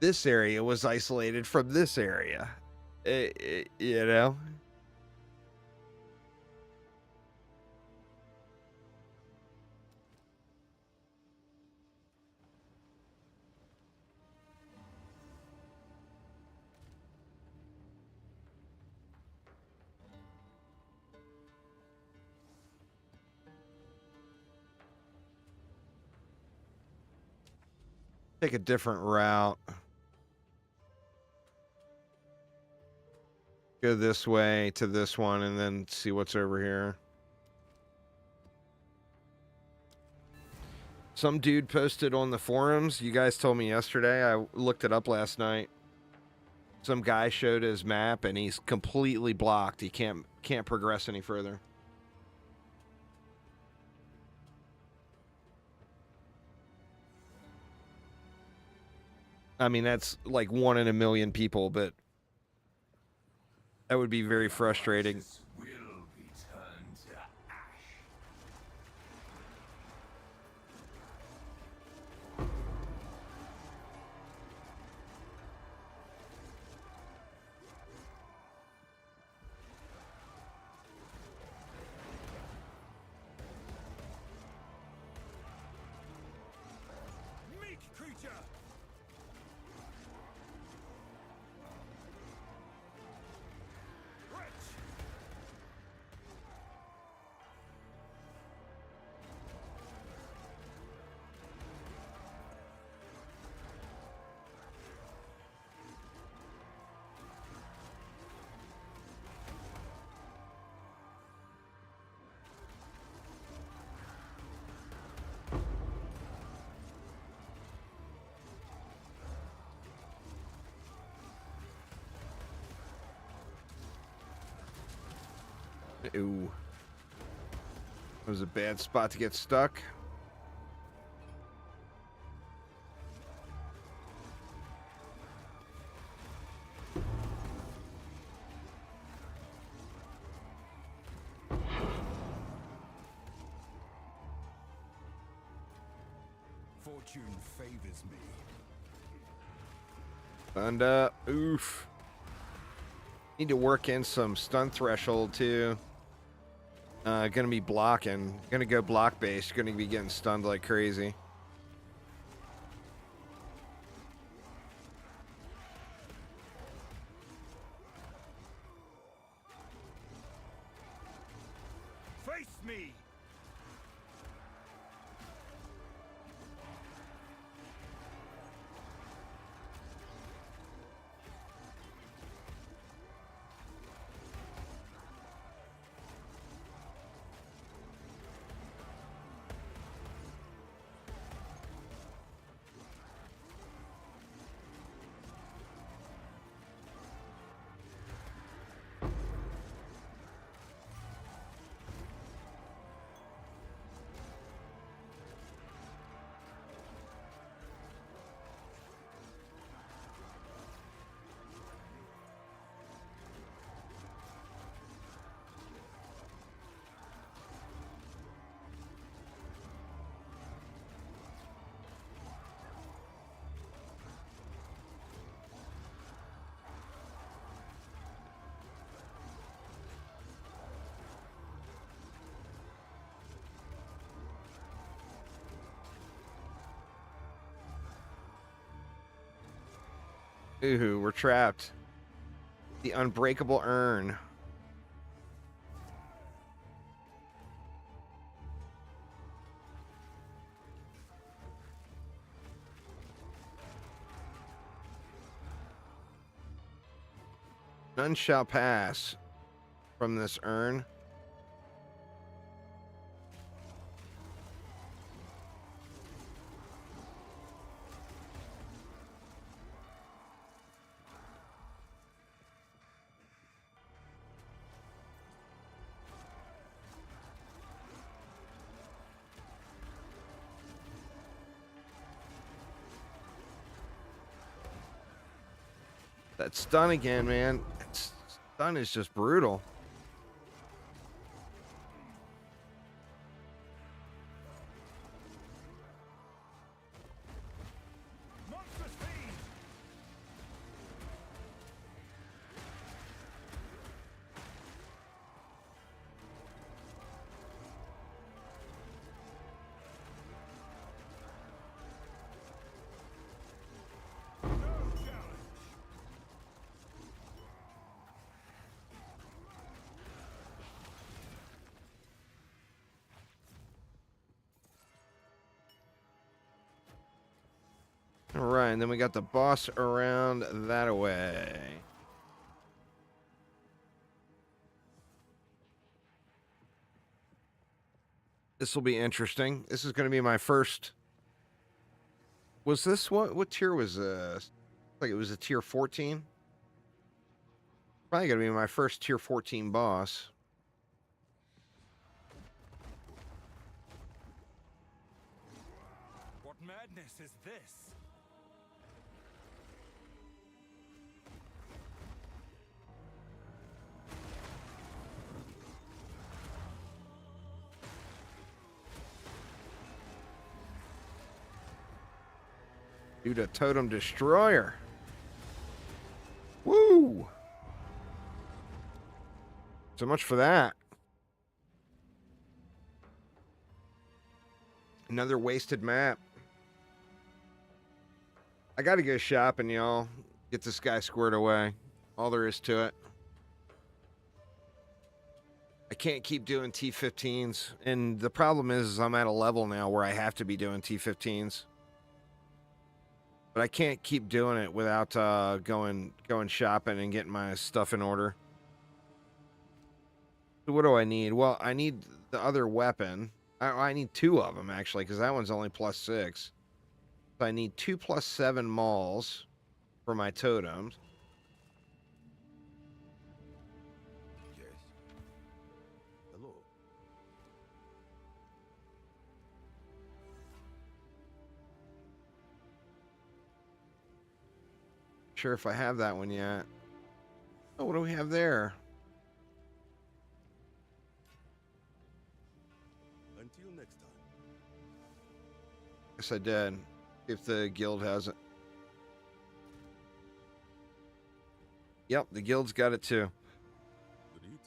this area was isolated from this area. You know? Take a different route. Go this way to this one and then see what's over here. Some dude posted on the forums. You guys told me yesterday. I looked it up last night. Some guy showed his map and he's completely blocked. He can't progress any further. I mean, that's like 1 in a million people, but that would be very frustrating. Will be turned to ash. Meek creature! Wretch! Ooh. That was a bad spot to get stuck. Fortune favors me. Stunned up. Oof. Need to work in some stun threshold too. Gonna be blocking. Gonna go block based. Gonna be getting stunned like crazy. Face me! Ooh, we're trapped. The unbreakable urn. None shall pass from this urn. That stun again, man. Stun is just brutal. Monstrous fiend! No challenge! All right, and then we got the boss around that way. This will be interesting. This is going to be my first. Was this what tier was this? Like it was a tier 14. Probably going to be my first tier 14 boss. What madness is this? Dude, a totem destroyer. Woo! So much for that. Another wasted map. I gotta go shopping, y'all. Get this guy squared away. All there is to it. I can't keep doing T15s. And the problem is I'm at a level now where I have to be doing T15s. But I can't keep doing it without going shopping and getting my stuff in order. So what do I need? Well, I need the other weapon. I need two of them, actually, because that one's only +6. So I need 2 +7 mauls for my totems. Yes. Sure if I have that one yet. Oh, what do we have there? Until next time. Yes, I did. If the guild has it. Yep, the guild's got it too. Greetings.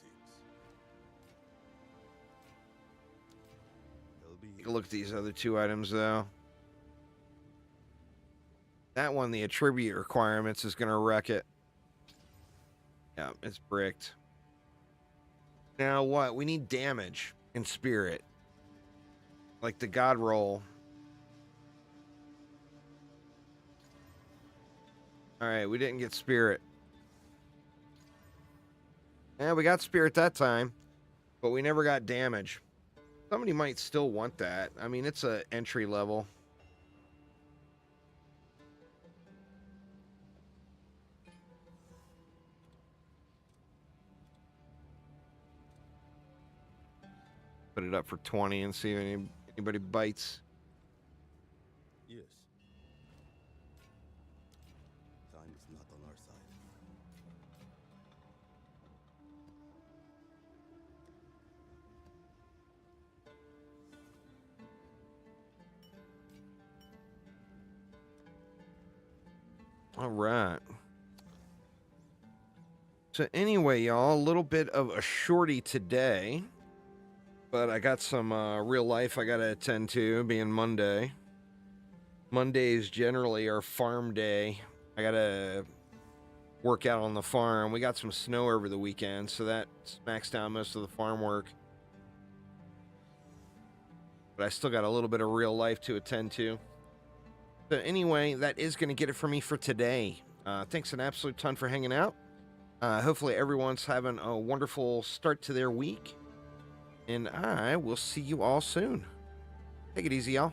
Take a look at these other two items, though. That one, the attribute requirements, is going to wreck it. Yeah, it's bricked. Now what? We need damage and spirit. Like the god roll. Alright, we didn't get spirit. Yeah, we got spirit that time. But we never got damage. Somebody might still want that. I mean, it's a entry level. Put it up for 20 and see if anybody bites. Yes. Time is not on our side. All right. So anyway, y'all, a little bit of a shorty today. But I got some real life I got to attend to, being Monday. Mondays generally are farm day. I got to work out on the farm. We got some snow over the weekend, so that smacks down most of the farm work. But I still got a little bit of real life to attend to. So anyway, that is going to get it for me for today. Thanks an absolute ton for hanging out. Hopefully everyone's having a wonderful start to their week. And I will see you all soon. Take it easy, y'all.